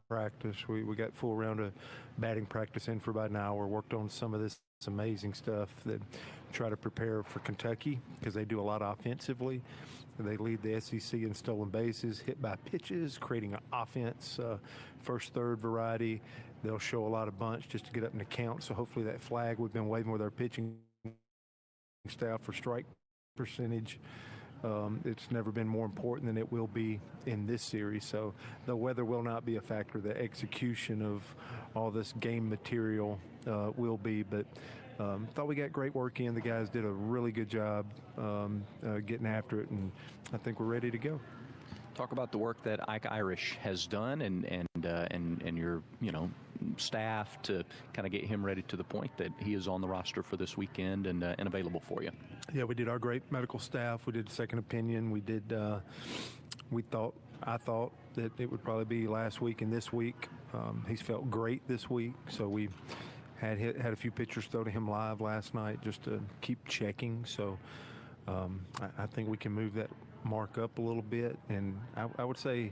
practice. We got full round of batting practice in for about an hour, worked on some of this amazing stuff that try to prepare for Kentucky because they do a lot offensively. They lead the SEC in stolen bases, hit by pitches, creating an offense, first, third variety. They'll show a lot of bunch just to get up in the count. So hopefully that flag we've been waving with our pitching staff for strike percentage. It's never been more important than it will be in this series. So the weather will not be a factor. The execution of all this game material will be. But thought we got great work in. The guys did a really good job getting after it, and I think we're ready to go. Talk about the work that Ike Irish has done and your staff to kind of get him ready to the point that he is on the roster for this weekend and available for you. Yeah, we did our great medical staff. We did a second opinion. We did. I thought that it would probably be last week and this week. He's felt great this week, so we had a few pitchers throw to him live last night just to keep checking. So I think we can move that mark up a little bit, and I would say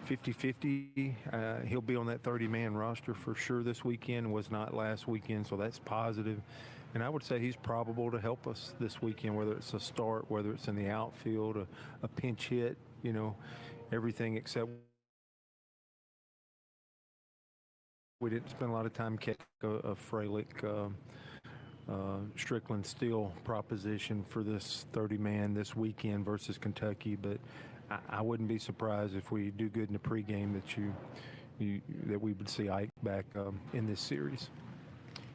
50-50. He'll be on that 30-man roster for sure this weekend. Was not last weekend, so that's positive. And I would say he's probable to help us this weekend, whether it's a start, whether it's in the outfield, a pinch hit, everything except we didn't spend a lot of time catching a Fralick Strickland Steele proposition for this 30-man this weekend versus Kentucky, but I wouldn't be surprised if we do good in the pregame that we would see Ike back in this series.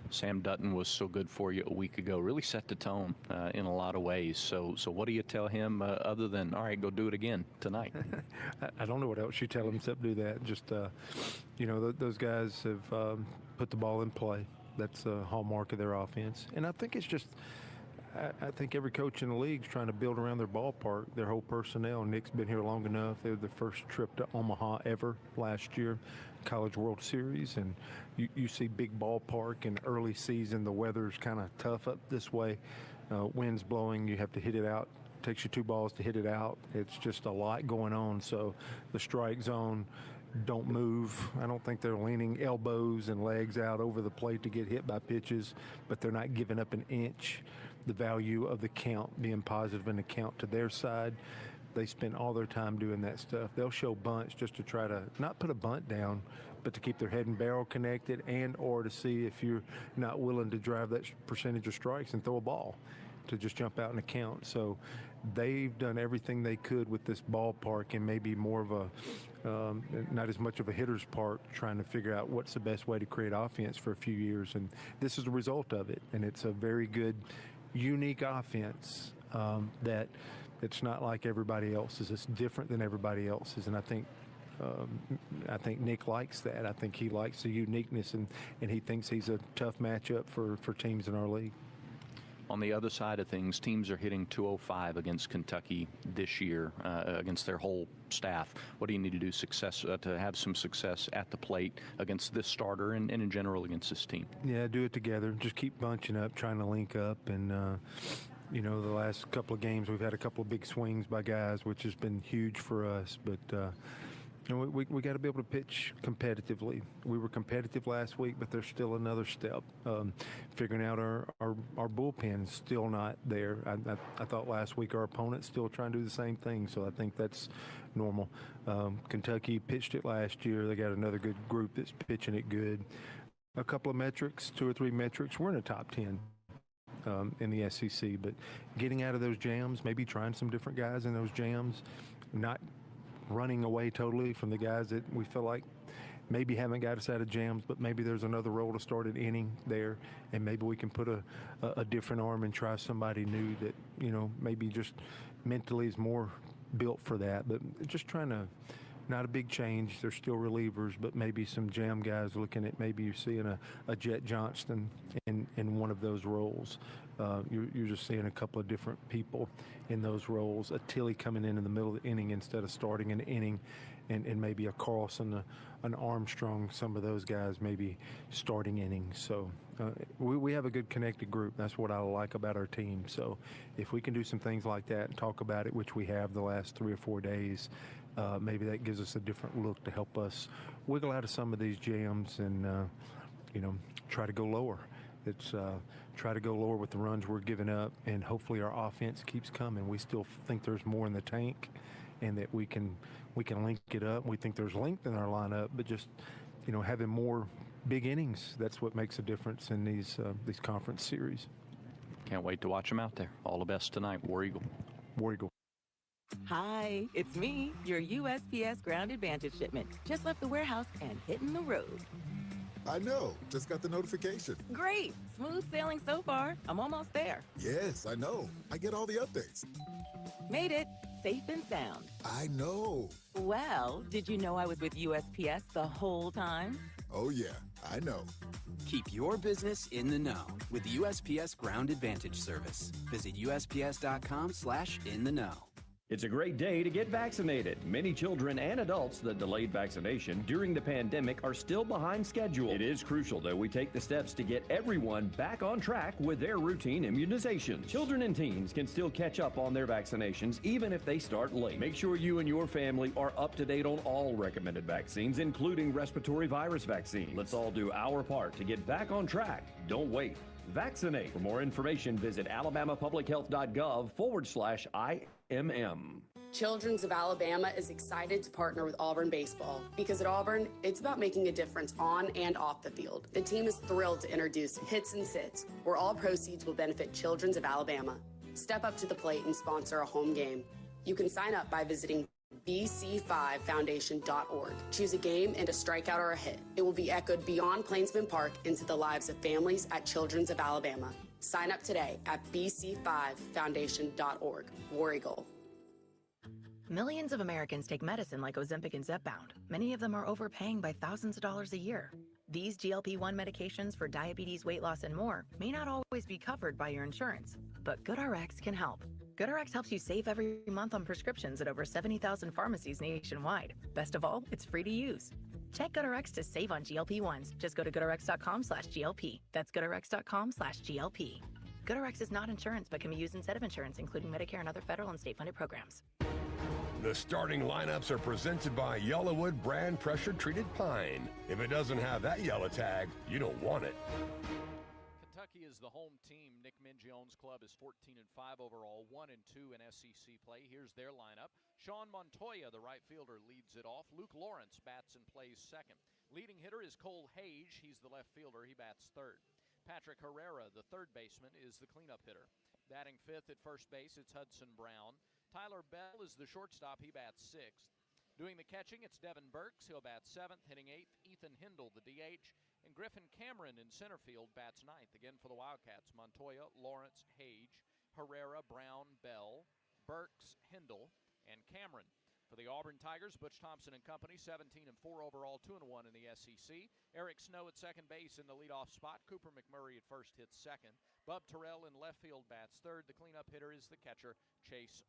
Sam Dutton was so good for you a week ago, really set the tone in a lot of ways. So what do you tell him other than, all right, go do it again tonight? I don't know what else you tell him except do that. Just, those guys have put the ball in play. That's a hallmark of their offense. And I think it's just, I think every coach in the league is trying to build around their ballpark, their whole personnel. Nick's been here long enough. They were the first trip to Omaha ever last year, College World Series. And you see big ballpark in early season. The weather's kind of tough up this way. Wind's blowing. You have to hit it out. It takes you 2 balls to hit it out. It's just a lot going on. So the strike zone, don't move. I don't think they're leaning elbows and legs out over the plate to get hit by pitches, but they're not giving up an inch. The value of the count being positive in the count to their side. They spend all their time doing that stuff. They'll show bunts just to try to not put a bunt down, but to keep their head and barrel connected, and or to see if you're not willing to drive that percentage of strikes and throw a ball to just jump out in the count. So they've done everything they could with this ballpark, and maybe more of a not as much of a hitter's park, trying to figure out what's the best way to create offense for a few years. And this is the result of it. And it's a very good, unique offense that it's not like everybody else's. It's different than everybody else's. And I think Nick likes that. I think he likes the uniqueness, and he thinks he's a tough matchup for teams in our league. On the other side of things, teams are hitting .205 against Kentucky this year, against their whole staff. What do you need to do to have some success at the plate against this starter and in general against this team? Yeah, do it together. Just keep bunching up, trying to link up. And, the last couple of games we've had a couple of big swings by guys, which has been huge for us. But we got to be able to pitch competitively. We were competitive last week, but there's still another step. Figuring out our bullpen is still not there. I thought last week our opponent's still trying to do the same thing, so I think that's normal. Kentucky pitched it last year. They got another good group that's pitching it good. A couple of metrics, 2 or 3 metrics. We're in the top 10. In the SEC, but getting out of those jams, maybe trying some different guys in those jams, not running away totally from the guys that we feel like maybe haven't got us out of jams, but maybe there's another role to start an inning there, and maybe we can put a different arm and try somebody new that, maybe just mentally is more built for that. But just trying to, not a big change. They're still relievers, but maybe some jam guys looking at maybe you're seeing a Jet Johnston in one of those roles. You're just seeing a couple of different people in those roles. A Tilly coming in the middle of the inning instead of starting an inning, and maybe a Carlson, an Armstrong, some of those guys maybe starting innings. So we have a good connected group. That's what I like about our team. So if we can do some things like that and talk about it, which we have the last 3 or 4 days, maybe that gives us a different look to help us wiggle out of some of these jams and, try to go lower. It's try to go lower with the runs we're giving up, and hopefully our offense keeps coming. We still think there's more in the tank, and that we can link it up. We think there's length in our lineup, but just having more big innings, that's what makes a difference in these conference series. Can't wait to watch them out there. All the best tonight, War Eagle. War Eagle. Hi, it's me, your USPS Ground Advantage shipment. Just left the warehouse and hitting the road. I know. Just got the notification. Great. Smooth sailing so far. I'm almost there. Yes, I know. I get all the updates. Made it. Safe and sound. I know. Well, did you know I was with USPS the whole time? Oh, yeah. I know. Keep your business in the know with the USPS Ground Advantage service. Visit USPS.com/in-the-know. It's a great day to get vaccinated. Many children and adults that delayed vaccination during the pandemic are still behind schedule. It is crucial that we take the steps to get everyone back on track with their routine immunizations. Children and teens can still catch up on their vaccinations even if they start late. Make sure you and your family are up to date on all recommended vaccines, including respiratory virus vaccines. Let's all do our part to get back on track. Don't wait. Vaccinate. For more information, visit alabamapublichealth.gov/IMM. Children's of Alabama is excited to partner with Auburn Baseball because at Auburn, it's about making a difference on and off the field. The team is thrilled to introduce Hits and Sits, where all proceeds will benefit Children's of Alabama. Step up to the plate and sponsor a home game. You can sign up by visiting bc5foundation.org. Choose a game and a strikeout or a hit. It will be echoed beyond Plainsman Park into the lives of families at Children's of Alabama. Sign up today at bc5foundation.org. War Eagle. Millions of Americans take medicine like Ozempic and Zepbound. Many of them are overpaying by thousands of dollars a year. These GLP-1 medications for diabetes, weight loss, and more may not always be covered by your insurance, but GoodRx can help. GoodRx helps you save every month on prescriptions at over 70,000 pharmacies nationwide. Best of all, it's free to use. Check GoodRx to save on GLP-1s. Just go to goodrx.com/GLP. That's goodrx.com/GLP. GoodRx is not insurance but can be used instead of insurance, including Medicare and other federal and state-funded programs. The starting lineups are presented by Yellowwood brand pressure-treated pine. If it doesn't have that yellow tag, you don't want it. Kentucky is the home team. Nick Mingione's club is 14-5 overall, 1-2 in SEC play. Here's their lineup. Sean Montoya, the right fielder, leads it off. Luke Lawrence bats and plays second. Leading hitter is Cole Hage. He's the left fielder. He bats third. Patrick Herrera, the third baseman, is the cleanup hitter. Batting fifth at first base, it's Hudson Brown. Tyler Bell is the shortstop. He bats sixth. Doing the catching, it's Devin Burks. He'll bat seventh. Hitting eighth, Ethan Hindle, the DH. And Griffin Cameron in center field bats ninth. Again for the Wildcats, Montoya, Lawrence, Hage, Herrera, Brown, Bell, Burks, Hindle, and Cameron. For the Auburn Tigers, Butch Thompson and company, 17-4 overall, 2-1 in the SEC. Eric Snow at second base in the leadoff spot. Cooper McMurray at first hits second. Bub Terrell in left field bats third. The cleanup hitter is the catcher, Chase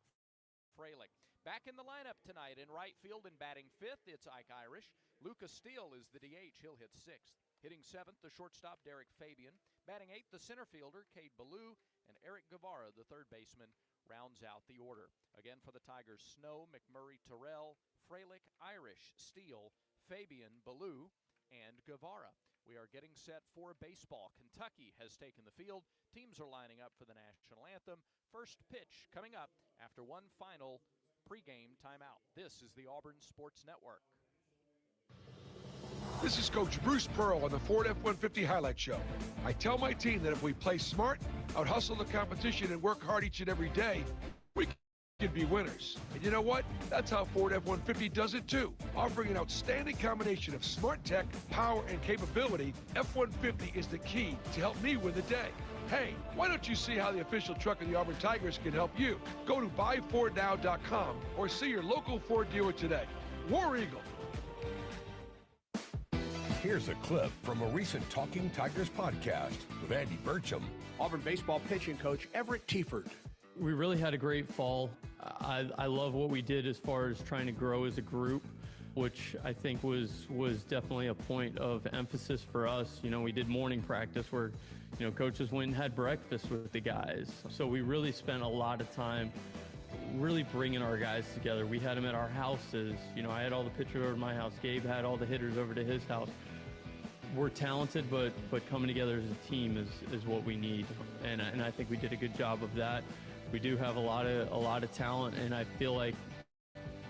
Freilich. Back in the lineup tonight in right field and batting fifth, it's Ike Irish. Lucas Steele is the DH. He'll hit sixth. Hitting seventh, the shortstop, Derek Fabian. Batting eighth, the center fielder, Cade Ballou. And Eric Guevara, the third baseman, rounds out the order. Again for the Tigers, Snow, McMurray, Terrell, Freilich, Irish, Steele, Fabian, Ballou, and Guevara. We are getting set for baseball. Kentucky has taken the field. Teams are lining up for the national anthem. First pitch coming up after one final pregame timeout. This is the Auburn Sports Network. This is Coach Bruce Pearl on the Ford F-150 Highlight Show. I tell my team that if we play smart, out-hustle the competition, and work hard each and every day, we can be winners. And you know what? That's how Ford F-150 does it too. Offering an outstanding combination of smart tech, power, and capability, F-150 is the key to help me win the day. Hey, why don't you see how the official truck of the Auburn Tigers can help you? Go to buyfordnow.com or see your local Ford dealer today. War Eagle. Here's a clip from a recent Talking Tigers podcast with Andy Burcham. Auburn baseball pitching coach Everett Tiefert. We really had a great fall. I love what we did as far as trying to grow as a group, which I think was definitely a point of emphasis for us. You know, we did morning practice where, you know, coaches went and had breakfast with the guys. So we really spent a lot of time really bringing our guys together. We had them at our houses. I had all the pitchers over to my house. Gabe had all the hitters over to his house. We're talented, but coming together as a team is what we need, and I think we did a good job of that. We do have a lot of talent, and I feel like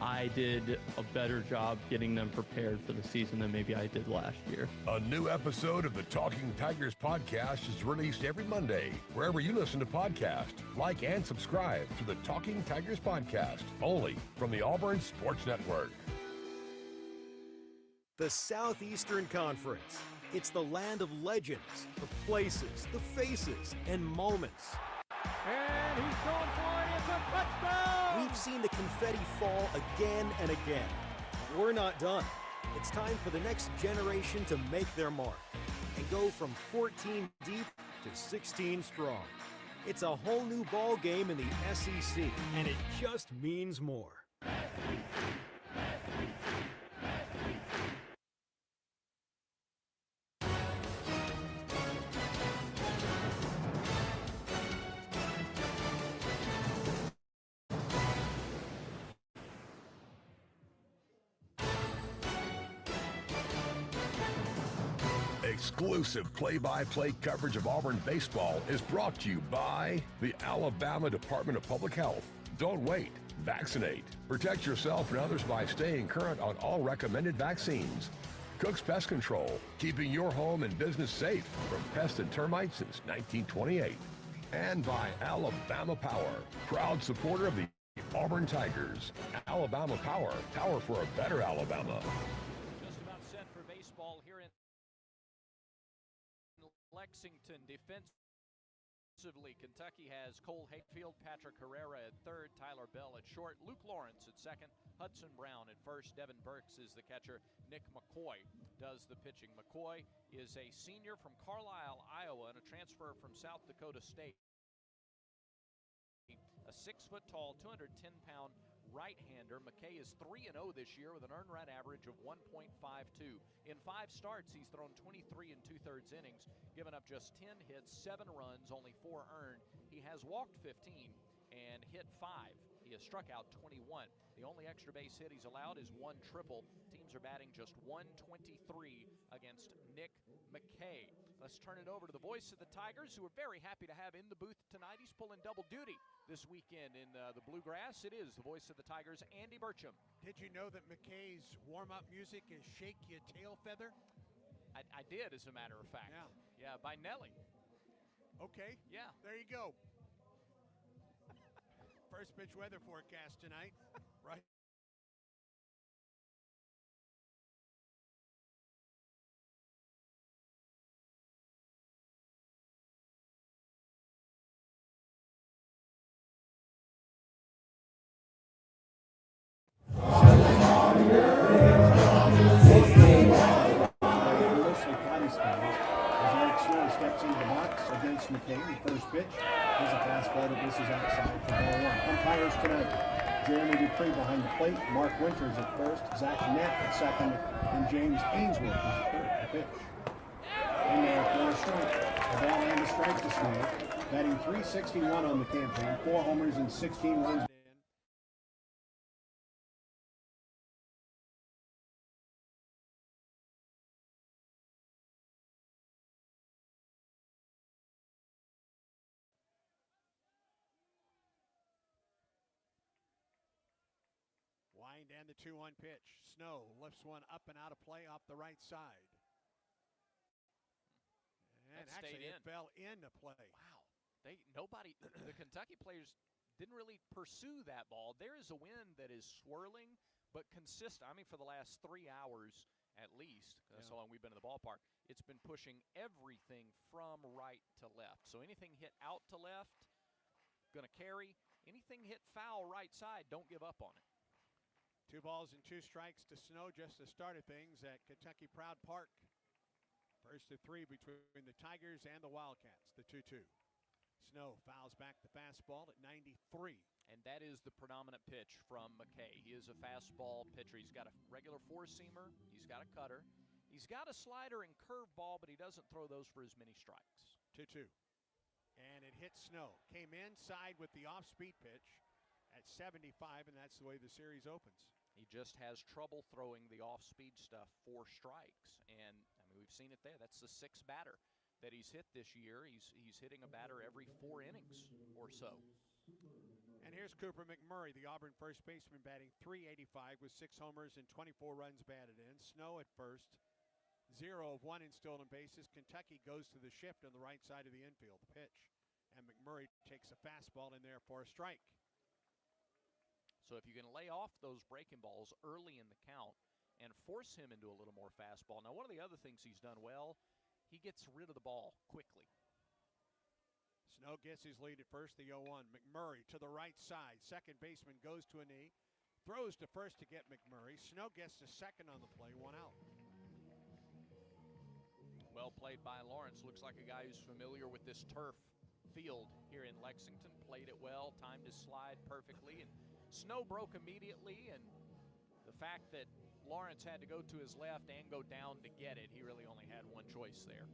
I did a better job getting them prepared for the season than maybe I did last year. A new episode of the Talking Tigers podcast is released every Monday, wherever you listen to podcasts. Like and subscribe to the Talking Tigers podcast, only from the Auburn Sports Network. The Southeastern Conference. It's the land of legends, the places, the faces, and moments. And he's going for it. It's a touchdown! We've seen the confetti fall again and again. We're not done. It's time for the next generation to make their mark and go from 14 deep to 16 strong. It's a whole new ball game in the SEC, and it just means more. Exclusive play-by-play coverage of Auburn baseball is brought to you by the Alabama Department of Public Health. Don't wait. Vaccinate. Protect yourself and others by staying current on all recommended vaccines. Cook's Pest Control, keeping your home and business safe from pests and termites since 1928. And by Alabama Power, proud supporter of the Auburn Tigers. Alabama Power, power for a better Alabama. Just about set for baseball here in Lexington. Defensively, Kentucky has Cole Hayfield, Patrick Herrera at third, Tyler Bell at short, Luke Lawrence at second, Hudson Brown at first, Devin Burks is the catcher, Nick McCoy does the pitching. McCoy is a senior from Carlisle, Iowa, and a transfer from South Dakota State. A 6-foot-tall, 210-pound right-hander. McKay is 3-0 this year with an earned run average of 1.52. In 5 starts, he's thrown 23 2/3 innings, given up just 10 hits, 7 runs, only 4 earned. He has walked 15 and hit 5. He has struck out 21. The only extra base hit he's allowed is 1 triple. Teams are batting just 123 against Nick McKay. Let's turn it over to the voice of the Tigers, who are very happy to have in the booth tonight. He's pulling double duty this weekend in the Bluegrass. It is the voice of the Tigers, Andy Burcham. Did you know that McKay's warm-up music is Shake Your Tail Feather? I did, as a matter of fact. Yeah, by Nelly. Okay. Yeah. There you go. First pitch weather forecast tonight. Right. Steps into the box against McKay. The first pitch is a fastball that misses outside for ball 1. Umpires tonight: Jeremy Dupree behind the plate, Mark Winters at first, Zach Nett at second, and James Ainsworth at third. The pitch. In there for a strike. A ball and a strike to Snow. Batting .361 on the campaign, 4 homers and 16 runs. And the 2-1 pitch. Snow lifts one up and out of play off the right side. And that actually it fell into play. Wow. The Kentucky players didn't really pursue that ball. There is a wind that is swirling but consistent. I mean, for the last 3 hours at least, that's how long we've been in the ballpark, it's been pushing everything from right to left. So anything hit out to left, going to carry. Anything hit foul right side, don't give up on it. 2 balls and 2 strikes to Snow, just the start of things at Kentucky Proud Park. First of 3 between the Tigers and the Wildcats, the 2-2. Snow fouls back the fastball at 93. And that is the predominant pitch from McKay. He is a fastball pitcher. He's got a regular 4-seamer. He's got a cutter. He's got a slider and curveball, but he doesn't throw those for as many strikes. 2-2. And it hits Snow. Came inside with the off-speed pitch. at 75, and that's the way the series opens. He just has trouble throwing the off-speed stuff for strikes. And, I mean, we've seen it there. That's the 6th batter that he's hit this year. He's hitting a batter every 4 innings or so. And here's Cooper McMurray, the Auburn first baseman, batting .385 with 6 homers and 24 runs batted in. Snow at first, 0 of 1 in stolen bases. Kentucky goes to the shift on the right side of the infield. The pitch, and McMurray takes a fastball in there for a strike. So if you can lay off those breaking balls early in the count and force him into a little more fastball. Now, one of the other things he's done well, he gets rid of the ball quickly. Snow gets his lead at first, the 0-1. McMurray to the right side. Second baseman goes to a knee. Throws to first to get McMurray. Snow gets to second on the play, 1 out. Well played by Lawrence. Looks like a guy who's familiar with this turf field here in Lexington. Played it well, timed his slide perfectly, and Snow broke immediately, and the fact that Lawrence had to go to his left and go down to get it, he really only had one choice there.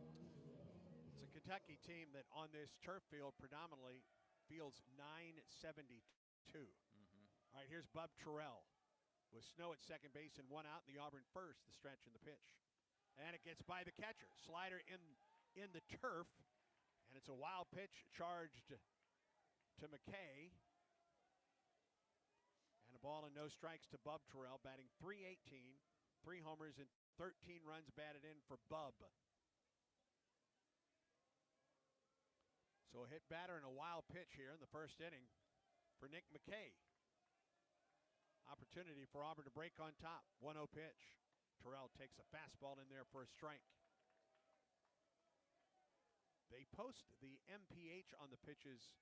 It's a Kentucky team that on this turf field predominantly fields .972. All right, here's Bub Terrell with Snow at second base and 1 out, and the Auburn first, the stretch and the pitch. And it gets by the catcher. Slider in the turf, and it's a wild pitch charged to McKay. And a ball and no strikes to Bub Terrell, batting .318, 3 homers and 13 runs batted in for Bub. So a hit batter and a wild pitch here in the first inning for Nick McKay. Opportunity for Auburn to break on top. 1-0 pitch. Terrell takes a fastball in there for a strike. They post the MPH on the pitches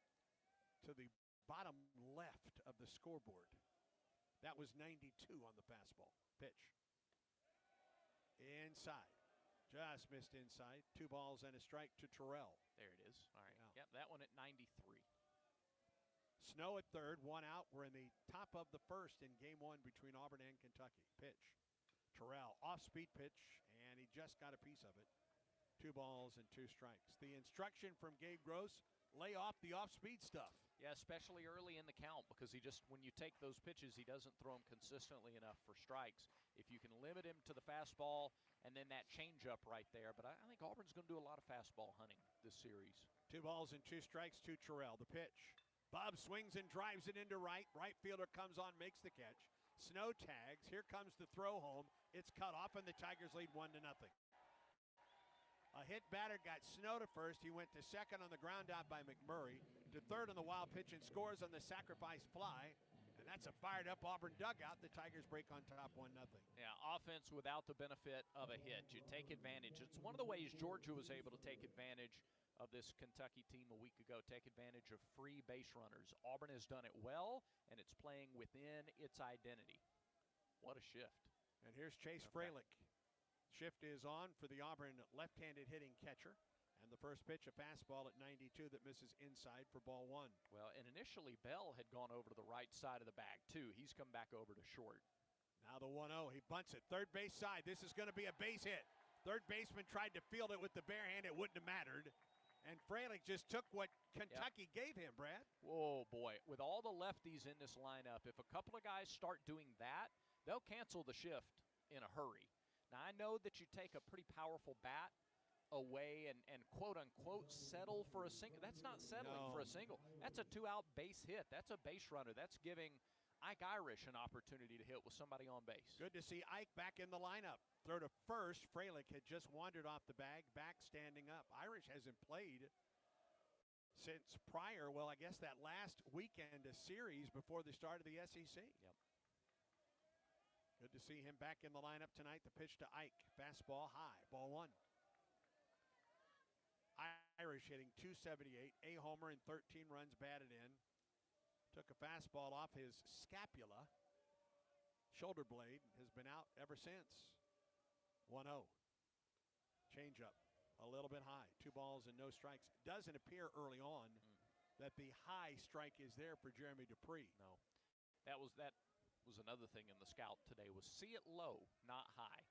to the bottom left of the scoreboard. That was 92 on the fastball. Pitch. Inside. Just missed inside. 2 balls and a strike to Terrell. There it is. All right. Yep, that one at 93. Snow at third, 1 out. We're in the top of the first in game 1 between Auburn and Kentucky. Pitch. Terrell, off-speed pitch, and he just got a piece of it. 2 balls and 2 strikes. The instruction from Gabe Gross, lay off the off-speed stuff. Yeah, especially early in the count, because he just, when you take those pitches, he doesn't throw them consistently enough for strikes. If you can limit him to the fastball and then that changeup right there, but I think Auburn's going to do a lot of fastball hunting this series. 2 balls and 2 strikes to Terrell. The pitch. Bob swings and drives it into right. Right fielder comes on, makes the catch. Snow tags. Here comes the throw home. It's cut off, and the Tigers lead 1-0. A hit batter got Snow to first. He went to second on the ground out by McMurray, to third on the wild pitch, and scores on the sacrifice fly. And that's a fired up Auburn dugout. The Tigers break on top 1-0. Yeah, offense without the benefit of a hit. You take advantage. It's one of the ways Georgia was able to take advantage of this Kentucky team a week ago, take advantage of free base runners. Auburn has done it well, and it's playing within its identity. What a shift. And here's Chase Fralick. Shift is on for the Auburn left-handed hitting catcher. And the first pitch, a fastball at 92 that misses inside for ball 1. Well, and initially Bell had gone over to the right side of the bag, too. He's come back over to short. Now the 1-0. He bunts it. Third base side. This is going to be a base hit. Third baseman tried to field it with the bare hand. It wouldn't have mattered. And Fralick just took what Kentucky gave him, Brad. Oh, boy. With all the lefties in this lineup, if a couple of guys start doing that, they'll cancel the shift in a hurry. Now, I know that you take a pretty powerful bat away and quote-unquote settle for a single. That's not settling for a single. That's a 2-out base hit. That's a base runner. That's giving Ike Irish an opportunity to hit with somebody on base. Good to see Ike back in the lineup. Throw to first. Fralick had just wandered off the bag, back standing up. Irish hasn't played since prior, well, I guess that last weekend, a series before the start of the SEC. Yep. Good to see him back in the lineup tonight. The pitch to Ike. Fastball high. Ball 1. Irish hitting .278. A homer and 13 runs batted in. Took a fastball off his scapula. Shoulder blade has been out ever since. 1-0. Changeup. A little bit high. 2 balls and no strikes. Doesn't appear early on that the high strike is there for Jeremy Dupree. No. That was another thing in the scout today, was see it low, not high.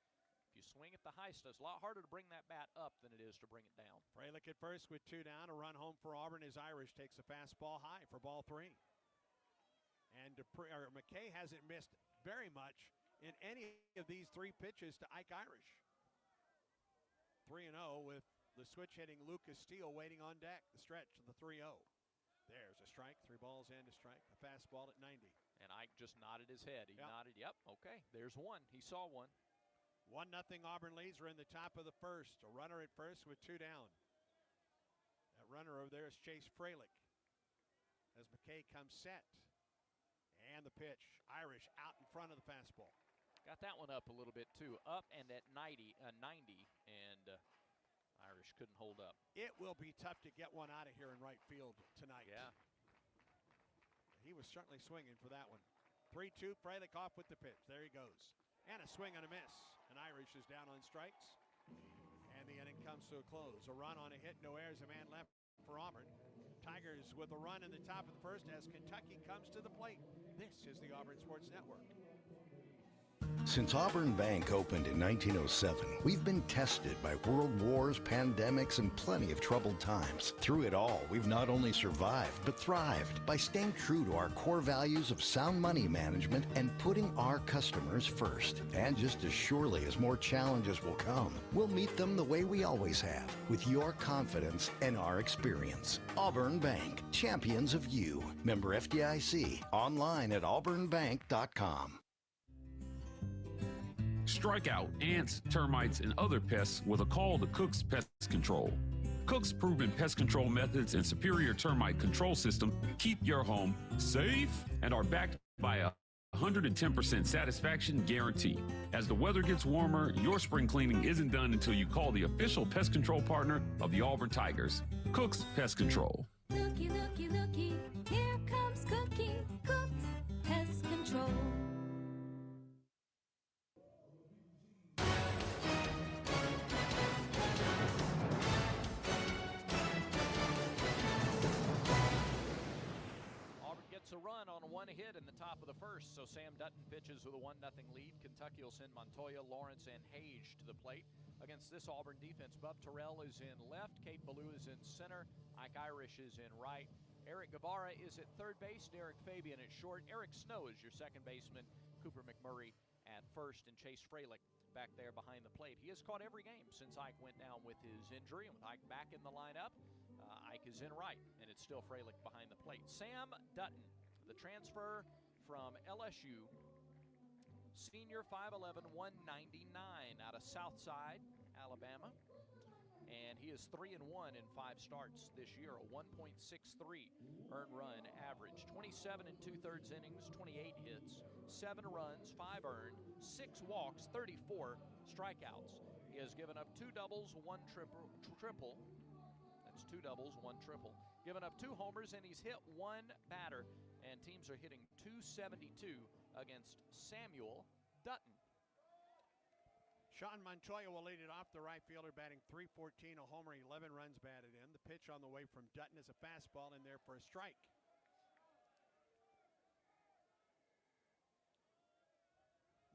If you swing at the high stuff, it's a lot harder to bring that bat up than it is to bring it down. Fralick at first with 2 down. A run home for Auburn as Irish takes a fastball high for ball 3. And McKay hasn't missed very much in any of these 3 pitches to Ike Irish. 3-0 with the switch hitting Lucas Steele waiting on deck. The stretch to the 3-0. There's a strike. 3 balls and a strike. A fastball at 90. And Ike just nodded his head. He nodded, yep, okay, there's one. He saw one. 1-0 Auburn leads. We're in the top of the first. A runner at first with 2 down. That runner over there is Chase Fralick. As McKay comes set. And the pitch. Irish out in front of the fastball. Got that one up a little bit too. Up and at 90, and Irish couldn't hold up. It will be tough to get one out of here in right field tonight. Yeah. He was certainly swinging for that one. 3-2, Fralick off with the pitch. There he goes. And a swing and a miss. And Irish is down on strikes. And the inning comes to a close. A run on a hit, no errors, a man left for Auburn. Tigers with a run in the top of the first as Kentucky comes to the plate. This is the Auburn Sports Network. Since Auburn Bank opened in 1907, we've been tested by world wars, pandemics, and plenty of troubled times. Through it all, we've not only survived, but thrived by staying true to our core values of sound money management and putting our customers first. And just as surely as more challenges will come, we'll meet them the way we always have, with your confidence and our experience. Auburn Bank, champions of you. Member FDIC, online at auburnbank.com. Strike out ants, termites, and other pests with a call to Cook's Pest Control. Cook's proven pest control methods and superior termite control system keep your home safe and are backed by a 110% satisfaction guarantee. As the weather gets warmer, your spring cleaning isn't done until you call the official pest control partner of the Auburn Tigers, Cook's Pest Control. Looky, looky, looky, here comes Cookie, Cook's Pest Control. Gets a run on 1 hit in the top of the first, so Sam Dutton pitches with a 1-0 lead. Kentucky will send Montoya, Lawrence, and Hage to the plate. Against this Auburn defense, Bub Terrell is in left, Kate Ballou is in center, Ike Irish is in right, Eric Guevara is at third base, Derek Fabian at short, Eric Snow is your second baseman, Cooper McMurray at first, and Chase Fralick back there behind the plate. He has caught every game since Ike went down with his injury, and with Ike back in the lineup, Ike is in right, and it's still Fralick behind the plate. Sam Dutton, the transfer from LSU, senior, 5'11", 199 out of Southside, Alabama. And he is 3-1 in 5 starts this year, a 1.63 earned run average. 27 2/3 innings, 28 hits, 7 runs, 5 earned, 6 walks, 34 strikeouts. He has given up 2 doubles, 1 triple. That's 2 doubles, 1 triple. Given up 2 homers, and he's hit 1 batter. And teams are hitting .272 against Samuel Dutton. Sean Montoya will lead it off, the right fielder, batting .314, a homer, 11 runs batted in. The pitch on the way from Dutton is a fastball in there for a strike.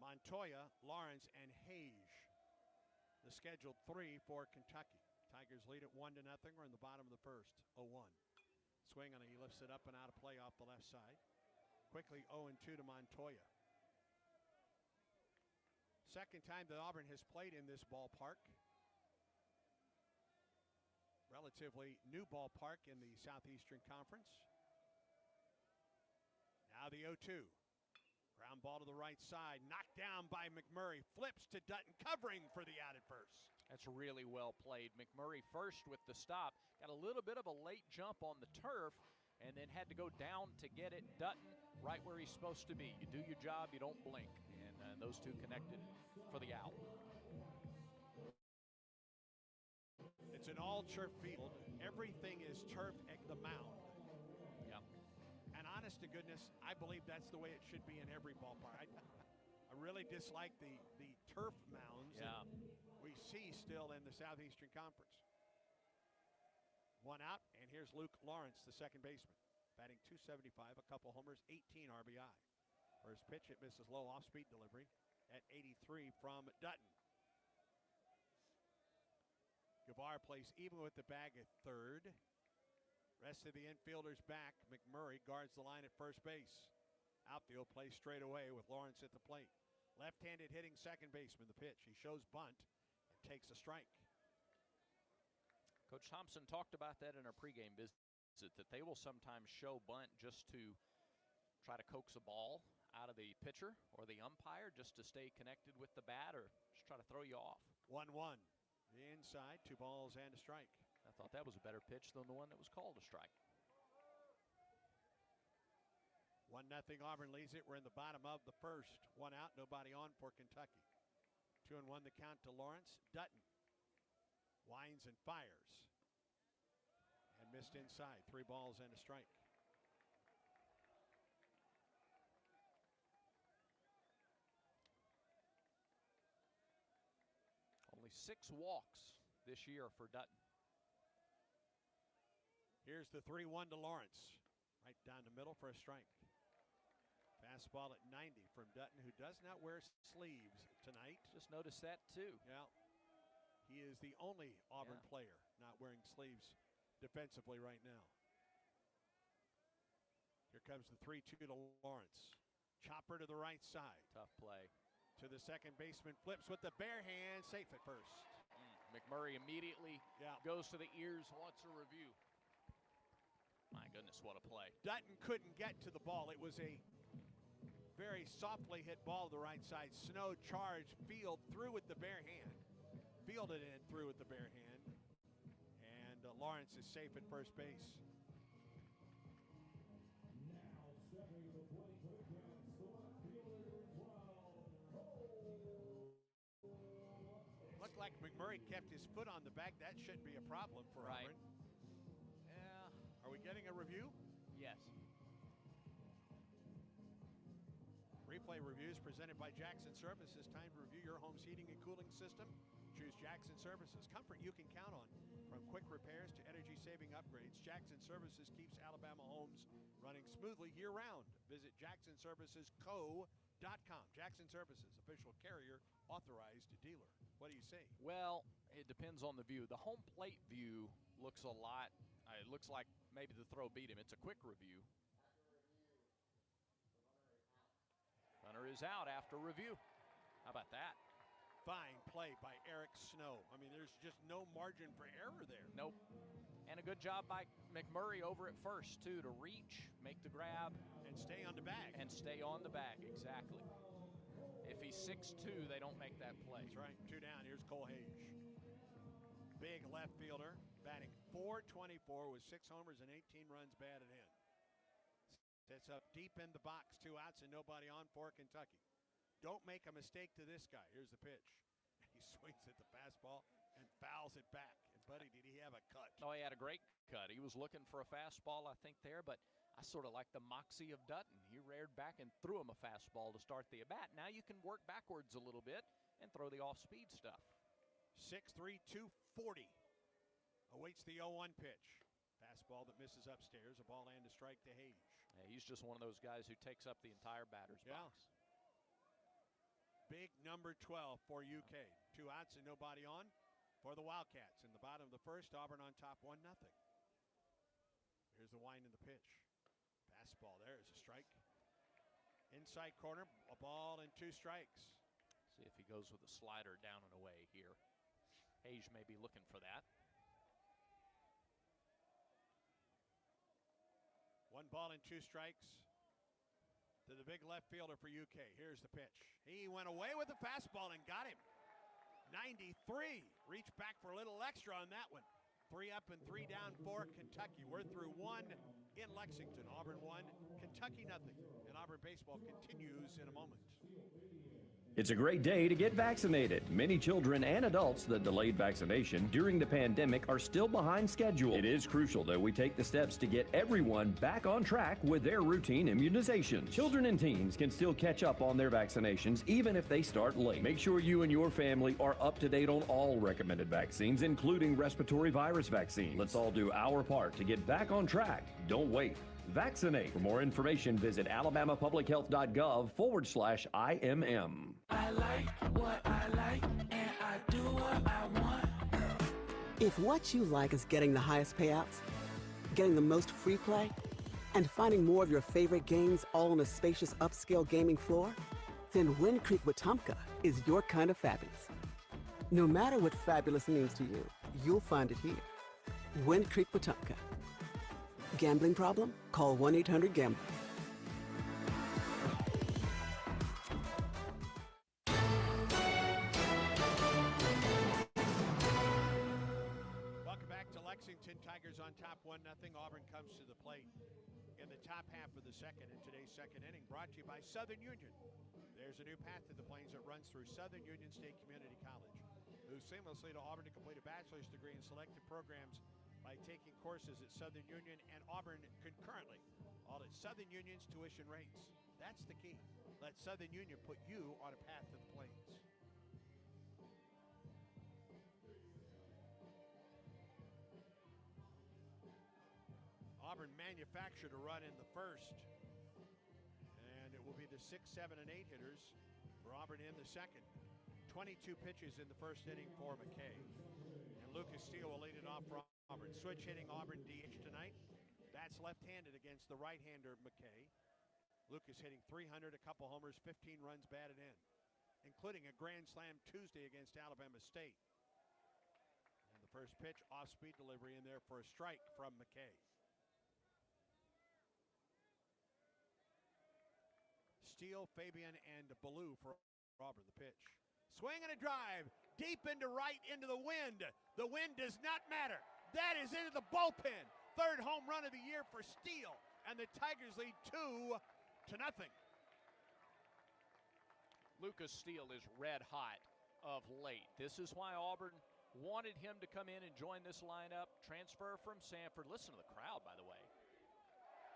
Montoya, Lawrence, and Hage, the scheduled 3 for Kentucky. Tigers lead it 1-0. We're in the bottom of the first, 0-1. Swing and he lifts it up and out of play off the left side. Quickly 0-2 to Montoya. Second time that Auburn has played in this ballpark. Relatively new ballpark in the Southeastern Conference. Now the 0-2. Ground ball to the right side, knocked down by McMurray. Flips to Dutton, covering for the out at first. That's really well played. McMurray first with the stop. Got a little bit of a late jump on the turf and then had to go down to get it. Dutton right where he's supposed to be. You do your job, you don't blink. And those two connected for the out. It's an all-turf field. Everything is turf at the mound. Yeah. And honest to goodness, I believe that's the way it should be in every ballpark. I really dislike the turf mounds that we see still in the Southeastern Conference. 1 out, and here's Luke Lawrence, the second baseman, batting .275, a couple homers, 18 RBI. First pitch, it misses low, off-speed delivery at 83 from Dutton. Guevara plays even with the bag at third. Rest of the infielders back. McMurray guards the line at first base. Outfield play straight away with Lawrence at the plate. Left-handed hitting second baseman, the pitch. He shows bunt and takes a strike. Coach Thompson talked about that in our pregame visit, that they will sometimes show bunt just to try to coax a ball out of the pitcher or the umpire just to stay connected with the bat or just try to throw you off. 1-1. The inside, 2 balls and a strike. I thought that was a better pitch than the one that was called a strike. 1-0 Auburn leads it. We're in the bottom of the first. 1 out, nobody on for Kentucky. 2-1 the count to Lawrence. Dutton winds and fires. And missed inside. 3 balls and a strike. Only 6 walks this year for Dutton. Here's the 3-1 to Lawrence. Right down the middle for a strike. Fastball at 90 from Dutton, who does not wear sleeves tonight. Just noticed that too. Yeah. He is the only Auburn player not wearing sleeves defensively right now. Here comes the 3-2 to Lawrence. Chopper to the right side. Tough play. To the second baseman, flips with the bare hand, safe at first. McMurray immediately goes to the ears, wants a review. My goodness, what a play. Dutton couldn't get to the ball. It was a very softly hit ball to the right side. Snow charged, field through with the bare hand. Fielded in, through with the bare hand. And Lawrence is safe at first base. Looked like McMurray kept his foot on the bag. That shouldn't be a problem for Auburn. Yeah. Are we getting a review? Yes. Replay reviews presented by Jackson Services. Time to review your home's heating and cooling system. Choose Jackson Services. Comfort you can count on. From quick repairs to energy-saving upgrades, Jackson Services keeps Alabama homes running smoothly year-round. Visit JacksonServicesCo.com. Jackson Services, official carrier, authorized dealer. What do you say? Well, it depends on the view. The home plate view looks a lot. It looks like maybe the throw beat him. It's a quick review. Runner is out after review. How about that? Fine play by Eric Snow. I mean, there's just no margin for error there. Nope. And a good job by McMurray over at first, too, to reach, make the grab. And stay on the bag. And stay on the bag, exactly. If he's 6'2", they don't make that play. That's right. 2 down. Here's Cole Hage. Big left fielder, batting .424 with 6 homers and 18 runs batted in. Sets up deep in the box, 2 outs and nobody on for Kentucky. Don't make a mistake to this guy. Here's the pitch. He swings at the fastball and fouls it back. And, buddy, did he have a cut? Oh, he had a great cut. He was looking for a fastball, I think, there, but I sort of like the moxie of Dutton. He reared back and threw him a fastball to start the at-bat. Now you can work backwards a little bit and throw the off-speed stuff. 6'3", 240. Awaits the 0-1 pitch. Fastball that misses upstairs. A ball and a strike to Hage. Yeah, he's just one of those guys who takes up the entire batter's box. Big number 12 for UK. 2 outs and nobody on for the Wildcats. In the bottom of the first, Auburn on top 1-0. Here's the wind in the pitch. Fastball there is a strike. Inside corner, a ball and 2 strikes. See if he goes with a slider down and away here. Hage may be looking for that. 1 ball and 2 strikes to the big left fielder for UK. Here's the pitch. He went away with the fastball and got him. 93. Reached back for a little extra on that one. 3 up and 3 down for Kentucky. We're through 1 in Lexington. Auburn 1, Kentucky nothing. And Auburn baseball continues in a moment. It's a great day to get vaccinated. Many children and adults that delayed vaccination during the pandemic are still behind schedule. It is crucial that we take the steps to get everyone back on track with their routine immunization. Children and teens can still catch up on their vaccinations even if they start late. Make sure you and your family are up to date on all recommended vaccines, including respiratory virus vaccine. Let's all do our part to get back on track. Don't wait. Vaccinate. For more information, visit alabamapublichealth.gov/IMM. I like what I like, and I do what I want. If what you like is getting the highest payouts, getting the most free play, and finding more of your favorite games all on a spacious upscale gaming floor? Then Wind Creek Wetumpka is your kind of fabulous. No matter what fabulous means to you, you'll find it here. Wind Creek Wetumpka. Gambling problem? Call 1-800-GAMBLER. Welcome back to Lexington. Tigers on top 1-0. Auburn comes to the plate in the top half of the second in today's second inning. Brought to you by Southern Union. There's a new path to the Plains that runs through Southern Union State Community College. Moves seamlessly to Auburn to complete a bachelor's degree in selected programs by taking courses at Southern Union and Auburn concurrently, all at Southern Union's tuition rates. That's the key. Let Southern Union put you on a path to the Plains. Auburn manufactured a run in the first, and it will be the 6, 7, and 8 hitters for Auburn in the second. 22 pitches in the first inning for McKay. And Lucas Steele will lead it off for Auburn. Switch hitting Auburn DH tonight. That's left-handed against the right-hander McKay. Lucas hitting .300, a couple homers, 15 runs batted in, including a grand slam Tuesday against Alabama State. And the first pitch, off-speed delivery in there for a strike from McKay. Steele, Fabian, and Ballou for Auburn. The pitch. Swing and a drive. Deep into right, into the wind. The wind does not matter. That is into the bullpen. Third home run of the year for Steele. And the Tigers lead 2-0. Lucas Steele is red hot of late. This is why Auburn wanted him to come in and join this lineup. Transfer from Sanford. Listen to the crowd, by the way.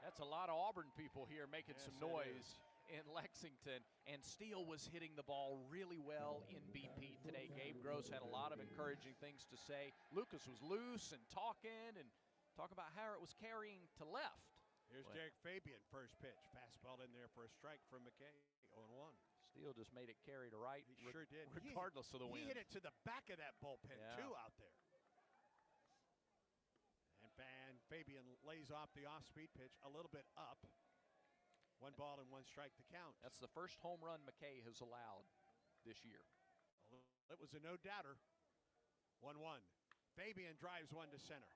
That's a lot of Auburn people here making some noise in Lexington, and Steele was hitting the ball really well in BP today. Gabe Gross had a lot of encouraging things to say. Lucas was loose and talking about how it was carrying to left. Here's Derek Fabian, first pitch. Fastball in there for a strike from McKay, 0-1. Steele just made it carry to right. He sure did. Regardless of the wind. He hit it to the back of that bullpen, too, out there. And Fabian lays off the off-speed pitch a little bit up. 1 ball and 1 strike to count. That's the first home run McKay has allowed this year. Well, it was a no-doubter. 1-1. Fabian drives one to center.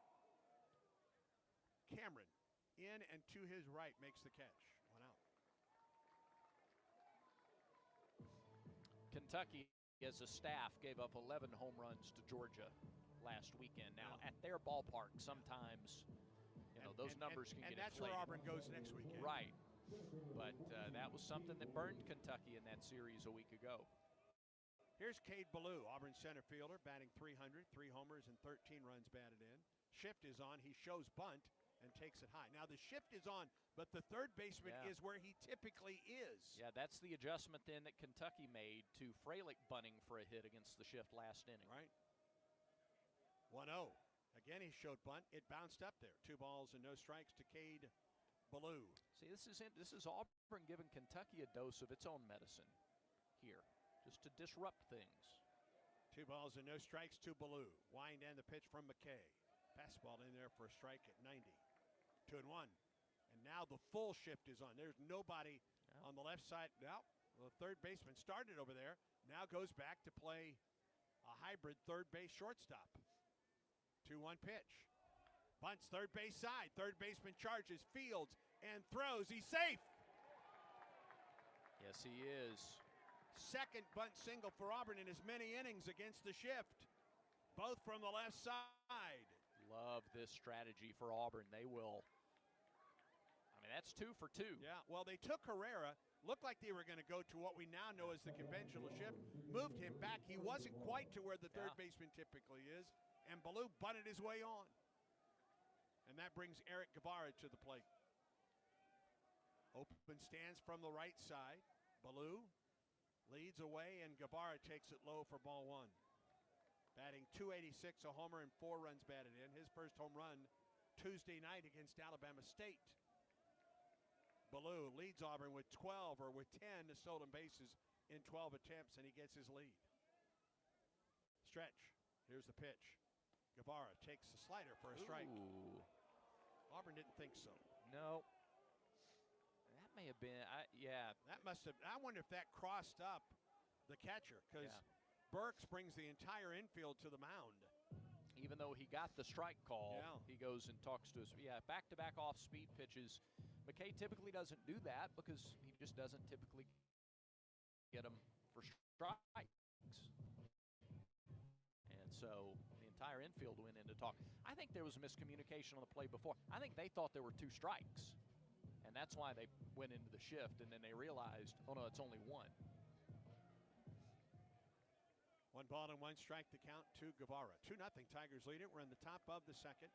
Cameron in and to his right makes the catch. 1 out. Kentucky, as a staff, gave up 11 home runs to Georgia last weekend. Now, at their ballpark, sometimes, those numbers can get inflated. And that's where Auburn goes next weekend. Right. But that was something that burned Kentucky in that series a week ago. Here's Cade Ballou, Auburn center fielder, batting .300, 3 homers and 13 runs batted in. Shift is on. He shows bunt and takes it high. Now the shift is on, but the third baseman is where he typically is. Yeah, that's the adjustment then that Kentucky made to Fralick bunting for a hit against the shift last inning. Right. 1-0. Again, he showed bunt. It bounced up there. 2 balls and no strikes to Cade Ballou. See, this is Auburn giving Kentucky a dose of its own medicine here, just to disrupt things. 2 balls and no strikes to Ballou. Wind and the pitch from McKay. Fastball in there for a strike at 90. 2-1. And now the full shift is on. There's nobody on the left side. Now, the third baseman started over there. Now goes back to play a hybrid third base shortstop. 2-1 pitch. Bunts third base side. Third baseman charges, fields, and throws. He's safe. Yes, he is. Second bunt single for Auburn in as many innings against the shift. Both from the left side. Love this strategy for Auburn. They will. I mean, that's 2 for 2. Yeah, well, they took Herrera. Looked like they were going to go to what we now know as the conventional shift. Moved him back. He wasn't quite to where the third baseman typically is. And Ballou bunted his way on. And that brings Eric Guevara to the plate. Open stands from the right side. Ballou leads away, and Guevara takes it low for ball 1. Batting .286, a homer and 4 runs batted in. His first home run Tuesday night against Alabama State. Ballou leads Auburn with 12 or with 10 stolen bases in 12 attempts, and he gets his lead. Stretch. Here's the pitch. Guevara takes the slider for a strike. Ooh. Auburn didn't think so. No. may have been, That must have, I wonder if that crossed up the catcher, because Burks brings the entire infield to the mound. Even though he got the strike call, he goes and talks to us. Back-to-back off-speed pitches. McKay typically doesn't do that because he just doesn't typically get them for strikes. And so the entire infield went in to talk. I think there was a miscommunication on the play before. I think they thought there were 2 strikes, and that's why they went into the shift, and then they realized, oh, no, it's only 1. 1 ball and 1 strike to count to Guevara. 2-0 Tigers lead it. We're in the top of the second.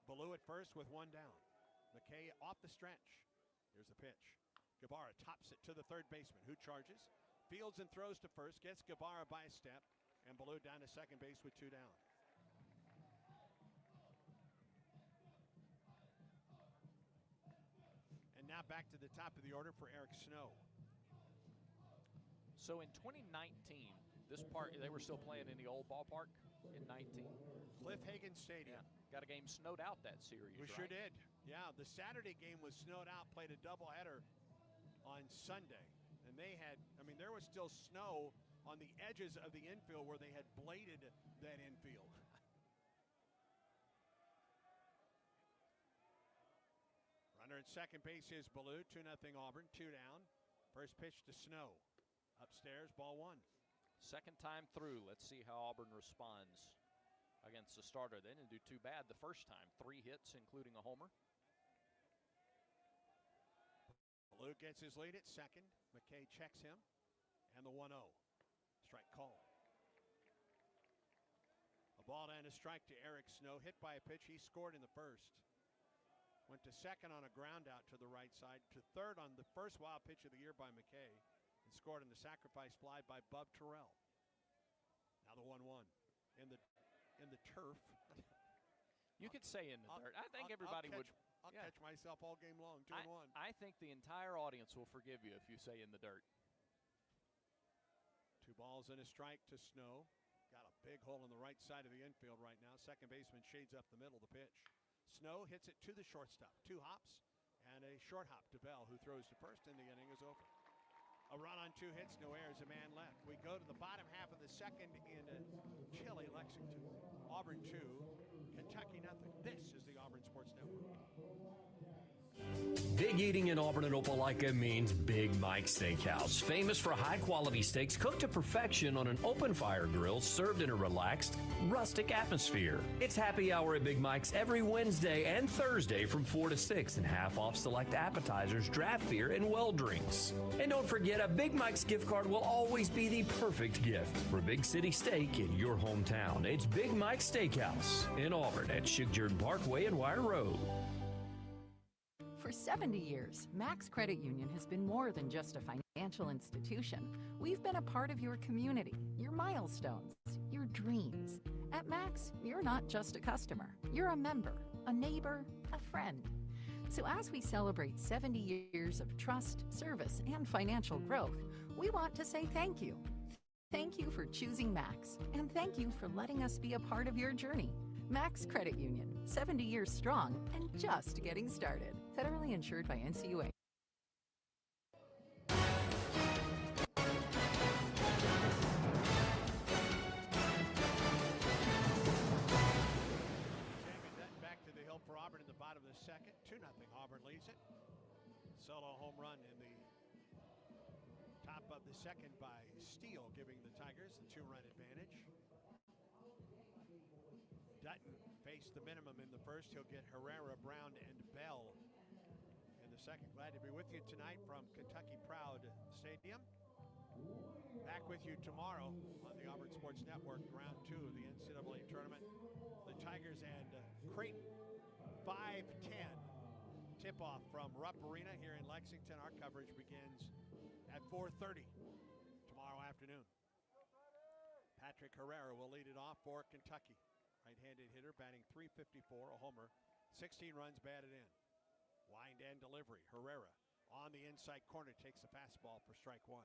Ballou at first with 1 down. McKay off the stretch. Here's the pitch. Guevara tops it to the third baseman, who charges, fields and throws to first, gets Guevara by a step, and Ballou down to second base with 2 down. And now back to the top of the order for Eric Snow. So in 2019, this park, they were still playing in the old ballpark in 19. Cliff Hagan Stadium. Got a game snowed out that series, We sure did. Yeah, the Saturday game was snowed out, played a doubleheader on Sunday. And they had, there was still snow on the edges of the infield where they had bladed that infield. Runner at second base is Ballou. 2-0 Auburn, 2 down. First pitch to Snow. Upstairs, ball 1. Second time through. Let's see how Auburn responds against the starter. They didn't do too bad the first time. 3 hits, including a homer. Ballou gets his lead at second. McKay checks him. And the 1-0. Strike call. A ball and a strike to Eric Snow. Hit by a pitch. He scored in the first. Went to second on a ground out to the right side. To third on the first wild pitch of the year by McKay. And scored in the sacrifice fly by Bub Terrell. Now the 1-1 in the turf. You could say in the dirt. I think everybody would. I'll catch myself all game long. 2-1. I think the entire audience will forgive you if you say in the dirt. 2 balls and a strike to Snow. Got a big hole in the right side of the infield right now. Second baseman shades up the middle of the pitch. Snow hits it to the shortstop. 2 hops and a short hop to Bell, who throws to first, and the inning is over. A run on 2 hits, no errors, a man left. We go to the bottom half of the second in chilly Lexington. Auburn 2, Kentucky nothing. This is the Auburn Sports Network. Big eating in Auburn and Opelika means Big Mike's Steakhouse. Famous for high-quality steaks cooked to perfection on an open-fire grill served in a relaxed, rustic atmosphere. It's happy hour at Big Mike's every Wednesday and Thursday from 4 to 6 and half off select appetizers, draft beer, and well drinks. And don't forget, a Big Mike's gift card will always be the perfect gift for Big City Steak in your hometown. It's Big Mike's Steakhouse in Auburn at Shiggjerd Parkway and Wire Road. For 70 years, Max Credit Union has been more than just a financial institution. We've been a part of your community, your milestones, your dreams. At Max, you're not just a customer. You're a member, a neighbor, a friend. So as we celebrate 70 years of trust, service, and financial growth, we want to say thank you. Thank you for choosing Max, and thank you for letting us be a part of your journey. Max Credit Union, 70 years strong and just getting started. Federally insured by NCUA. Back to the hill for Auburn in the bottom of the second. 2-0 Auburn leads it. Solo home run in the top of the second by Steele, giving the Tigers the 2-run advantage. Dutton faced the minimum in the first. He'll get Herrera, Brown, and Bell in the second. Glad to be with you tonight from Kentucky Proud Stadium. Back with you tomorrow on the Auburn Sports Network, round 2 of the NCAA tournament. The Tigers and Creighton, 5:10 tip-off from Rupp Arena here in Lexington. Our coverage begins at 4:30 tomorrow afternoon. Patrick Herrera will lead it off for Kentucky. Right-handed hitter, batting .354, a homer, 16 runs batted in. Wind and delivery. Herrera on the inside corner takes a fastball for strike 1.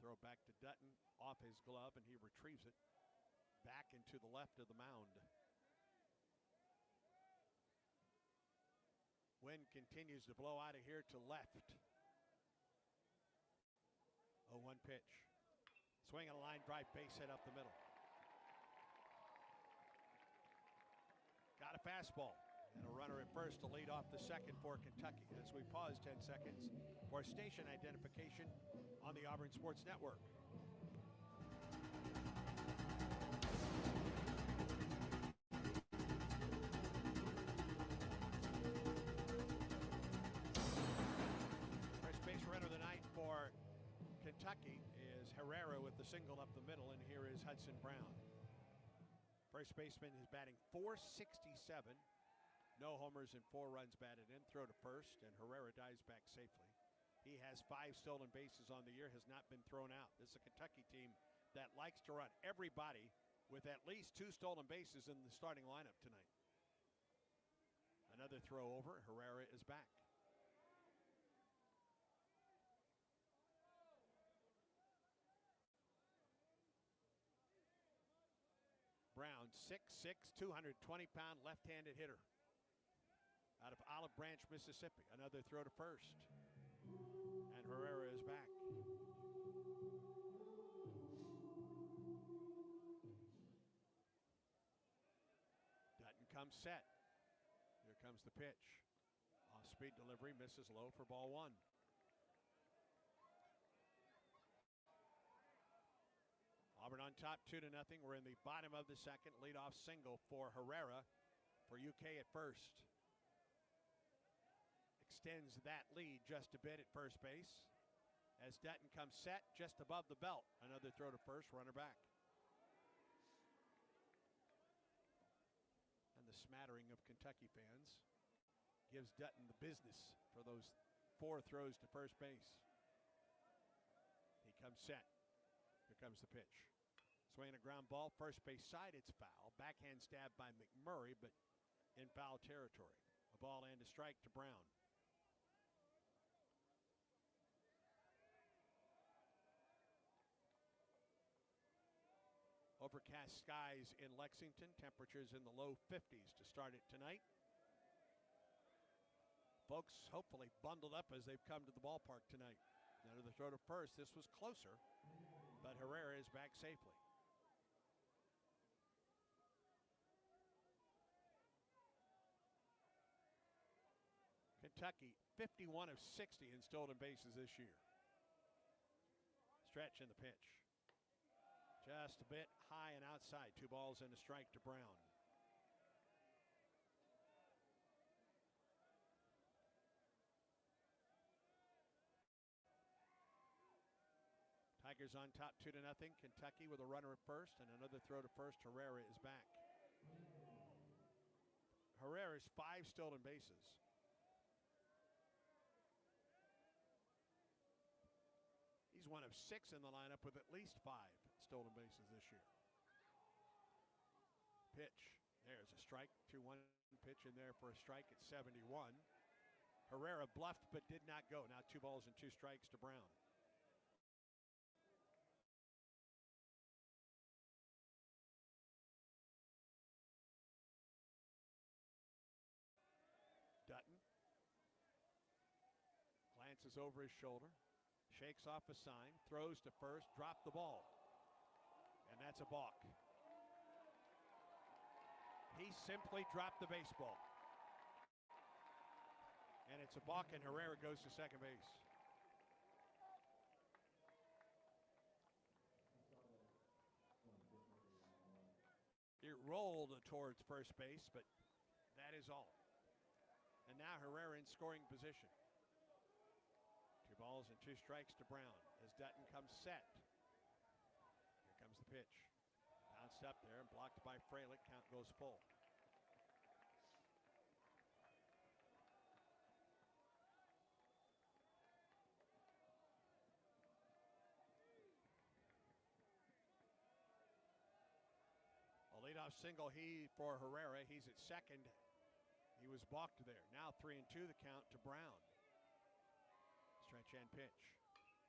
Throw back to Dutton, off his glove, and he retrieves it back into the left of the mound. Wind continues to blow out of here to left. 0-1 pitch. Swing and a line drive, base hit up the middle. Got a fastball. And a runner at first to lead off the second for Kentucky as we pause 10 seconds for station identification on the Auburn Sports Network. First base runner of the night for Kentucky is Herrera with the single up the middle, and here is Hudson Brown. First baseman is batting .467. No homers and 4 runs batted in. Throw to first, and Herrera dives back safely. He has 5 stolen bases on the year, has not been thrown out. This is a Kentucky team that likes to run everybody with at least 2 stolen bases in the starting lineup tonight. Another throw over. Herrera is back. Brown, 6'6", 220-pound left-handed hitter out of Olive Branch, Mississippi. Another throw to first. And Herrera is back. Dutton comes set. Here comes the pitch. Off-speed delivery, misses low for ball 1. Auburn on top 2-0. We're in the bottom of the second. Leadoff single for Herrera for UK at first. Extends that lead just a bit at first base as Dutton comes set just above the belt. Another throw to first, runner back. And the smattering of Kentucky fans gives Dutton the business for those 4 throws to first base. He comes set. Here comes the pitch. Swinging a ground ball, first base side, it's foul. Backhand stab by McMurray, but in foul territory. A ball and a strike to Brown. Overcast skies in Lexington. Temperatures in the low 50s to start it tonight. Folks hopefully bundled up as they've come to the ballpark tonight. Another throw to first. This was closer, but Herrera is back safely. Kentucky, 51 of 60 in stolen bases this year. Stretch in the pitch. Just a bit high and outside. 2 balls and a strike to Brown. Tigers on top 2-0. Kentucky with a runner at first and another throw to first. Herrera is back. Herrera's 5 stolen bases. He's one of 6 in the lineup with at least 5 stolen bases this year. Pitch. There's a strike. 2-1 pitch in there for a strike at 71. Herrera bluffed but did not go. Now 2 balls and 2 strikes to Brown. Dutton glances over his shoulder. Shakes off a sign, throws to first, dropped the ball. And that's a balk. He simply dropped the baseball. And it's a balk, and Herrera goes to second base. It rolled towards first base, but that is all. And now Herrera in scoring position. 2 balls and 2 strikes to Brown as Dutton comes set. Here comes the pitch. Bounced up there and blocked by Fralick. Count goes full. A leadoff single for Herrera. He's at second. He was balked there. Now 3-2 the count to Brown. Stretch and pitch.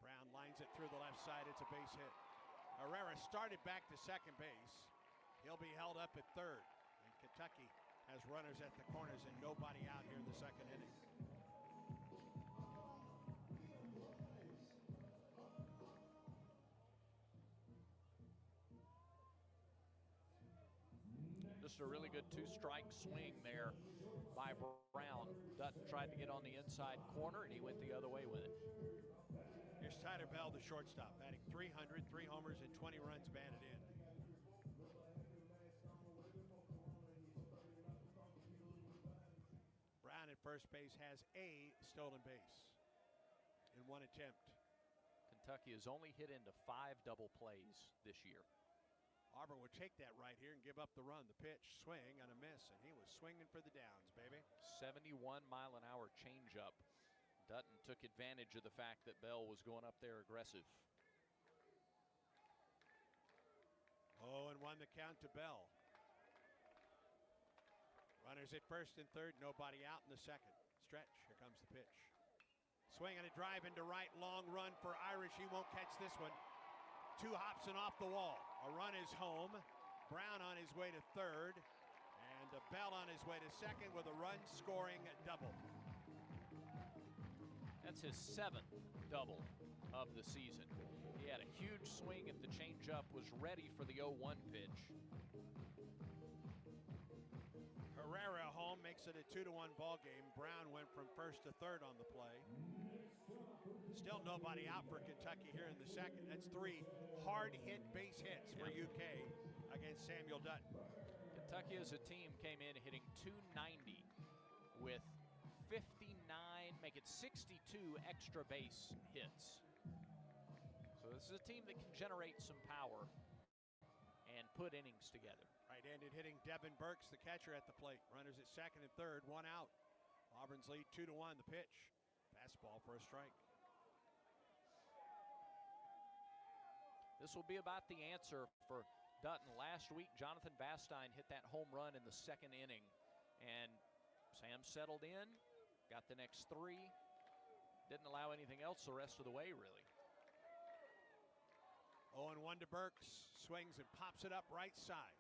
Brown lines it through the left side. It's a base hit. Herrera started back to second base. He'll be held up at third. And Kentucky has runners at the corners and nobody out here in the second inning. Just a really good two-strike swing there by Brown. Dutton tried to get on the inside corner, and he went the other way with it. Here's Tyler Bell, the shortstop, batting .300, 3 homers, and 20 runs batted in. Brown at first base has a stolen base in one attempt. Kentucky has only hit into 5 double plays this year. Auburn would take that right here and give up the run. The pitch, swing, and a miss, and he was swinging for the downs, baby. 71-mile-an-hour changeup. Dutton took advantage of the fact that Bell was going up there aggressive. 0-1 the count to Bell. Runners at first and third, nobody out in the second. Stretch, here comes the pitch. Swing and a drive into right, long run for Irish. He won't catch this one. 2 hops and off the wall. A run is home. Brown on his way to third, and Bell on his way to second with a run-scoring double. That's his 7th double of the season. He had a huge swing at the changeup, was ready for the 0-1 pitch. Herrera home makes it a 2-1 ball game. Brown went from first to third on the play. Still nobody out for Kentucky here in the second. That's 3 hard-hit base hits for UK against Samuel Dutton. Kentucky as a team came in hitting .290 with 59, make it 62 extra base hits. So this is a team that can generate some power and put innings together. Right-handed hitting Devin Burks, the catcher at the plate. Runners at second and third, 1 out. Auburn's lead 2-1. The pitch, fastball for a strike. This will be about the answer for Dutton. Last week, Jonathan Vastine hit that home run in the second inning, and Sam settled in, got the next 3, didn't allow anything else the rest of the way, really. 0-1 to Burks, swings and pops it up right side.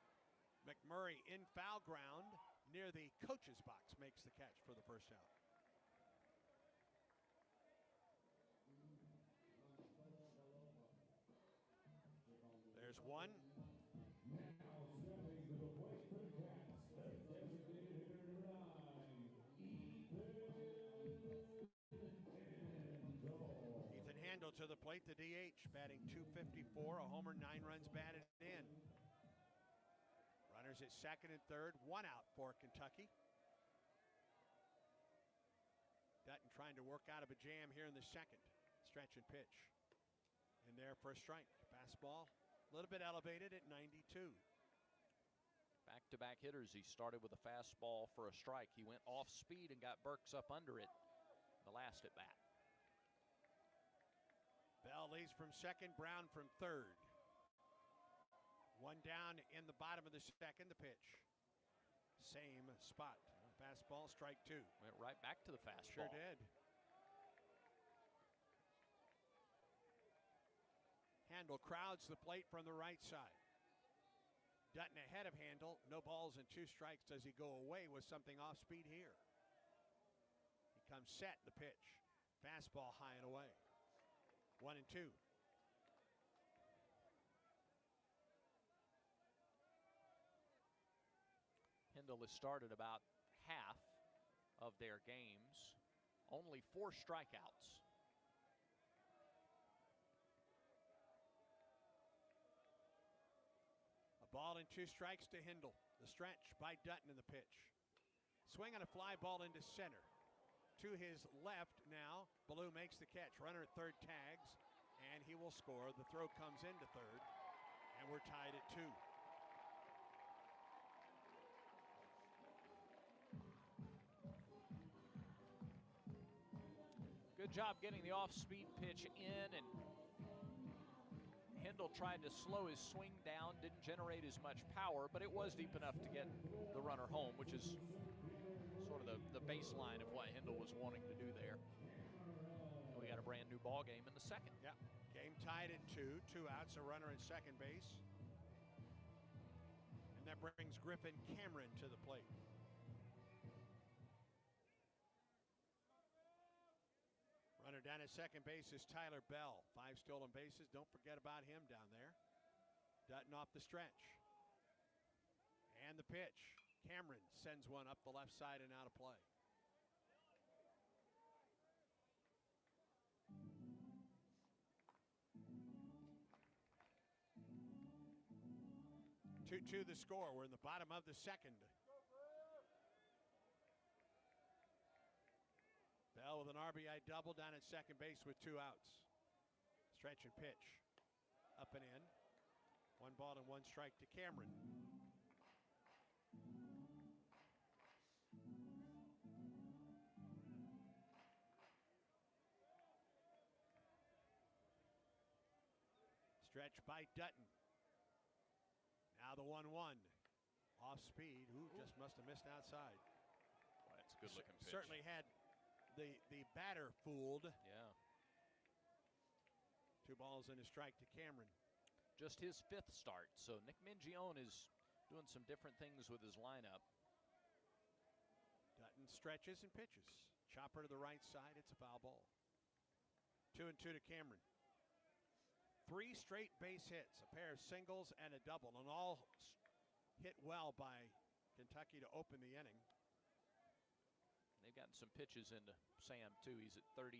McMurray in foul ground near the coach's box makes the catch for the first out. There's 1. Ethan Handel to the plate, the DH, batting .254, a homer, 9 runs batted in. Runners at second and third, 1 out for Kentucky. Dutton trying to work out of a jam here in the second. Stretch and pitch. In there for a strike. Fastball, a little bit elevated at 92. Back-to-back hitters. He started with a fastball for a strike. He went off speed and got Burks up under it the last at bat. Bell leads from second, Brown from third. 1 down in the bottom of the second, the pitch. Same spot. Fastball, strike 2. Went right back to the fastball. Sure did. Handel crowds the plate from the right side. Dutton ahead of Handel. No balls and 2 strikes. Does he go away with something off speed here? He comes set, the pitch. Fastball high and away. 1-2. Handel has started about half of their games. Only 4 strikeouts. Ball and 2 strikes to Handel. The stretch by Dutton in the pitch. Swing on a fly ball into center. To his left now, Ballou makes the catch. Runner at third tags, and he will score. The throw comes into third, and we're tied at 2. Good job getting the off-speed pitch in, and Handel tried to slow his swing down, didn't generate as much power, but it was deep enough to get the runner home, which is sort of the baseline of what Handel was wanting to do there. And we got a brand new ball game in the second. Yeah, game tied at 2. 2 outs, a runner at second base. And that brings Griffin Cameron to the plate. Runner down at second base is Tyler Bell. 5 stolen bases. Don't forget about him down there. Dutton off the stretch. And the pitch. Cameron sends one up the left side and out of play. 2-2 the score. We're in the bottom of the second. Bell with an RBI double down at second base with 2 outs. Stretch and pitch. Up and in. 1 ball and 1 strike to Cameron. Stretch by Dutton. Now the 1-1. Off speed. Ooh, just must have missed outside. Well, that's a good looking pitch. Certainly had the batter fooled. Yeah. 2 balls and a strike to Cameron. Just his 5th start. So Nick Mingione is doing some different things with his lineup. Dutton stretches and pitches. Chopper to the right side. It's a foul ball. 2-2 to Cameron. 3 straight base hits, a pair of singles and a double, and all hit well by Kentucky to open the inning. They've gotten some pitches into Sam, too. He's at 33.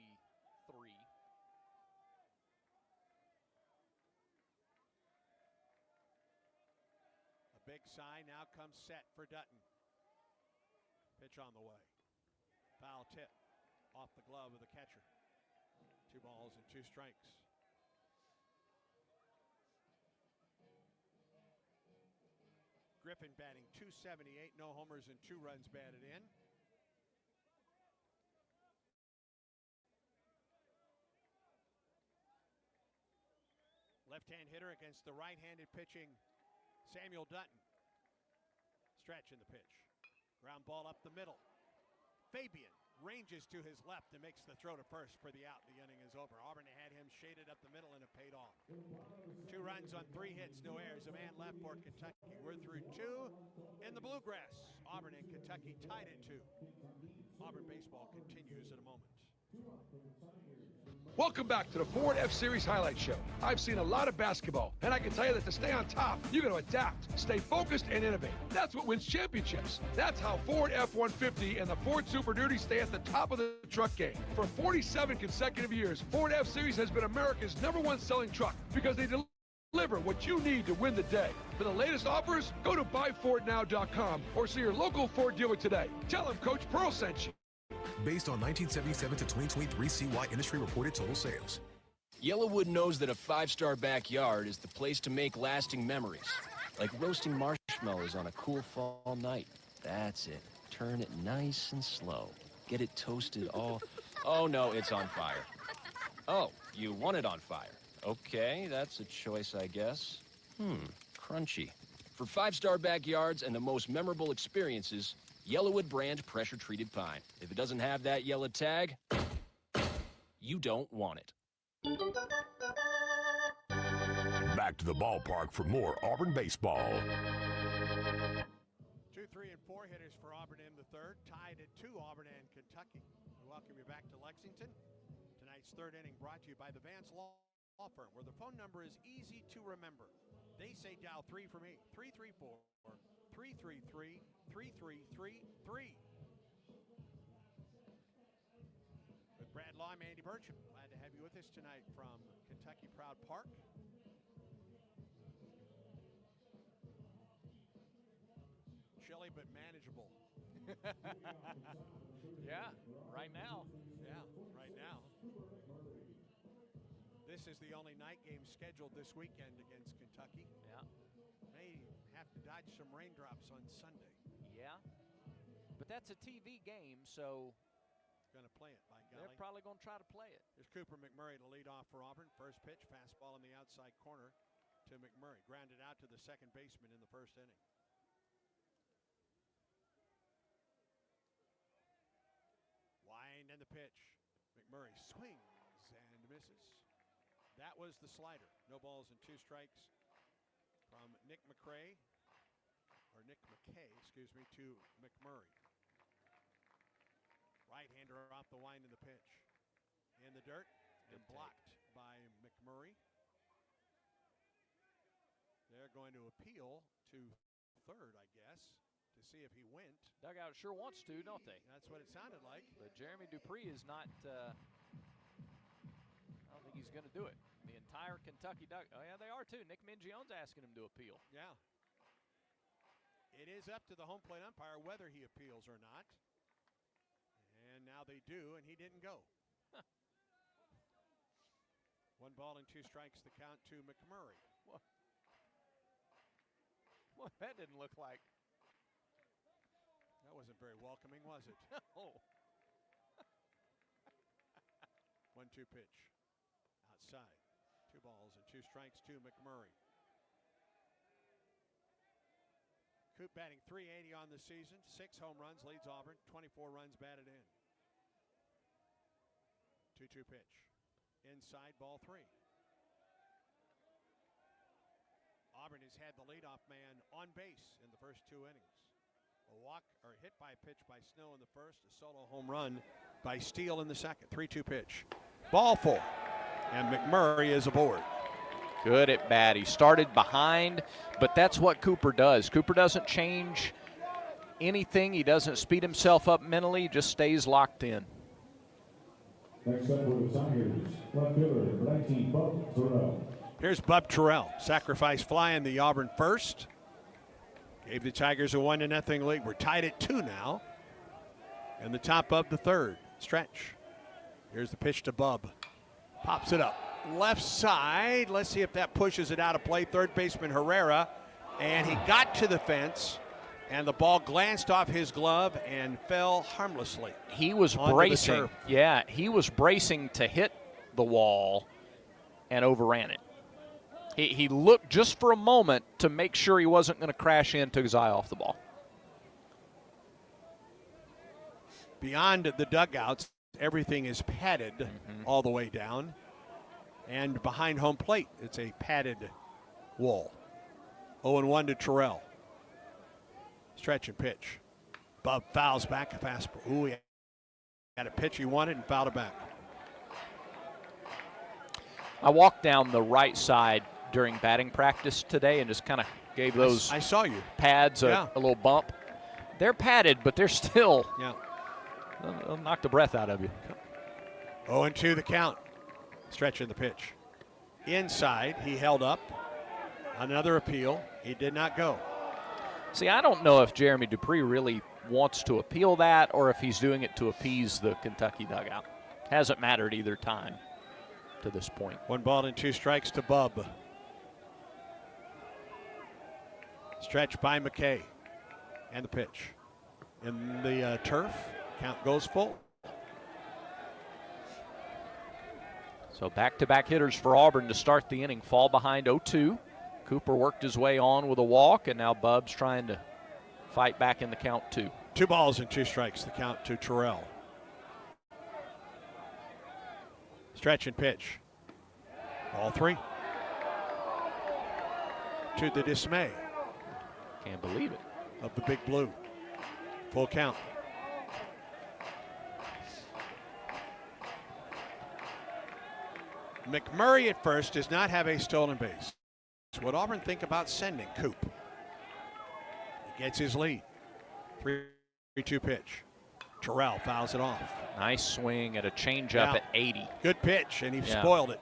A big sigh now comes set for Dutton. Pitch on the way. Foul tip off the glove of the catcher. 2 balls and 2 strikes. Griffin batting .278, no homers and 2 runs batted in. Left-hand hitter against the right-handed pitching Samuel Dutton. Stretch in the pitch. Ground ball up the middle. Fabian ranges to his left and makes the throw to first for the out. The inning is over. Auburn had him shaded up the middle and it paid off. 2 runs on 3 hits, no errors. A man left for Kentucky. We're through 2 in the Bluegrass. Auburn and Kentucky tied at 2. Auburn baseball continues in a moment. Welcome back to the Ford F-Series Highlight Show. I've seen a lot of basketball, and I can tell you that to stay on top, you're going to adapt, stay focused, and innovate. That's what wins championships. That's how Ford F-150 and the Ford Super Duty stay at the top of the truck game. For 47 consecutive years, Ford F-Series has been America's #1 selling truck because they deliver what you need to win the day. For the latest offers, go to buyfordnow.com or see your local Ford dealer today. Tell them Coach Pearl sent you. Based on 1977 to 2023 CY industry reported total sales. Yellowwood knows that a 5-star backyard is the place to make lasting memories. Like roasting marshmallows on a cool fall night. That's it. Turn it nice and slow. Get it toasted all... Oh, no, it's on fire. Oh, you want it on fire. Okay, that's a choice, I guess. Crunchy. For 5-star backyards and the most memorable experiences, Yellowwood brand pressure-treated pine. If it doesn't have that yellow tag, you don't want it. Back to the ballpark for more Auburn baseball. 2, 3, and 4 hitters for Auburn in the third. Tied at 2, Auburn and Kentucky. We welcome you back to Lexington. Tonight's third inning brought to you by the Vance Law Firm, where the phone number is easy to remember. They say dial 3 for me, 334-333-3333. With Brad Law, I'm Andy Burcham. Glad to have you with us tonight from Kentucky Proud Park. Chilly but manageable. Yeah, right now. Yeah, right now. This is the only night game scheduled this weekend against Kentucky. Yeah. May have to dodge some raindrops on Sunday. Yeah. But that's a TV game, so going to play it, by golly. They're probably going to try to play it. Here's Cooper McMurray to lead off for Auburn. First pitch, fastball in the outside corner to McMurray. Grounded out to the second baseman in the first inning. Wind and the pitch. McMurray swings and misses. That was the slider. No balls and 2 strikes from Nick McKay, excuse me, to McMurray. Right-hander off the wind in the pitch. in the dirt and blocked by McMurray. They're going to appeal to third, I guess, to see if he went. Dugout sure wants to, don't they? That's what it sounded like. But Jeremy Dupree is not, I don't think he's going to do it. The entire Kentucky dugout, oh yeah, they are too. Nick Mingione's asking him to appeal. Yeah. It is up to the home plate umpire whether he appeals or not. And now they do, and he didn't go. 1 ball and 2 strikes, the count to McMurray. Well, that didn't look like. That wasn't very welcoming, was it? No. 1-2 pitch. Outside. 2 balls and 2 strikes to McMurray. Coop batting .380 on the season. 6 home runs, leads Auburn. 24 runs batted in. 2-2 pitch. Inside, ball 3. Auburn has had the leadoff man on base in the first 2 innings. A walk or hit by a pitch by Snow in the first, a solo home run by Steele in the second. 3-2 pitch. Ball 4. And McMurray is aboard. Good at bat. He started behind, but that's what Cooper does. Cooper doesn't change anything. He doesn't speed himself up mentally, just stays locked in. Next up for the Tigers, left fielder, 19, Bub Terrell. Here's Bub Terrell. Sacrifice fly in the Auburn first. Gave the Tigers a 1-0 lead. We're tied at 2 now. And the top of the third. Stretch. Here's the pitch to Bub. Pops it up. Left side. Let's see if that pushes it out of play. Third baseman Herrera. And he got to the fence. And the ball glanced off his glove and fell harmlessly. He was bracing. Yeah, he was bracing to hit the wall and overran it. He looked just for a moment to make sure he wasn't going to crash in, took his eye off the ball. Beyond the dugouts, everything is padded all the way down. And behind home plate, it's a padded wall. 0-1 to Terrell. Stretch and pitch. Bub fouls back a fastball. Ooh, he had a pitch he wanted and fouled it back. I walked down the right side during batting practice today and just kind of gave those I saw you. pads a little bump. They're padded, but they're still, they'll knock the breath out of you. 0-2 the count. Stretch in the pitch. Inside, he held up. Another appeal. He did not go. See, I don't know if Jeremy Dupree really wants to appeal that or if he's doing it to appease the Kentucky dugout. Hasn't mattered either time to this point. 1 ball and 2 strikes to Bub. Stretch by McKay. And the pitch. In the turf, count goes full. So back-to-back hitters for Auburn to start the inning. Fall behind 0-2. Cooper worked his way on with a walk, and now Bub's trying to fight back in the count 2. 2 balls and 2 strikes, the count to Terrell. Stretch and pitch. Ball 3. To the dismay. Can't believe it. Of the Big Blue. Full count. McMurray at first does not have a stolen base. What Auburn think about sending Coop? He gets his lead. 3-2 pitch. Terrell fouls it off. Nice swing at a changeup at 80. Good pitch, and he spoiled it.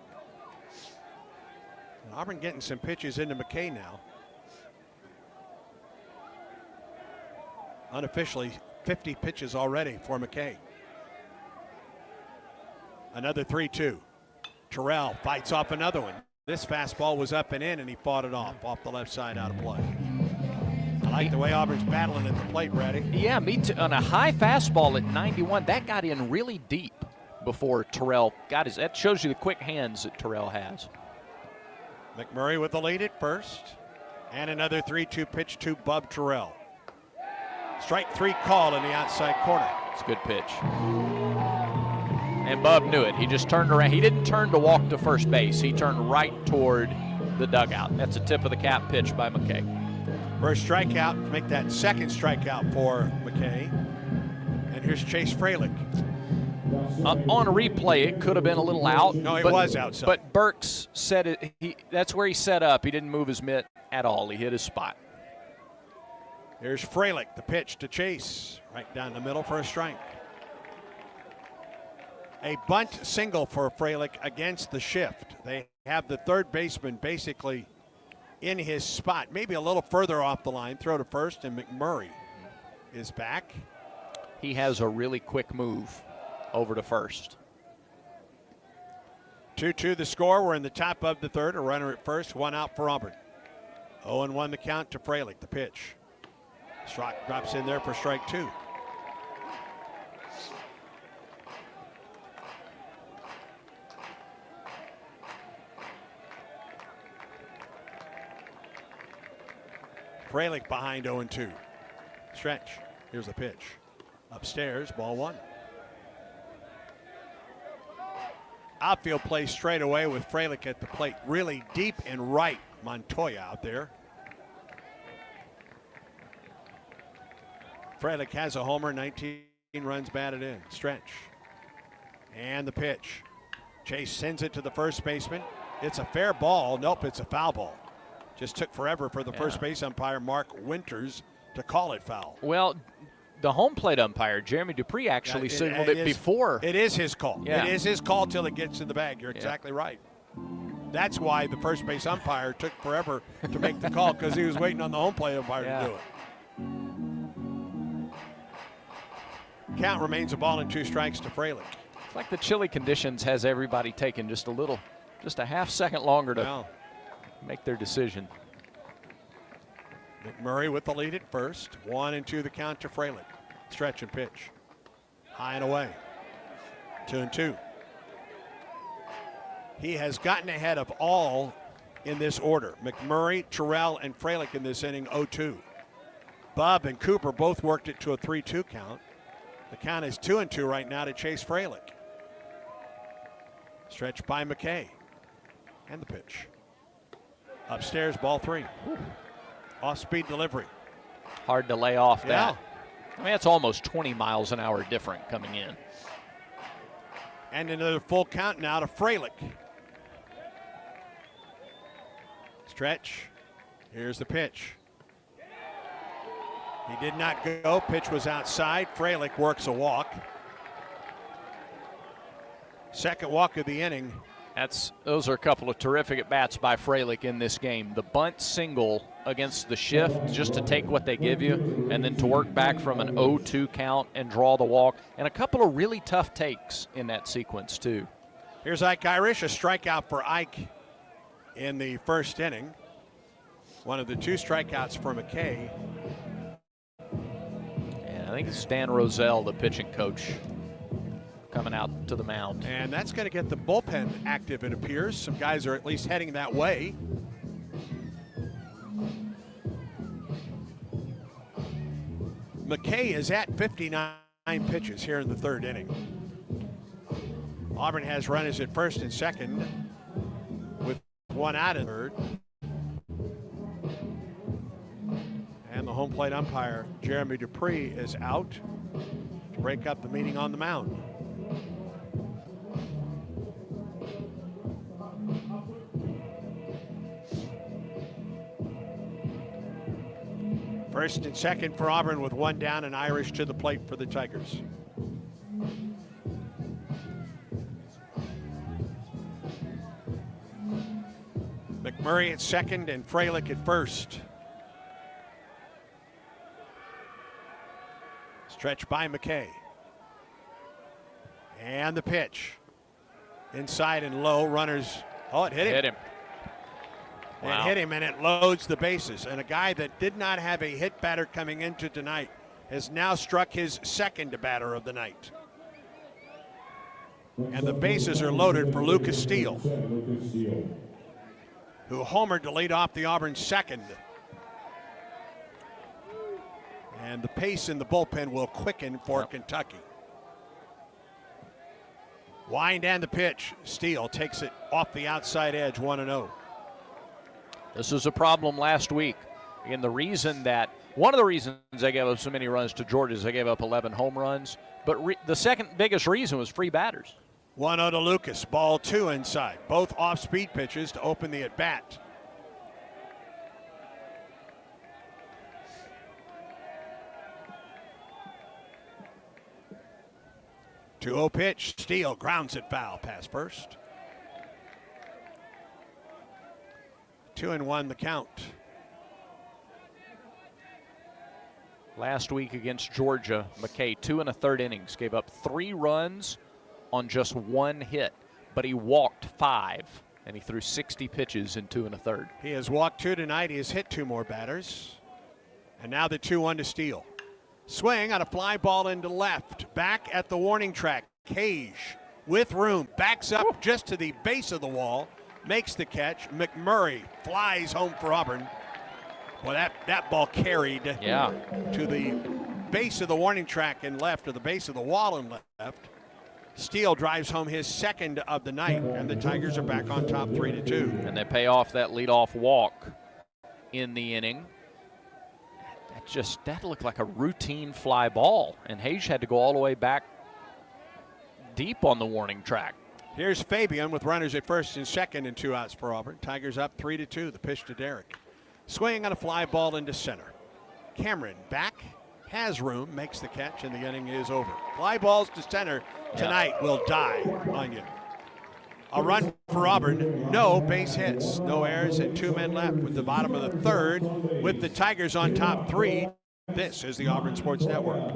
And Auburn getting some pitches into McKay now. Unofficially, 50 pitches already for McKay. Another 3-2. Terrell fights off another one. This fastball was up and in, and he fought it off the left side out of play. I like the way Auburn's battling at the plate, Brady. Yeah, me too. On a high fastball at 91, that got in really deep before Terrell got his. That shows you the quick hands that Terrell has. McMurray with the lead at first. And another 3-2 pitch to Bub Terrell. Strike 3 call in the outside corner. It's a good pitch. And Bub knew it. He just turned around. He didn't turn to walk to first base. He turned right toward the dugout. That's a tip of the cap pitch by McKay. First strikeout, make that second strikeout for McKay. And here's Chase Freilich. On replay, it could have been a little out. No, it was outside. But Burks said that's where he set up. He didn't move his mitt at all. He hit his spot. Here's Freilich, the pitch to Chase. Right down the middle for a strike. A bunt single for Freilich against the shift. They have the third baseman basically in his spot, maybe a little further off the line. Throw to first, and McMurray is back. He has a really quick move over to first. 2-2 the score. We're in the top of the third. A runner at first, one out for Auburn. 0-1 the count to Freilich, the pitch. Strock drops in there for strike two. Freilich behind 0-2. Stretch. Here's the pitch. Upstairs, ball one. Outfield play straight away with Freilich at the plate. Really deep and right. Montoya out there. Freilich has a homer, 19 runs batted in. Stretch. And the pitch. Chase sends it to the first baseman. It's a fair ball. Nope, it's a foul ball. Just took forever for the first base umpire, Mark Winters, to call it foul. Well, the home plate umpire, Jeremy Dupree, actually signaled it before. It is his call. Yeah. It is his call till it gets in the bag. You're exactly right. That's why the first base umpire took forever to make the call, because he was waiting on the home plate umpire to do it. Count remains a ball and 2 strikes to Freilich. It's like the chilly conditions has everybody taking just a half second longer to make their decision. McMurray with the lead at first. 1-2 the count to Freilich. Stretch and pitch. High and away. 2-2. He has gotten ahead of all in this order. McMurray, Terrell, and Freilich in this inning, 0-2. Bub and Cooper both worked it to a 3-2 count. The count is 2-2 right now to Chase Freilich. Stretch by McKay. And the pitch. Upstairs, ball 3. Off-speed delivery. Hard to lay off that. I mean, it's almost 20 miles an hour different coming in. And another full count now to Freilich. Stretch. Here's the pitch. He did not go. Pitch was outside. Freilich works a walk. Second walk of the inning. Those are a couple of terrific at-bats by Freilich in this game. The bunt single against the shift, just to take what they give you, and then to work back from an 0-2 count and draw the walk, and a couple of really tough takes in that sequence, too. Here's Ike Irish, a strikeout for Ike in the first inning. One of the 2 strikeouts for McKay. And I think it's Dan Rozelle, the pitching coach, coming out to the mound. And that's going to get the bullpen active, it appears. Some guys are at least heading that way. McKay is at 59 pitches here in the third inning. Auburn has runners at first and second with 1 out in third. And the home plate umpire, Jeremy Dupree, is out to break up the meeting on the mound. First and second for Auburn with 1 down, and Irish to the plate for the Tigers. McMurray at second and Freilich at first. Stretch by McKay. And the pitch. Inside and low, runners. Oh, it hit him. Hit him. It hit him, and it loads the bases. And a guy that did not have a hit batter coming into tonight has now struck his second batter of the night. And the bases are loaded for Lucas Steele, who homered to lead off the Auburn second. And the pace in the bullpen will quicken for Kentucky. Wind and the pitch. Steele takes it off the outside edge, 1-0. This was a problem last week. And the reason that One of the reasons they gave up so many runs to Georgia is they gave up 11 home runs. But the second biggest reason was free batters. 1-0 to Lucas. Ball 2 inside. Both off-speed pitches to open the at-bat. 2-0 pitch. Steele grounds it foul. Pass first. 2-1 the count. Last week against Georgia, McKay, 2 1/3 innings, gave up 3 runs on just 1 hit, but he walked 5, and he threw 60 pitches in 2 1/3. He has walked 2 tonight. He has hit 2 more batters. And now the 2-1 to Steele. Swing on a fly ball into left. Back at the warning track. Cage with room. Backs up just to the base of the wall. Makes the catch. McMurray flies home for Auburn. Well, that ball carried to the base of the warning track and left, or the base of the wall and left. Steele drives home his second of the night, and the Tigers are back on top 3-2. And they pay off that leadoff walk in the inning. That looked like a routine fly ball, and Hayes had to go all the way back deep on the warning track. Here's Fabian with runners at first and second and 2 outs for Auburn. Tigers up 3-2. The pitch to Derek. Swing on a fly ball into center. Cameron back, has room, makes the catch, and the inning is over. Fly balls to center tonight will die on you. A run for Auburn, no base hits, no errors, and 2 men left with the bottom of the third. With the Tigers on top 3, this is the Auburn Sports Network.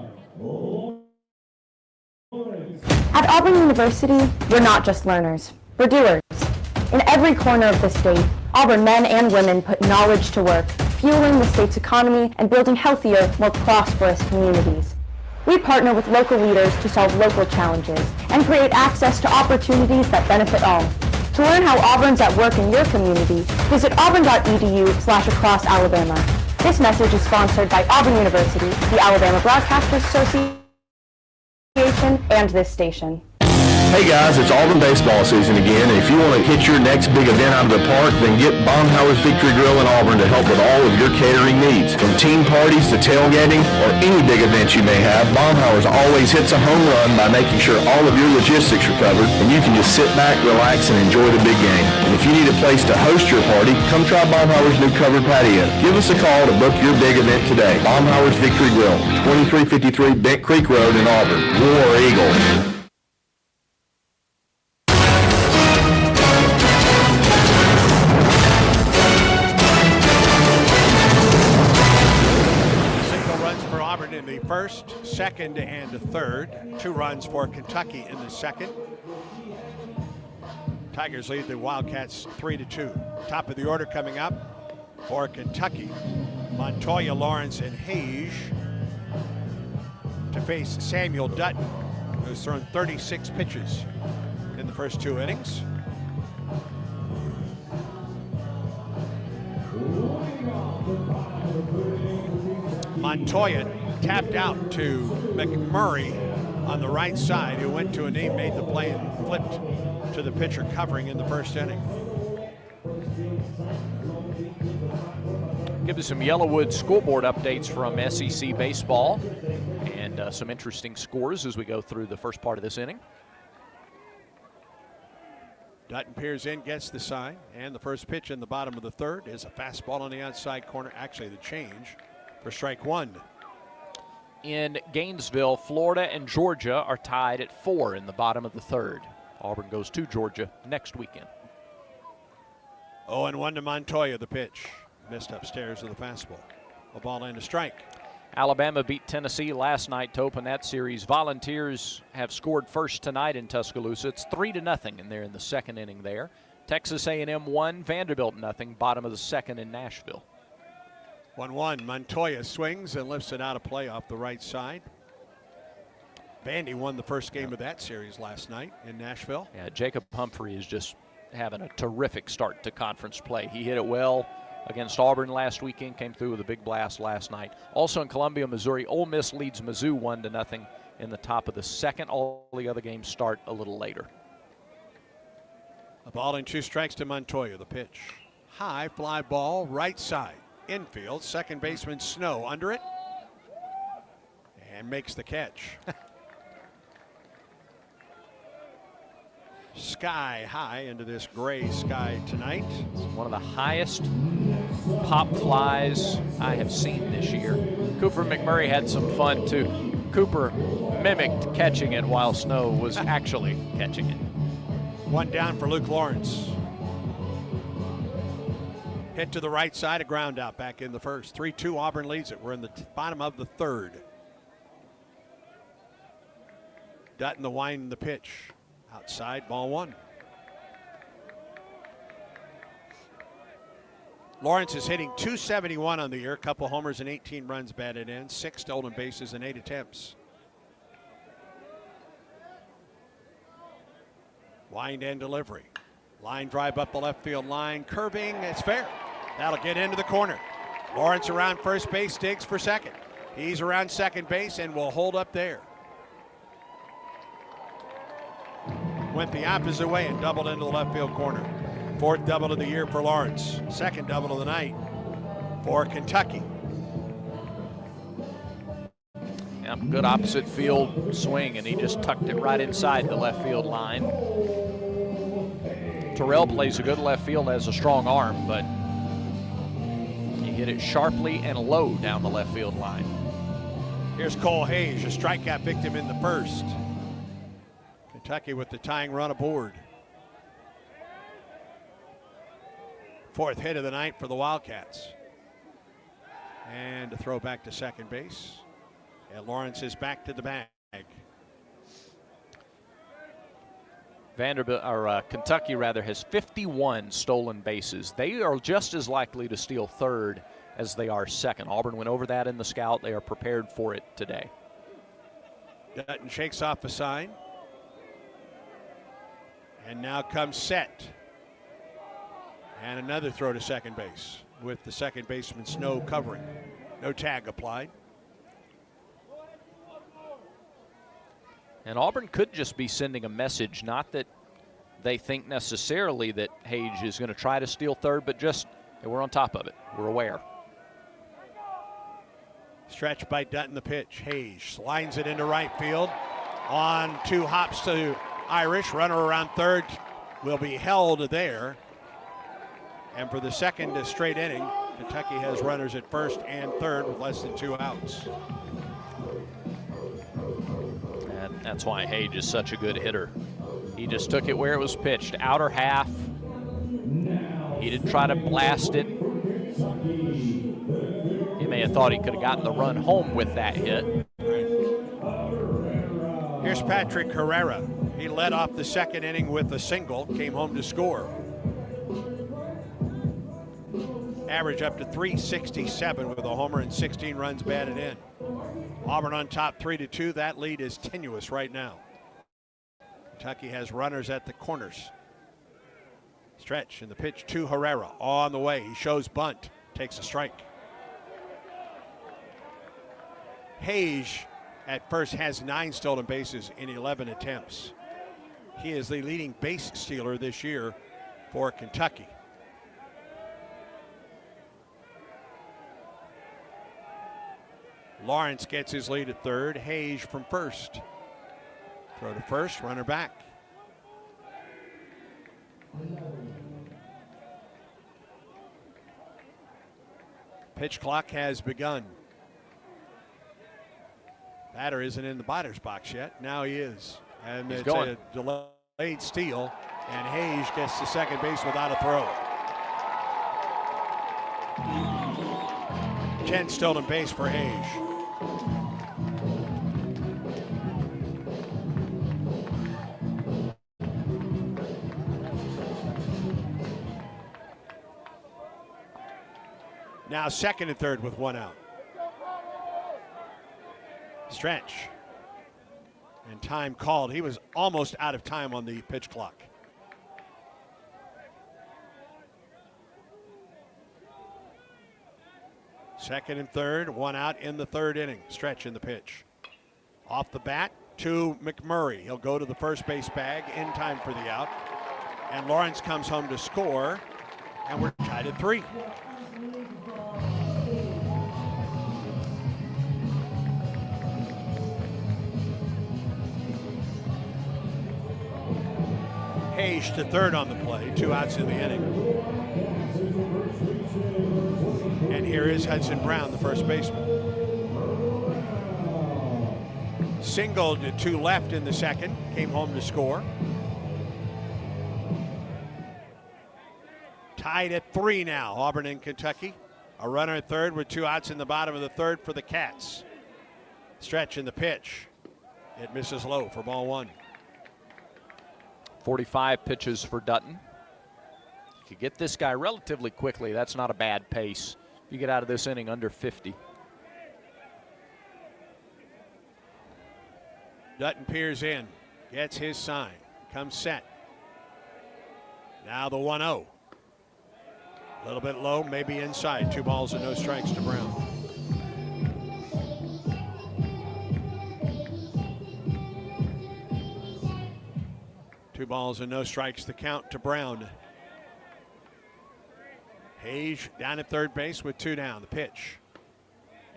At Auburn University, we're not just learners, we're doers. In every corner of the state, Auburn men and women put knowledge to work, fueling the state's economy and building healthier, more prosperous communities. We partner with local leaders to solve local challenges and create access to opportunities that benefit all. To learn how Auburn's at work in your community, visit auburn.edu/across Alabama. This message is sponsored by Auburn University, the Alabama Broadcasters Association, and this station. Hey guys, it's Auburn baseball season again, and if you want to hit your next big event out of the park, then get Baumhauer's Victory Grill in Auburn to help with all of your catering needs. From team parties to tailgating or any big event you may have, Baumhauer's always hits a home run by making sure all of your logistics are covered, and you can just sit back, relax, and enjoy the big game. And if you need a place to host your party, come try Baumhauer's new covered patio. Give us a call to book your big event today. Baumhauer's Victory Grill, 2353 Bent Creek Road in Auburn. War Eagle. In the first, second, and the third. 2 runs for Kentucky in the second. Tigers lead the Wildcats 3-2. Top of the order coming up for Kentucky. Montoya, Lawrence, and Hayes to face Samuel Dutton, who's thrown 36 pitches in the first 2 innings. Montoya tapped out to McMurray on the right side, who went to a knee, made the play, and flipped to the pitcher covering in the first inning. Give us some Yellowwood scoreboard updates from SEC baseball and some interesting scores as we go through the first part of this inning. Dutton peers in, gets the sign, and the first pitch in the bottom of the third is a fastball on the outside corner. Actually, the change for strike 1. In Gainesville, Florida and Georgia are tied at 4 in the bottom of the third. Auburn goes to Georgia next weekend. 0-1 to Montoya, the pitch. Missed upstairs with a fastball. A ball and a strike. Alabama beat Tennessee last night to open that series. Volunteers have scored first tonight in Tuscaloosa. It's 3-0, and they're in the second inning there. Texas A&M 1, Vanderbilt 0, bottom of the second in Nashville. 1-1. Montoya swings and lifts it out of play off the right side. Vandy won the first game of that series last night in Nashville. Yeah, Jacob Humphrey is just having a terrific start to conference play. He hit it well against Auburn last weekend, came through with a big blast last night. Also in Columbia, Missouri, Ole Miss leads Mizzou 1-0 in the top of the second. All the other games start a little later. A ball and 2 strikes to Montoya, the pitch. High fly ball, right side. infield. Second baseman Snow under it and makes the catch. Sky high into this gray sky tonight. It's one of the highest pop flies I have seen this year. Cooper McMurray had some fun too. Cooper mimicked catching it while Snow was actually catching it. One down for Luke Lawrence. Hit to the right side, a ground out back in the first. 3-2 Auburn leads it. We're in the bottom of the third. Dutton the wind and the pitch. Outside, ball one. Lawrence is hitting .271 on the year. Couple homers and 18 runs batted in. 6 stolen bases and 8 attempts. Wind and delivery. Line drive up the left field line. Curving, it's fair. That'll get into the corner. Lawrence around first base, digs for second. He's around second base and will hold up there. Went the opposite way and doubled into the left field corner. Fourth double of the year for Lawrence. Second double of the night for Kentucky. Yeah, good opposite field swing, and he just tucked it right inside the left field line. Terrell plays a good left field, has a strong arm, but he hit it sharply and low down the left field line. Here's Cole Hayes, a strikeout victim in the first. Kentucky with the tying run aboard. Fourth hit of the night for the Wildcats. And a throw back to second base. And Lawrence is back to the bag. Kentucky has 51 stolen bases. They are just as likely to steal third as they are second. Auburn went over that in the scout. They are prepared for it today. Dutton shakes off the sign. And now comes set. And another throw to second base with the second baseman Snow covering. No tag applied. And Auburn could just be sending a message, not that they think necessarily that Hage is going to try to steal third, but just that we're on top of it. We're aware. Stretch by Dutton, the pitch. Hage lines it into right field. On 2 hops to Irish. Runner around third will be held there. And for the second straight inning, Kentucky has runners at first and third with less than 2 outs. And that's why Hage is such a good hitter. He just took it where it was pitched, outer half. He didn't try to blast it. He may have thought he could have gotten the run home with that hit. Here's Patrick Herrera. He led off the second inning with a single, came home to score. Average up to .367 with a homer and 16 runs batted in. Auburn on top 3-2. That lead is tenuous right now. Kentucky has runners at the corners. Stretch and the pitch to Herrera on the way. He shows bunt, takes a strike. Hage at first has 9 stolen bases in 11 attempts. He is the leading base stealer this year for Kentucky. Lawrence gets his lead at third. Hage from first. Throw to first, runner back. Pitch clock has begun. Batter isn't in the batter's box yet. Now he is. And it's a delayed steal. And Hage gets to second base without a throw. 10 stolen base for Hage. Now second and third with 1 out. Stretch. And time called. He was almost out of time on the pitch clock. Second and third, 1 out in the third inning. Stretch in the pitch. Off the bat to McMurray. He'll go to the first base bag in time for the out. And Lawrence comes home to score. And we're tied at 3. Page to third on the play, 2 outs in the inning. And here is Hudson Brown, the first baseman. Singled to 2 left in the second, came home to score. Tied at 3 now, Auburn and Kentucky. A runner at third with 2 outs in the bottom of the third for the Cats. Stretch in the pitch. It misses low for ball 1. 45 pitches for Dutton. You could get this guy relatively quickly. That's not a bad pace. If you get out of this inning under 50. Dutton peers in, gets his sign, comes set. Now the 1-0. A little bit low, maybe inside. 2 balls and no strikes to Brown. Two balls and no strikes, the count to Brown. Hage down at third base with 2 down. The pitch.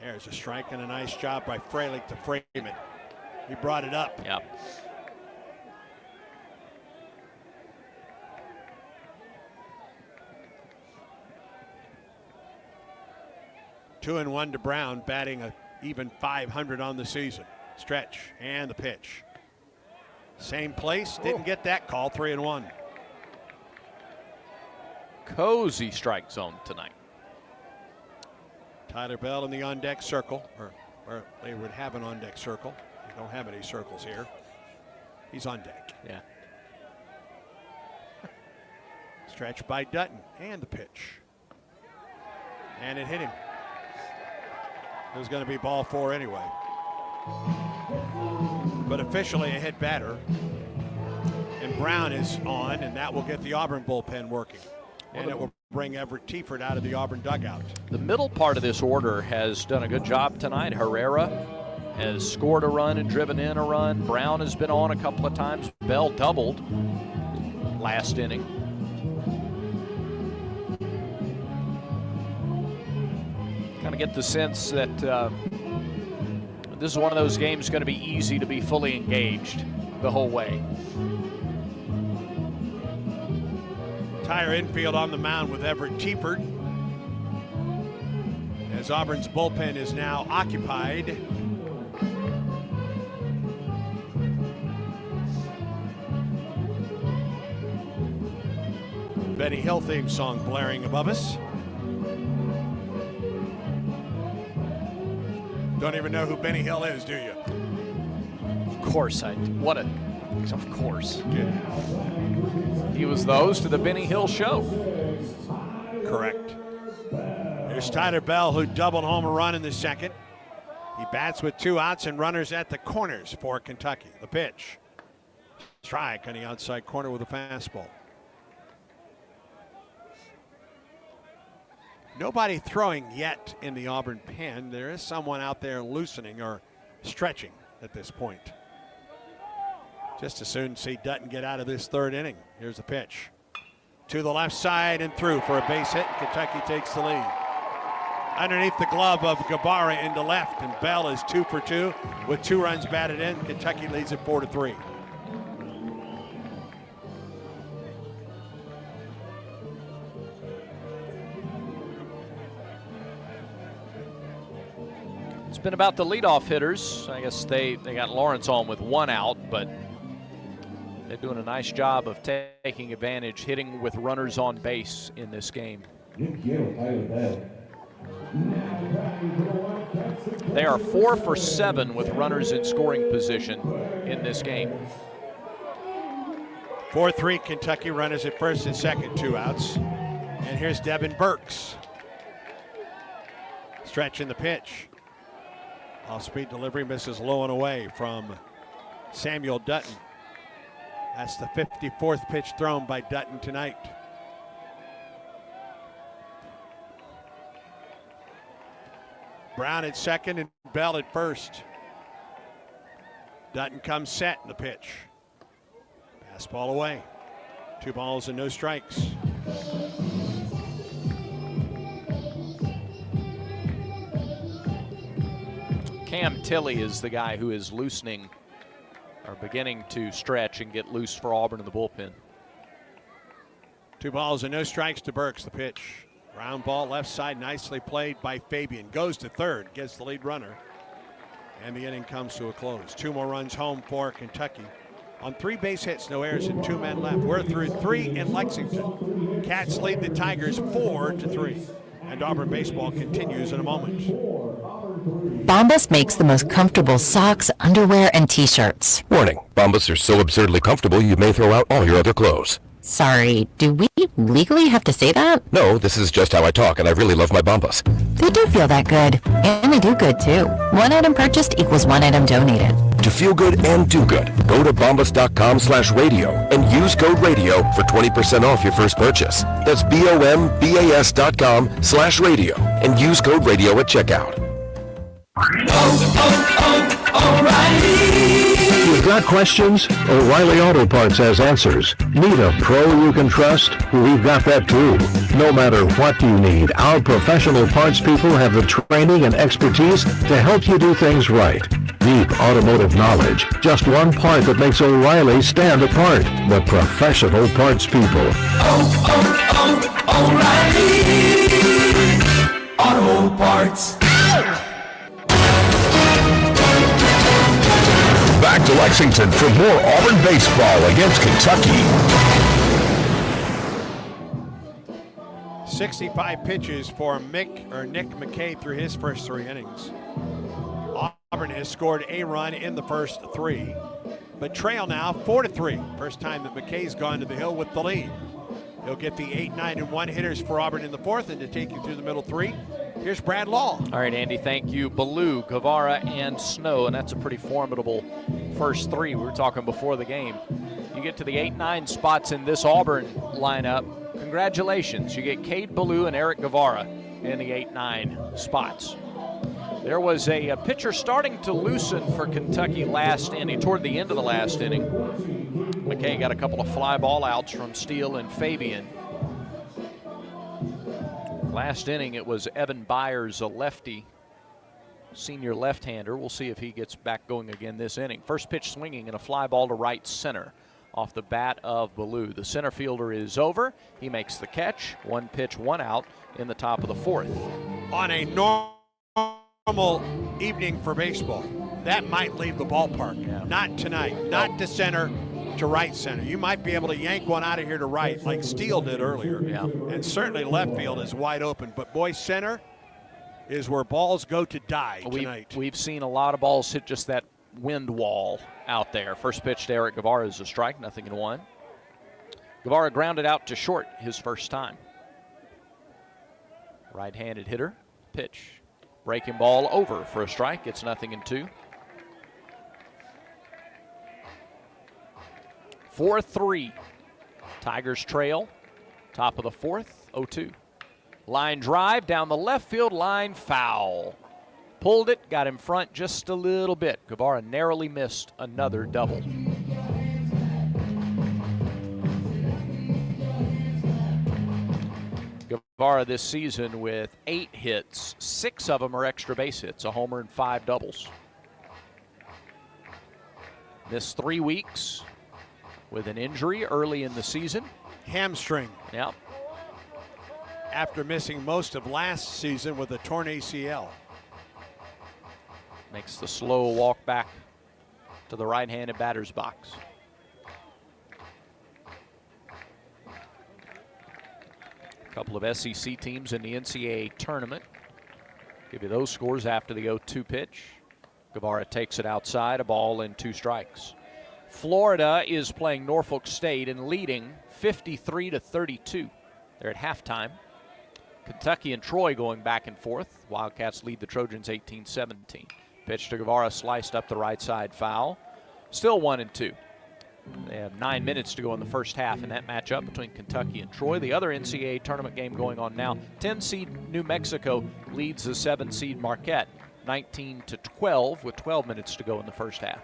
There's a strike and a nice job by Freilich to frame it. He brought it up. Yep. Two and 1 to Brown, batting a even .500 on the season. Stretch and the pitch. Same place, didn't get that call. 3-1. Cozy strike zone tonight. Tyler Bell in the on-deck circle, or they would have an on-deck circle. They don't have any circles here. He's on deck. Yeah. Stretch by Dutton and the pitch. And it hit him. It was going to be ball 4 anyway. But officially a hit batter. And Brown is on, and that will get the Auburn bullpen working. And it will bring Everett Tiefert out of the Auburn dugout. The middle part of this order has done a good job tonight. Herrera has scored a run and driven in a run. Brown has been on a couple of times. Bell doubled last inning. Kind of get the sense that this is one of those games going to be easy to be fully engaged the whole way. Entire infield on the mound with Everett Tiefert, as Auburn's bullpen is now occupied. Benny Hill theme song blaring above us. Don't even know who Benny Hill is, do you? Of course I do. What a, of course. Yeah. He was the host of the Benny Hill Show. Correct. There's Tyler Bell, who doubled home a run in the second. He bats with 2 outs and runners at the corners for Kentucky. The pitch. Strike on the outside corner with a fastball. Nobody throwing yet in the Auburn pen. There is someone out there loosening or stretching at this point. Just as soon see Dutton get out of this 3rd inning. Here's the pitch. To the left side and through for a base hit. Kentucky takes the lead. Underneath the glove of Gabara into left, and Bell is 2 for 2 with 2 runs batted in. Kentucky leads it 4-3. It's been about the leadoff hitters. I guess they got Lawrence on with 1 out, but they're doing a nice job of taking advantage, hitting with runners on base in this game. They are 4 for 7 with runners in scoring position in this game. 4-3 Kentucky, runners at first and second, 2 outs. And here's Devin Burks. Stretch in the pitch. Off-speed delivery misses low and away from Samuel Dutton. That's the 54th pitch thrown by Dutton tonight. Brown at second and Bell at first. Dutton comes set in the pitch. Fastball away. 2 balls and no strikes. Cam Tilley is the guy who is loosening or beginning to stretch and get loose for Auburn in the bullpen. 2 balls and no strikes to Burks. The pitch. Ground ball left side, nicely played by Fabian. Goes to third, gets the lead runner. And the inning comes to a close. 2 more runs home for Kentucky. On 3 base hits, no errors, and 2 men left. We're through 3 in Lexington. Cats lead the Tigers 4-3. And Auburn baseball continues in a moment. Bombas makes the most comfortable socks, underwear, and T-shirts. Warning, Bombas are so absurdly comfortable you may throw out all your other clothes. Sorry, do we legally have to say that? No, this is just how I talk, and I really love my Bombas. They do feel that good. And they do good, too. 1 item purchased equals 1 item donated. To feel good and do good, go to bombas.com/radio and use code radio for 20% off your first purchase. That's BOMBAS.com/radio and use code radio at checkout. You've got questions? O'Reilly Auto Parts has answers. Need a pro you can trust? We've got that too. No matter what you need, our professional parts people have the training and expertise to help you do things right. Deep automotive knowledge. Just one part that makes O'Reilly stand apart. The professional parts people. O'Reilly Auto Parts. Back to Lexington for more Auburn baseball against Kentucky. 65 pitches for Nick McKay through his first 3 innings. Auburn has scored a run in the first 3, but trail now 4-3. First time that McKay's gone to the hill with the lead. He'll get the 8, 9, and 1 hitters for Auburn in the 4th, and to take you through the middle 3, here's Brad Law. All right, Andy, thank you. Ballou, Guevara, and Snow, and that's a pretty formidable first 3. We were talking before the game. You get to the 8, 9 spots in this Auburn lineup. Congratulations. You get Cade Ballou and Eric Guevara in the 8, 9 spots. There was a pitcher starting to loosen for Kentucky last inning, toward the end of the last inning. McKay got a couple of fly ball outs from Steele and Fabian. Last inning, it was Evan Byers, a lefty, senior left-hander. We'll see if he gets back going again this inning. First pitch swinging and a fly ball to right center off the bat of Ballou. The center fielder is over. He makes the catch. 1 pitch, 1 out in the top of the 4th. On a normal evening for baseball, that might leave the ballpark. Yeah. Not tonight. Not to center, to right center. You might be able to yank one out of here to right like Steele did earlier. Yeah. And certainly left field is wide open. But boy, center is where balls go to die tonight. We've seen a lot of balls hit just that wind wall out there. First pitch to Eric Guevara is a strike, 0-1. Guevara grounded out to short his first time. Right-handed hitter, pitch. Breaking ball over for a strike. It's 0-2. 4-3. Tigers trail. Top of the 4th, 0-2. Line drive down the left field line, foul. Pulled it, got in front just a little bit. Guevara narrowly missed another double. Guevara this season with 8 hits, 6 of them are extra base hits, a homer and 5 doubles. Missed 3 weeks with an injury early in the season. Hamstring. Yep. After missing most of last season with a torn ACL. Makes the slow walk back to the right-handed batter's box. A couple of SEC teams in the NCAA tournament. Give you those scores after the 0-2 pitch. Guevara takes it outside, a ball and 2 strikes. Florida is playing Norfolk State and leading 53-32. They're at halftime. Kentucky and Troy going back and forth. Wildcats lead the Trojans 18-17. Pitch to Guevara, sliced up the right side, foul. Still 1-2. They have 9 minutes to go in the first half in that matchup between Kentucky and Troy. The other NCAA tournament game going on now. 10-seed New Mexico leads the 7-seed Marquette, 19-12 with 12 minutes to go in the first half.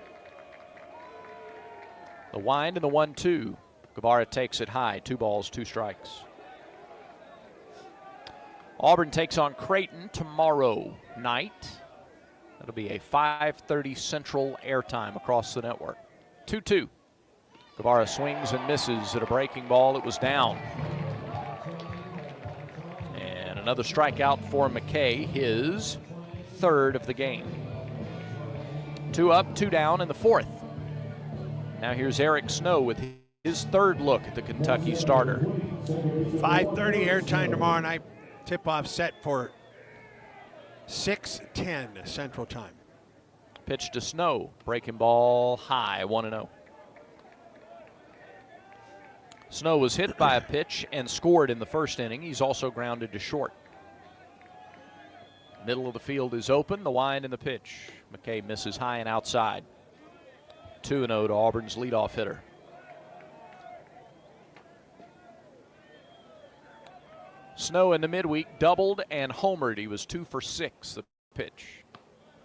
The wind and the 1-2. Guevara takes it high, 2 balls, 2 strikes. Auburn takes on Creighton tomorrow night. That'll be a 5:30 Central airtime across the network. 2-2. Guevara swings and misses at a breaking ball. It was down. another strikeout for McKay, his third of the game. 2 up, 2 down in the fourth. Now here's Eric Snow with his third look at the Kentucky starter. 5:30 airtime tomorrow night. Tip-off set for 6:10 Central Time. Pitch to Snow, breaking ball high, 1-0. Snow was hit by a pitch and scored in the first inning. He's also grounded to short. Middle of the field is open, the wind and the pitch. McKay misses high and outside. 2-0 to Auburn's leadoff hitter. Snow in the midweek doubled and homered. He was 2 for 6. The pitch.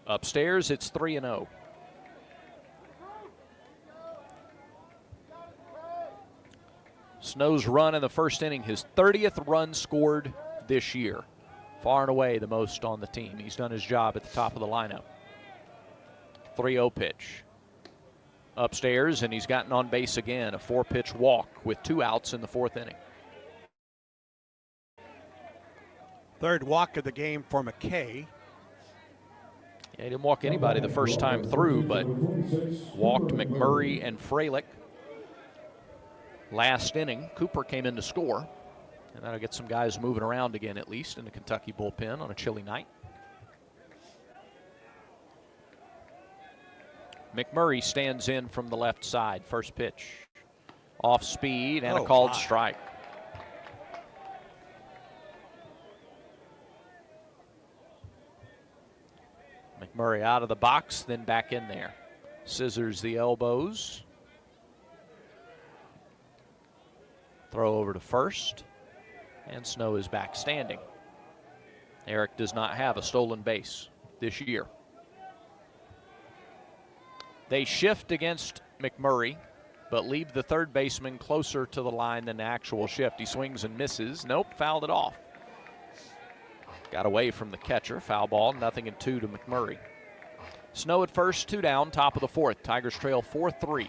Upstairs, it's 3-0. Snow's run in the first inning, his 30th run scored this year. Far and away the most on the team. He's done his job at the top of the lineup. 3-0 pitch. Upstairs, and he's gotten on base again. A 4-pitch walk with 2 outs in the fourth inning. Third walk of the game for McKay. Yeah, he didn't walk anybody the first time through, but walked McMurray and Freilich. Last inning, Cooper came in to score, and that'll get some guys moving around again, at least in the Kentucky bullpen on a chilly night. McMurray stands in from the left side. First pitch. Off speed and a called strike. McMurray out of the box, then back in there. Scissors the elbows. Throw over to first, and Snow is back standing. Eric does not have a stolen base this year. They shift against McMurray, but leave the third baseman closer to the line than the actual shift. He swings and misses. Nope, fouled it off. Got away from the catcher. Foul ball, 0-2 to McMurray. Snow at first, 2 down, top of the fourth. Tigers trail 4-3.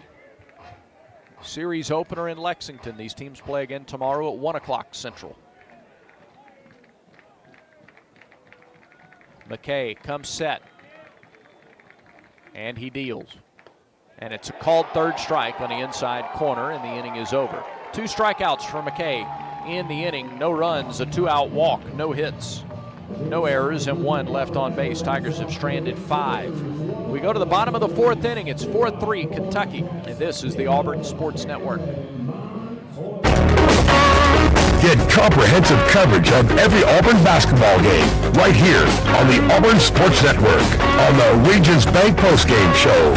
Series opener in Lexington. These teams play again tomorrow at 1 o'clock Central. McKay comes set. And he deals. And it's a called third strike on the inside corner, and the inning is over. 2 strikeouts for McKay in the inning. No runs, a 2-out walk, no hits. No errors, and 1 left on base. Tigers have stranded 5. We go to the bottom of the fourth inning. It's 4-3 Kentucky, and this is the Auburn Sports Network. Get comprehensive coverage of every Auburn basketball game right here on the Auburn Sports Network on the Regions Bank postgame show.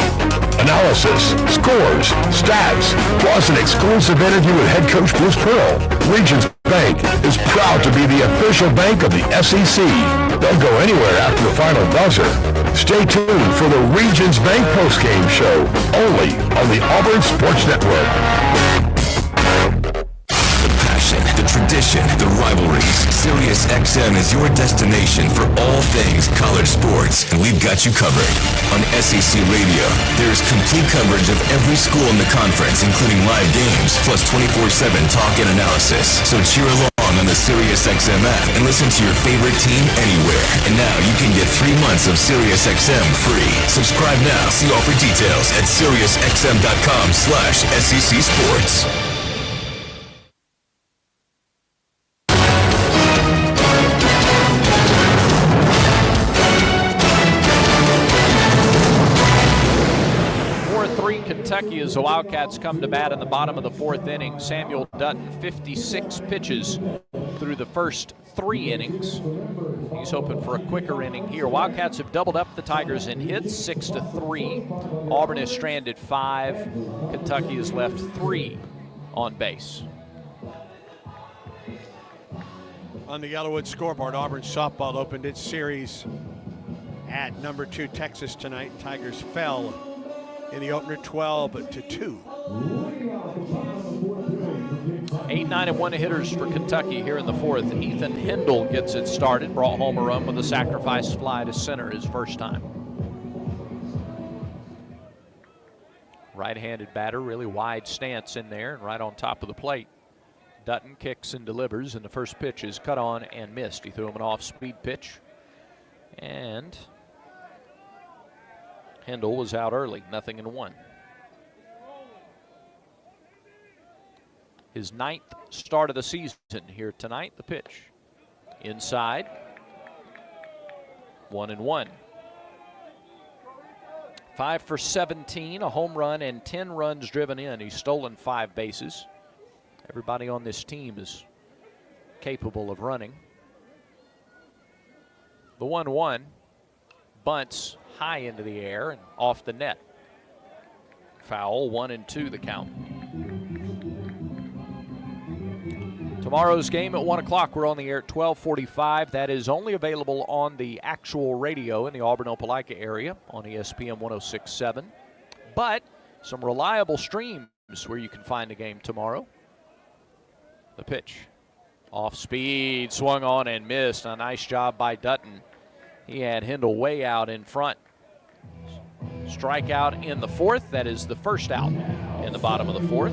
Analysis, scores, stats, plus an exclusive interview with head coach Bruce Pearl. Regions Bank is proud to be the official bank of the SEC. Don't go anywhere after the final buzzer. Stay tuned for the Regions Bank postgame show only on the Auburn Sports Network. The tradition, the rivalries. Sirius XM is your destination for all things college sports, and we've got you covered. On SEC Radio, there is complete coverage of every school in the conference, including live games, plus 24/7 talk and analysis. So cheer along on the Sirius XM app and listen to your favorite team anywhere. And now you can get 3 months of Sirius XM free. Subscribe now. See all for details at SiriusXM.com/SEC Sports. Kentucky as the Wildcats come to bat in the bottom of the fourth inning. Samuel Dutton, 56 pitches through the first 3 innings. He's hoping for a quicker inning here. Wildcats have doubled up the Tigers in hits, 6-3. Auburn is stranded 5. Kentucky has left 3 on base. On the Yellowwood scoreboard, Auburn softball opened its series at number 2 Texas tonight. Tigers fell in the opener 12-2. 8, 9, and 1 hitters for Kentucky here in the fourth. Ethan Hindle gets it started, brought home a run with a sacrifice fly to center his first time. Right-handed batter, really wide stance in there and right on top of the plate. Dutton kicks and delivers, and the first pitch is cut on and missed. He threw him an off-speed pitch, and Hendel was out early, 0-1. His 9th start of the season here tonight. The pitch inside, 1-1. 5 for 17, a home run and 10 runs driven in. He's stolen 5 bases. Everybody on this team is capable of running. The 1-1 bunts high into the air and off the net. Foul, 1-2 the count. Tomorrow's game at 1 o'clock. We're on the air at 12:45. That is only available on the actual radio in the Auburn-Opelika area on ESPN 106.7. But some reliable streams where you can find the game tomorrow. The pitch. Off speed, swung on and missed. A nice job by Dutton. He had Hendel way out in front. Strikeout in the 4th. That is the first out in the bottom of the 4th.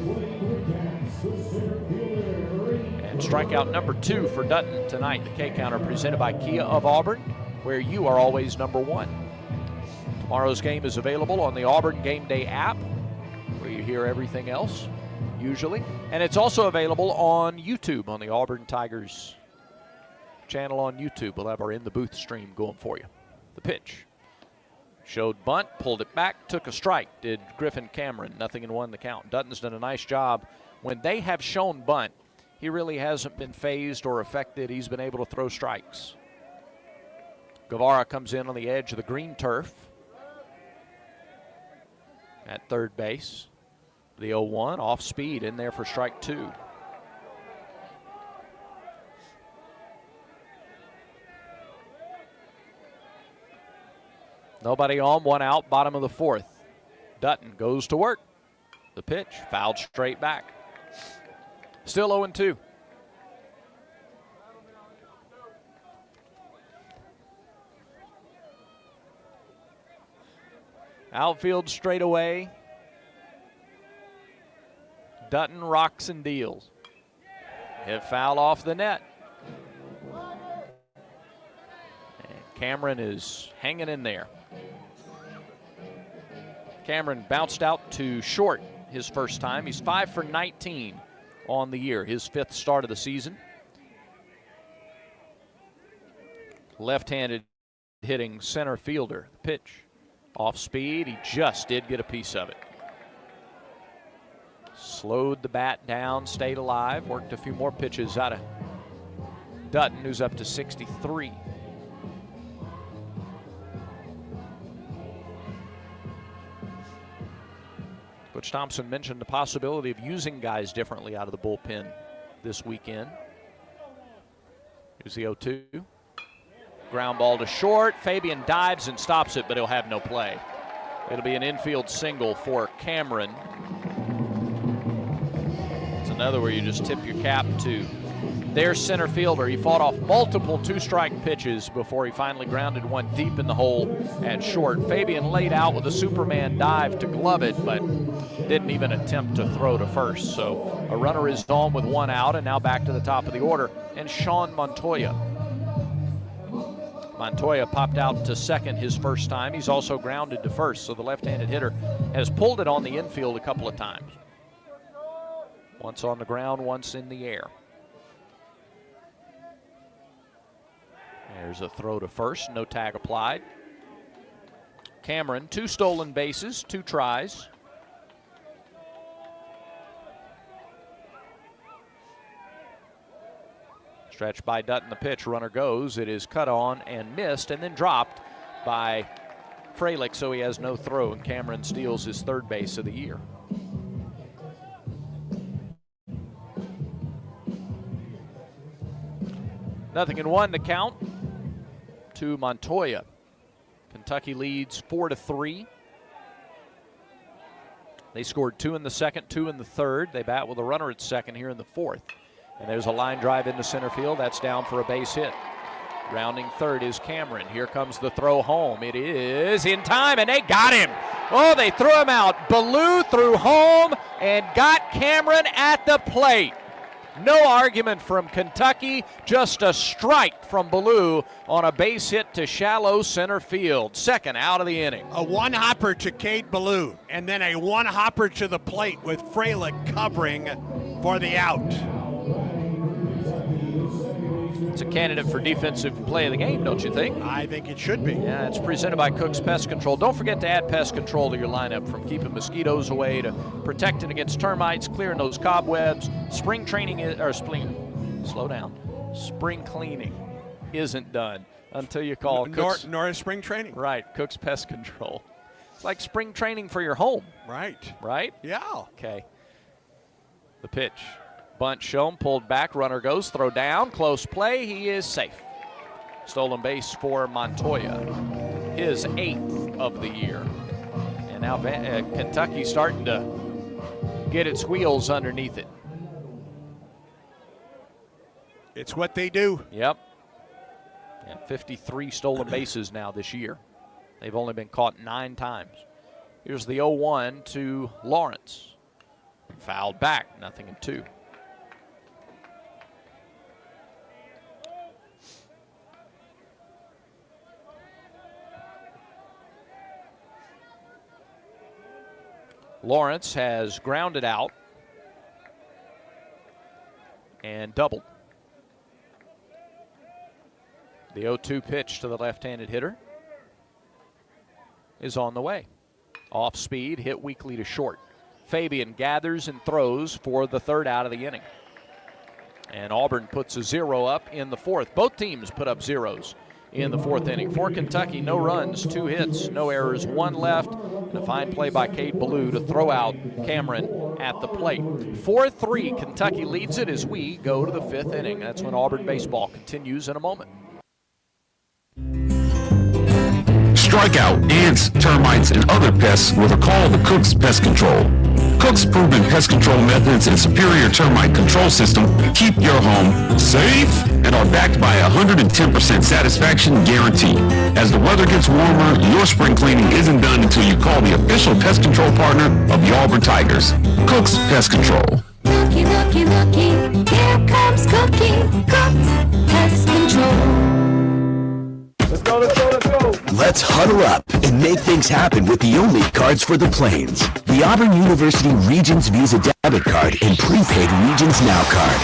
And strikeout number 2 for Dutton tonight. The K Counter presented by Kia of Auburn, where you are always number 1. Tomorrow's game is available on the Auburn Game Day app, where you hear everything else, usually. And it's also available on YouTube, on the Auburn Tigers channel on YouTube. We'll have our In the Booth stream going for you. The pitch. Showed bunt, pulled it back, took a strike, did Griffin Cameron. 0-1 the count. Dutton's done a nice job. When they have shown bunt, he really hasn't been phased or affected. He's been able to throw strikes. Guevara comes in on the edge of the green turf at third base. The 0-1 off speed in there for strike 2. Nobody on, 1 out, bottom of the 4th. Dutton goes to work. The pitch, fouled straight back. Still 0-2. Outfield straightaway. Dutton rocks and deals. Hit foul off the net. And Cameron is hanging in there. Cameron bounced out to short his first time. He's 5 for 19 on the year, his 5th start of the season. Left-handed hitting center fielder. Pitch off speed. He just did get a piece of it. Slowed the bat down, stayed alive, worked a few more pitches out of Dutton, who's up to 63. Coach Thompson mentioned the possibility of using guys differently out of the bullpen this weekend. Here's the 0-2. Ground ball to short. Fabian dives and stops it, but he'll have no play. It'll be an infield single for Cameron. It's another where you just tip your cap to their center fielder. He fought off multiple 2-strike pitches before he finally grounded one deep in the hole at short. Fabian laid out with a Superman dive to glove it, but didn't even attempt to throw to first. So a runner is on with 1 out, and now back to the top of the order. And Sean Montoya. Montoya popped out to second his first time. He's also grounded to first, so the left-handed hitter has pulled it on the infield a couple of times. Once on the ground, once in the air. There's a throw to first, no tag applied. Cameron, 2 stolen bases, 2 tries. Stretched by Dutton, the pitch, runner goes. It is cut on and missed and then dropped by Fralick, so he has no throw, and Cameron steals his 3rd base of the year. Nothing in 1 to count to Montoya. Kentucky leads 4-3. They scored 2 in the 2nd, 2 in the 3rd. They bat with a runner at second here in the 4th. And there's a line drive into center field. That's down for a base hit. Rounding third is Cameron. Here comes the throw home. It is in time, and they got him. Oh, they threw him out. Ballou threw home and got Cameron at the plate. No argument from Kentucky, just a strike from Ballou on a base hit to shallow center field. Second out of the inning. A one-hopper to Cade Ballou, and then a one-hopper to the plate with Freilich covering for the out. It's a candidate for defensive play of the game, don't you think? I think it should be. Yeah, it's presented by Cook's Pest Control. Don't forget to add pest control to your lineup, from keeping mosquitoes away to protecting against termites, clearing those cobwebs. Spring cleaning isn't done until you call Cook's. Nor is spring training. Right, Cook's Pest Control. It's like spring training for your home. Right. Right? Yeah. Okay. The pitch. Bunt shown, pulled back, runner goes, throw down, close play, he is safe. Stolen base for Montoya, his 8th of the year. And now Kentucky's starting to get its wheels underneath it. It's what they do. Yep. And 53 stolen bases now this year. They've only been caught 9 times. Here's the 0-1 to Lawrence. Fouled back, 0-2. Lawrence has grounded out and doubled. The 0-2 pitch to the left-handed hitter is on the way. Off speed, hit weakly to short. Fabian gathers and throws for the 3rd out of the inning. And Auburn puts a 0 up in the 4th. Both teams put up zeros in the 4th inning. For Kentucky, no runs, 2 hits, no errors, 1 left, and a fine play by Cade Ballou to throw out Cameron at the plate. 4-3, Kentucky leads it as we go to the 5th inning. That's when Auburn baseball continues in a moment. Strike out ants, termites, and other pests with a call to Cook's Pest Control. Cook's proven pest control methods and superior termite control system keep your home safe and are backed by a 110% satisfaction guarantee. As the weather gets warmer, your spring cleaning isn't done until you call the official pest control partner of the Auburn Tigers, Cook's Pest Control. Looky, looky, looky, here comes Cookie, Cook's Pest Control. Let's go, let's go, let's go. Let's huddle up and make things happen with the only cards for the Plains. The Auburn University Regions Visa Debit Card and Prepaid Regions Now Card.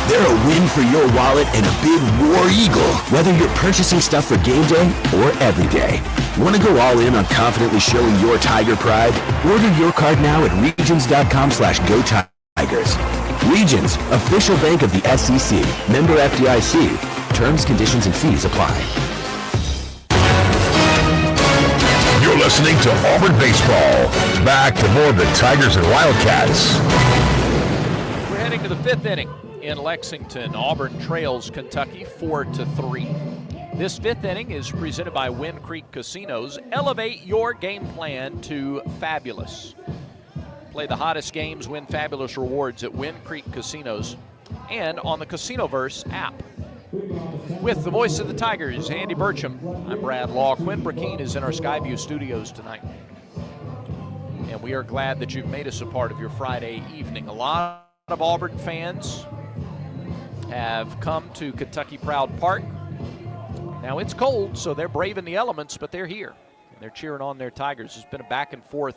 They're a win for your wallet and a big war eagle, whether you're purchasing stuff for game day or every day. Want to go all in on confidently showing your Tiger pride? Order your card now at regions.com/GoTigers. Regions, official bank of the SEC. Member FDIC. Terms, conditions, and fees apply. You're listening to Auburn Baseball. Back to more of the Tigers and Wildcats. We're heading to the 5th inning in Lexington. Auburn trails Kentucky 4-3. This 5th inning is presented by Wind Creek Casinos. Elevate your game plan to fabulous. Play the hottest games, win fabulous rewards at Wind Creek Casinos and on the Casinoverse app. With the voice of the Tigers, Andy Burcham, I'm Brad Law. Quinn Burkeen is in our Skyview studios tonight. And we are glad that you've made us a part of your Friday evening. A lot of Auburn fans have come to Kentucky Proud Park. Now it's cold, so they're braving the elements, but they're here. And they're cheering on their Tigers. It's been a back and forth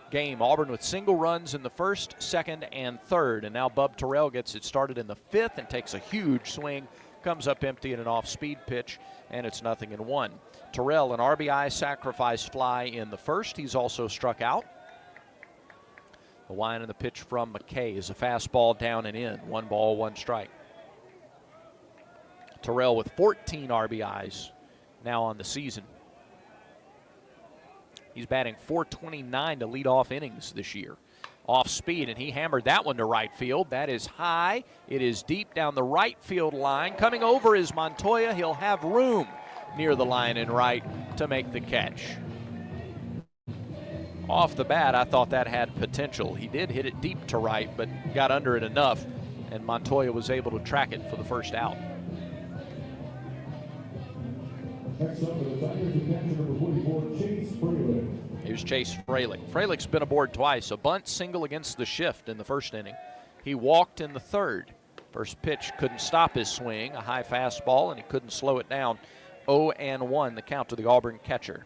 game. Auburn with single runs in the 1st, 2nd, and 3rd. And now Bub Terrell gets it started in the 5th and takes a huge swing. Comes up empty in an off-speed pitch, and it's 0-1. Terrell, an RBI sacrifice fly in the 1st. He's also struck out. The line and the pitch from McKay is a fastball down and in. 1 ball, 1 strike. Terrell with 14 RBIs now on the season. He's batting .429 to lead off innings this year. Off speed, and he hammered that one to right field. That is high. It is deep down the right field line. Coming over is Montoya. He'll have room near the line and right to make the catch. Off the bat, I thought that had potential. He did hit it deep to right, but got under it enough, and Montoya was able to track it for the 1st out. Next up for the Tigers, catcher number 44, Chase Freilich. Here's Chase Freilich. Freilich's been aboard twice. A bunt single against the shift in the 1st inning. He walked in the 3rd. First pitch couldn't stop his swing, a high fastball, and he couldn't slow it down. 0-1 the count to the Auburn catcher.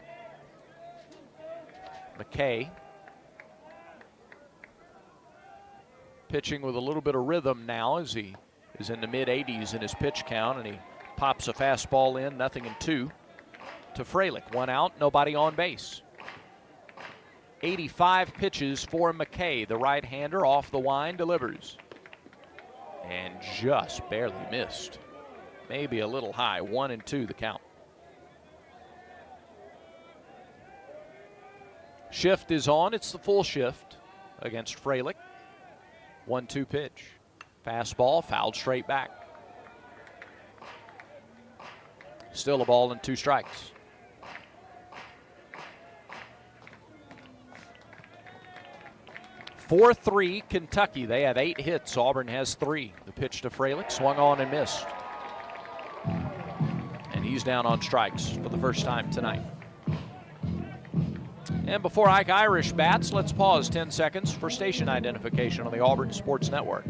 McKay pitching with a little bit of rhythm now as he is in the mid-80s in his pitch count, and he pops a fastball in, 0-2 to Freilich. 1 out, nobody on base. 85 pitches for McKay. The right-hander off the wind delivers. And just barely missed. Maybe a little high. 1-2 the count. Shift is on. It's the full shift against Freilich. 1-2 pitch. Fastball fouled straight back. Still a ball and 2 strikes. (4-3) Kentucky. They have 8 hits. Auburn has 3. The pitch to Freilich, swung on and missed. And he's down on strikes for the first time tonight. And before Ike Irish bats, let's pause 10 seconds for station identification on the Auburn Sports Network.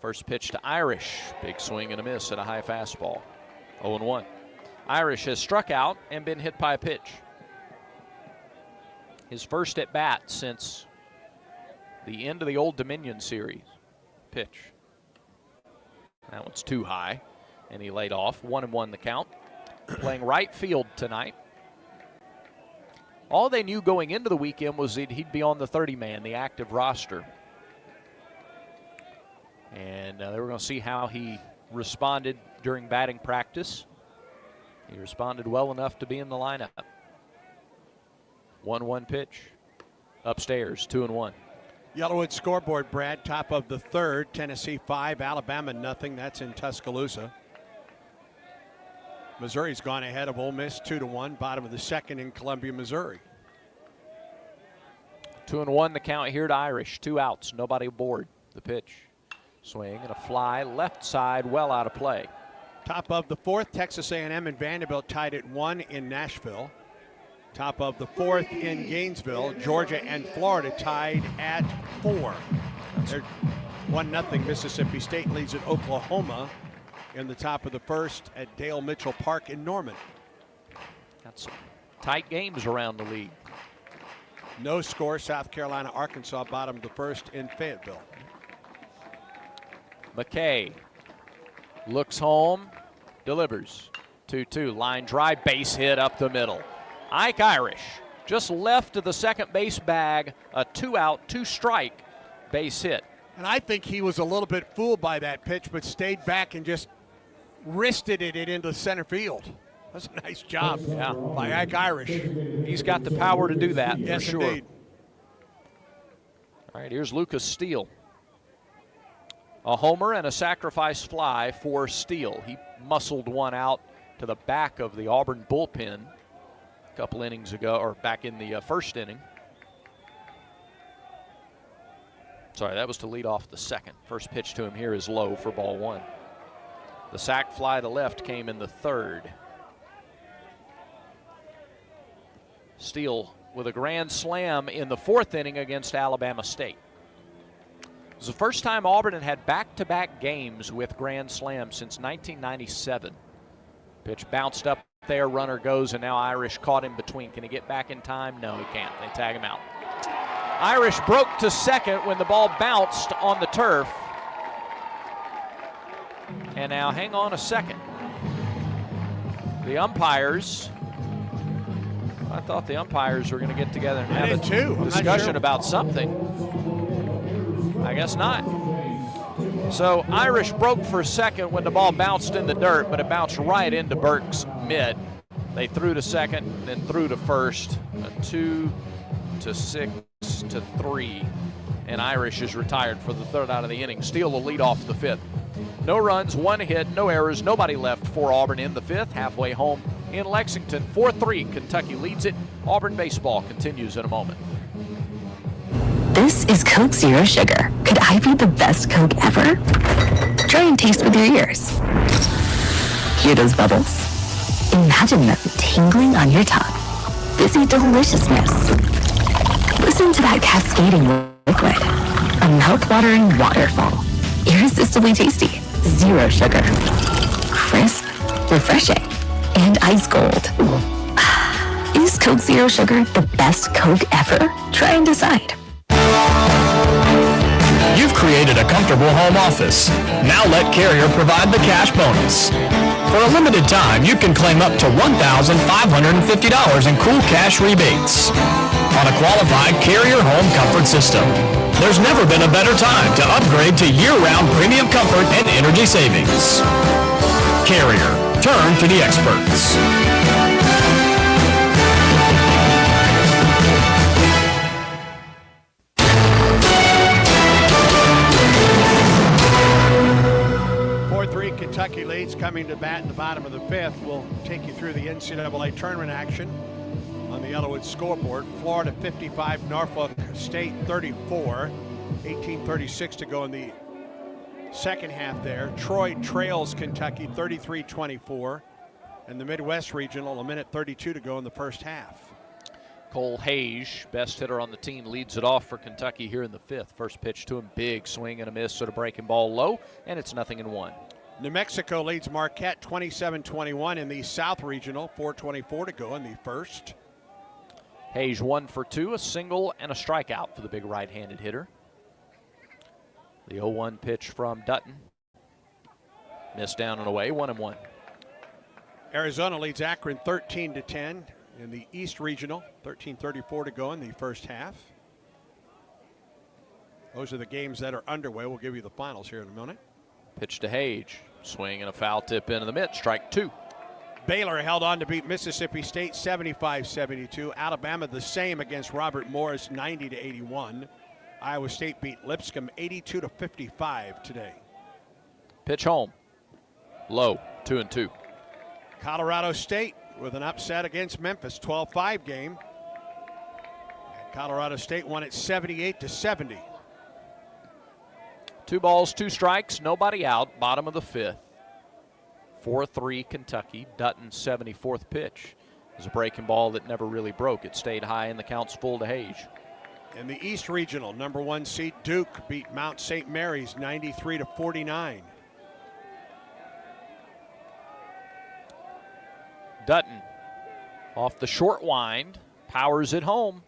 First pitch to Irish. Big swing and a miss at a high fastball. 0-1. Irish has struck out and been hit by a pitch. His first at bat since the end of the Old Dominion series. Pitch. That one's too high, and he laid off. 1-1 the count. Playing right field tonight. All they knew going into the weekend was that he'd be on the 30-man, the active roster. And they were going to see how he responded during batting practice. He responded well enough to be in the lineup. 1-1 pitch. Upstairs, 2-1. Yellowwood scoreboard, Brad. Top of the third. Tennessee 5, Alabama nothing. That's in Tuscaloosa. Missouri's gone ahead of Ole Miss 2-1. Bottom of the second in Columbia, Missouri. 2-1 the count here to Irish. 2 outs, nobody aboard. The pitch. Swing and a fly left side, well out of play. Top of the fourth, Texas A&M and Vanderbilt tied at 1 in Nashville. Top of the fourth in Gainesville. Georgia and Florida tied at 4. They're 1-0. Mississippi State leads at Oklahoma in the top of the first at Dale Mitchell Park in Norman. Got some tight games around the league. No score, South Carolina, Arkansas, bottom of the first in Fayetteville. McKay looks home, delivers. 2-2, line drive, base hit up the middle. Ike Irish just left of the second base bag, a 2-out, 2-strike base hit. And I think he was a little bit fooled by that pitch, but stayed back and just wristed it into center field. That's a nice job by Ike Irish. He's got the power to do that, yes, for sure. Indeed. All right, here's Lucas Steele. A homer and a sacrifice fly for Steele. He muscled one out to the back of the Auburn bullpen a couple innings ago, or back in the first inning. Sorry, that was to lead off the second. First pitch to him here is low for ball 1. The sac fly to left came in the third. Steele with a grand slam in the fourth inning against Alabama State. It was the first time Auburn had back-to-back games with grand slams since 1997. Pitch bounced up there, runner goes, and now Irish caught him between. Can he get back in time? No, he can't. They tag him out. Irish broke to second when the ball bounced on the turf. And now hang on a second. The umpires, I thought the umpires were going to get together and have a discussion about something. I guess not. So Irish broke for a second when the ball bounced in the dirt, but it bounced right into Burke's mid. They threw to second, then threw to first. A 2-6-3. And Irish is retired for the third out of the inning. Steele will lead off the fifth. No runs, 1 hit, no errors, nobody left for Auburn in the fifth. Halfway home in Lexington. 4-3, Kentucky leads it. Auburn baseball continues in a moment. This is Coke Zero Sugar. Could I be the best Coke ever? Try and taste with your ears. Hear those bubbles? Imagine them tingling on your tongue. Fizzy deliciousness. Listen to that cascading liquid. A mouth-watering waterfall. Irresistibly tasty. Zero sugar. Crisp, refreshing, and ice cold. Is Coke Zero Sugar the best Coke ever? Try and decide. You've created a comfortable home office. Now let Carrier provide the cash bonus. For a limited time, you can claim up to $1,550 in cool cash rebates on a qualified Carrier home comfort system. There's never been a better time to upgrade to year-round premium comfort and energy savings. Carrier, turn to the experts. 4-3 Kentucky leads coming to bat in the bottom of the fifth. We'll take you through the NCAA tournament action on the Yellowwood scoreboard. Florida 55, Norfolk State 34. 18:36 to go in the second half there. Troy trails Kentucky 33-24. And the Midwest Regional, 1:32 to go in the first half. Cole Hage, best hitter on the team, leads it off for Kentucky here in the fifth. First pitch to him, big swing and a miss, sort of breaking ball low, and it's 0-1. New Mexico leads Marquette 27-21 in the South Regional. 4:24 to go in the first. Hage 1 for 2, a single and a strikeout for the big right-handed hitter. The 0-1 pitch from Dutton. Missed down and away, 1-1. Arizona leads Akron 13-10 in the East Regional. 13:34 to go in the first half. Those are the games that are underway. We'll give you the finals here in a minute. Pitch to Hage. Swing and a foul tip into the mid. Strike 2. Baylor held on to beat Mississippi State 75-72. Alabama the same against Robert Morris 90-81. Iowa State beat Lipscomb 82-55 today. Pitch home. Low, 2-2. Colorado State with an upset against Memphis, 12-5 game. And Colorado State won it 78-70. 2 balls, 2 strikes, nobody out, bottom of the fifth. 4-3 Kentucky. Dutton's 74th pitch is a breaking ball that never really broke. It stayed high and the count's full to Hage. In the East Regional, number 1 seed Duke beat Mount St. Mary's 93-49. Dutton off the short wind, powers it home.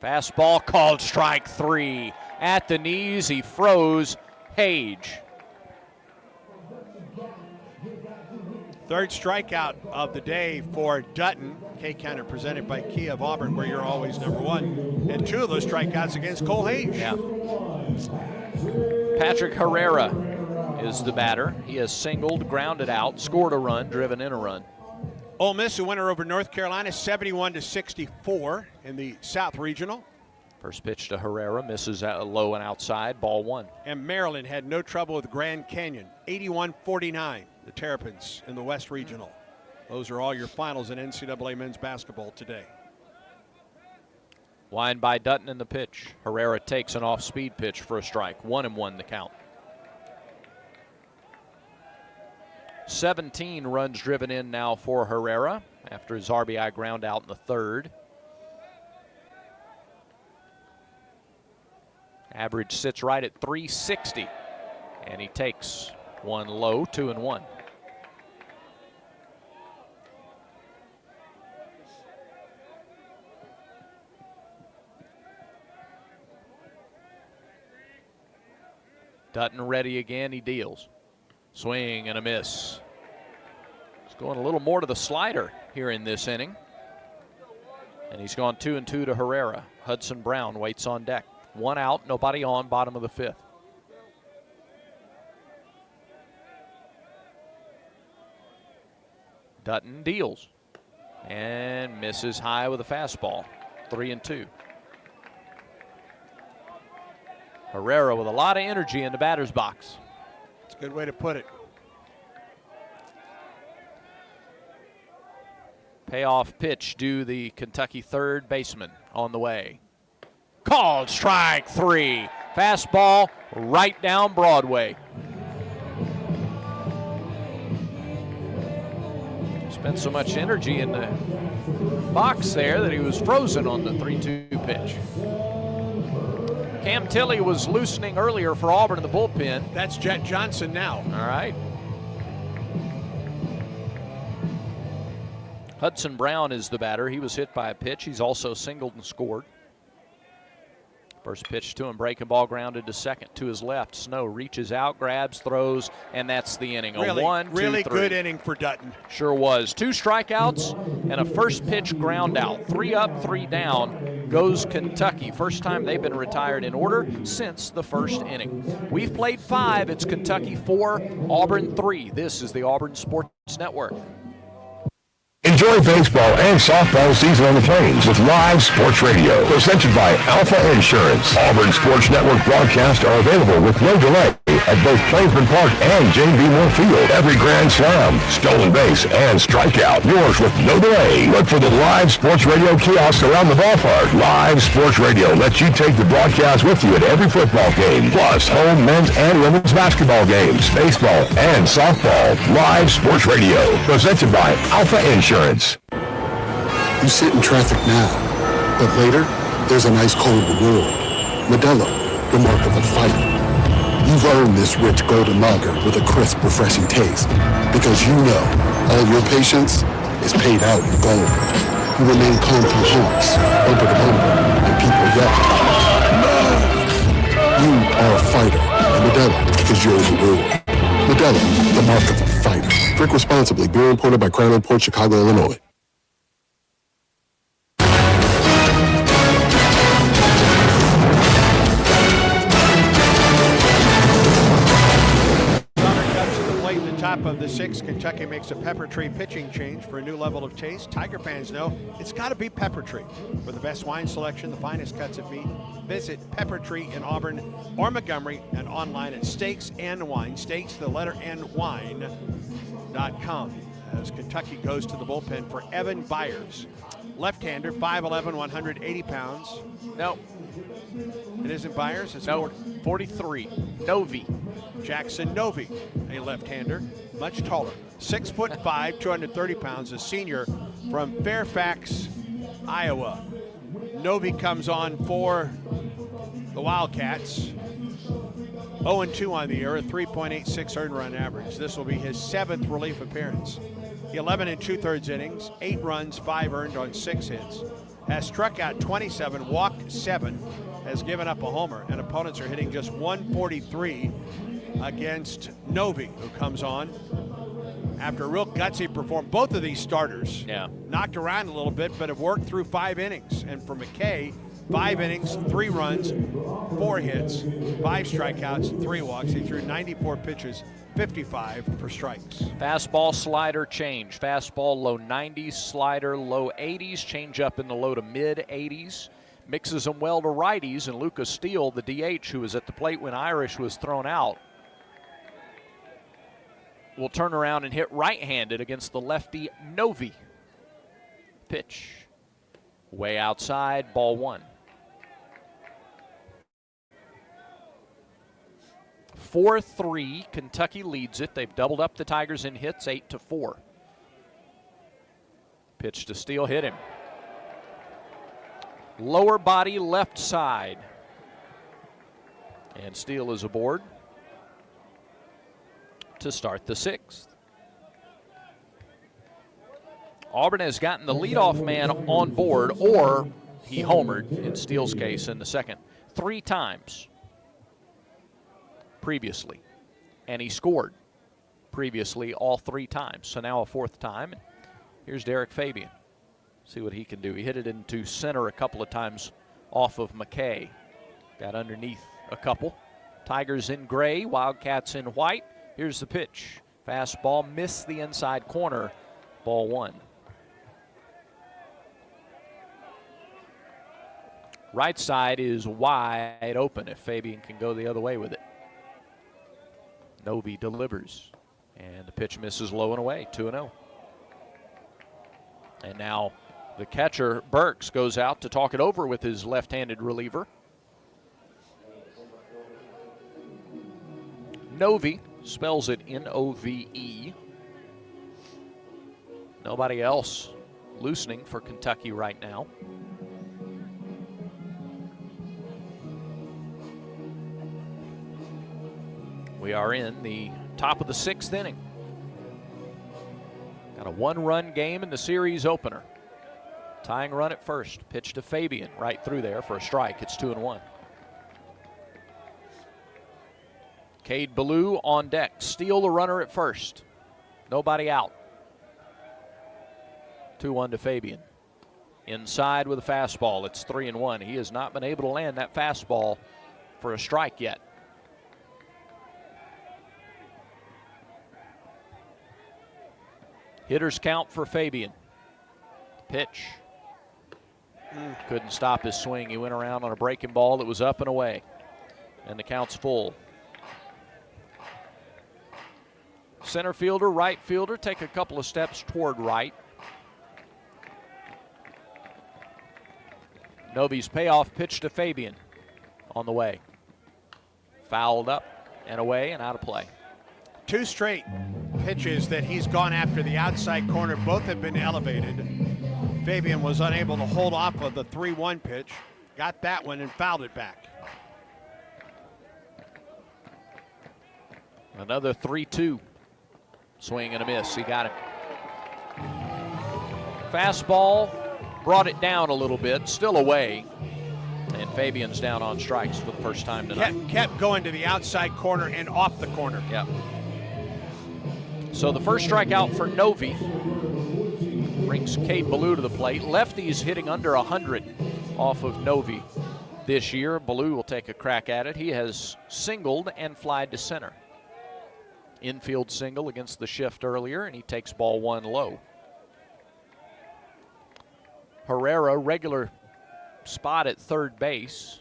Fastball called strike 3. At the knees, he froze Hage. Third strikeout of the day for Dutton. K-Counter presented by Kia of Auburn, where you're always number 1. And 2 of those strikeouts against Cole Hage. Yeah. Patrick Herrera is the batter. He has singled, grounded out, scored a run, driven in a run. Ole Miss, a winner over North Carolina, 71-64 in the South Regional. First pitch to Herrera, misses out low and outside, ball 1. And Maryland had no trouble with Grand Canyon, 81-49, the Terrapins in the West Regional. Those are all your finals in NCAA men's basketball today. Wind by Dutton in the pitch. Herrera takes an off-speed pitch for a strike. 1-1 the count. 17 runs driven in now for Herrera after his RBI ground out in the third. Average sits right at 360, and he takes one low, 2-1. Dutton ready again, he deals. Swing and a miss. He's going a little more to the slider here in this inning. And he's gone 2-2 to Herrera. Hudson Brown waits on deck. 1 out, nobody on, bottom of the fifth. Dutton deals and misses high with a fastball. 3-2. Herrera with a lot of energy in the batter's box. That's a good way to put it. Payoff pitch due the Kentucky third baseman on the way. Called strike 3. Fastball right down Broadway. Spent so much energy in the box there that he was frozen on the 3-2 pitch. Cam Tilley was loosening earlier for Auburn in the bullpen. That's Jet Johnson now. All right. Hudson Brown is the batter. He was hit by a pitch. He's also singled and scored. First pitch to him, breaking ball grounded to second. To his left, Snow reaches out, grabs, throws, and that's the inning. Really, a 1-2-3. really good inning for Dutton. Sure was. 2 strikeouts and a first pitch ground out. 3 up, 3 down goes Kentucky. First time they've been retired in order since the first inning. We've played 5. It's Kentucky 4, Auburn 3. This is the Auburn Sports Network. Enjoy baseball and softball season on the Plains with live sports radio. Presented by Alpha Insurance. Auburn Sports Network broadcasts are available with no delay at both Plainsman Park and J.B. Moore Field. Every grand slam, stolen base, and strikeout. Yours with no delay. Look for the live sports radio kiosks around the ballpark. Live sports radio lets you take the broadcast with you at every football game. Plus, home, men's, and women's basketball games, baseball, and softball. Live sports radio. Presented by Alpha Insurance. You sit in traffic now, but later, there's an ice-cold reward. Modelo, the mark of a fighter. You've earned this rich golden lager with a crisp, refreshing taste. Because you know, all your patience is paid out in gold. You remain calm through humps, bumper to bumper, and people yell. You are a fighter, and Modelo is your reward. Modelo, the mark of a fighter. Drink responsibly. Beer imported by Crown Imports, Chicago, Illinois. Top of the 6th, Kentucky makes a Pepper Tree pitching change for a new level of taste. Tiger fans know it's got to be Pepper Tree. For the best wine selection, the finest cuts of meat, visit Pepper Tree in Auburn or Montgomery and online at Steaks and Wine, steaks, the letter N, wine.com. As Kentucky goes to the bullpen for Evan Byers. Left-hander, 5'11", 180 pounds. No. It isn't Byers? It's 43. Novi. Jackson Novi, a left-hander, much taller. 6'5", 230 pounds, a senior from Fairfax, Iowa. Novi comes on for the Wildcats. 0-2 on the year, a 3.86 earned run average. This will be his 7th relief appearance. 11 2/3 innings, 8 runs, 5 earned on 6 hits. Has struck out 27, walked 7, has given up a homer, and opponents are hitting just 143 against Novi, who comes on after a real gutsy performance. Both of these starters knocked around a little bit, but have worked through 5 innings. And for McKay, 5 innings, 3 runs, 4 hits, 5 strikeouts, 3 walks. He threw 94 pitches, 55 for strikes. Fastball, slider, change. Fastball, low 90s, slider, low 80s, change up in the low to mid 80s. Mixes them well to righties, and Lucas Steele, the DH, who was at the plate when Irish was thrown out, will turn around and hit right-handed against the lefty Novi. Pitch. Way outside, ball 1. 4-3, Kentucky leads it. They've doubled up the Tigers in hits, 8-4. Pitch to Steele, hit him. Lower body, left side. And Steele is aboard to start the 6th. Auburn has gotten the leadoff man on board, or he homered, in Steele's case, in the 2nd, 3 times previously. And he scored previously all 3 times. So now a 4th time. Here's Derek Fabian. See what he can do. He hit it into center a couple of times off of McKay. Got underneath a couple. Tigers in gray, Wildcats in white. Here's the pitch. Fastball, missed the inside corner. Ball 1. Right side is wide open if Fabian can go the other way with it. Novi delivers. And the pitch misses low and away, 2-0. And now the catcher, Burks, goes out to talk it over with his left-handed reliever. Novi, spells it N-O-V-E. Nobody else loosening for Kentucky right now. We are in the top of the 6th inning. Got a 1-run game in the series opener. Tying run at first. Pitch to Fabian right through there for a strike. It's 2-1. Cade Ballou on deck. Steal the runner at first. Nobody out. 2-1 to Fabian. Inside with a fastball. It's 3-1. He has not been able to land that fastball for a strike yet. Hitters count for Fabian. Pitch. Couldn't stop his swing. He went around on a breaking ball that was up and away. And the count's full. Center fielder, right fielder take a couple of steps toward right. Novi's payoff pitch to Fabian on the way. Fouled up and away and out of play. 2 straight pitches that he's gone after the outside corner. Both have been elevated. Fabian was unable to hold off of the 3-1 pitch. Got that one and fouled it back. Another 3-2. Swing and a miss. He got it. Fastball brought it down a little bit. Still away. And Fabian's down on strikes for the first time tonight. Kept going to the outside corner and off the corner. Yep. So the first strikeout for Novi brings Cade Ballou to the plate. Lefties hitting under 100 off of Novi this year. Ballou will take a crack at it. He has singled and flied to center. Infield single against the shift earlier, and he takes ball 1 low. Herrera, regular spot at third base.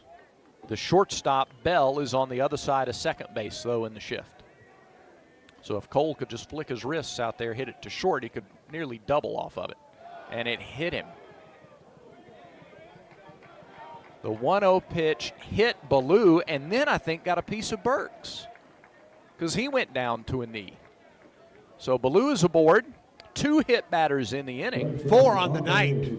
The shortstop, Bell, is on the other side of second base, though, in the shift. So if Cole could just flick his wrists out there, hit it to short, he could nearly double off of it. And it hit him. The 1-0 pitch hit Ballou, and then I think got a piece of Burks, because he went down to a knee. So Ballou is aboard. 2 hit batters in the inning. 4 on the night.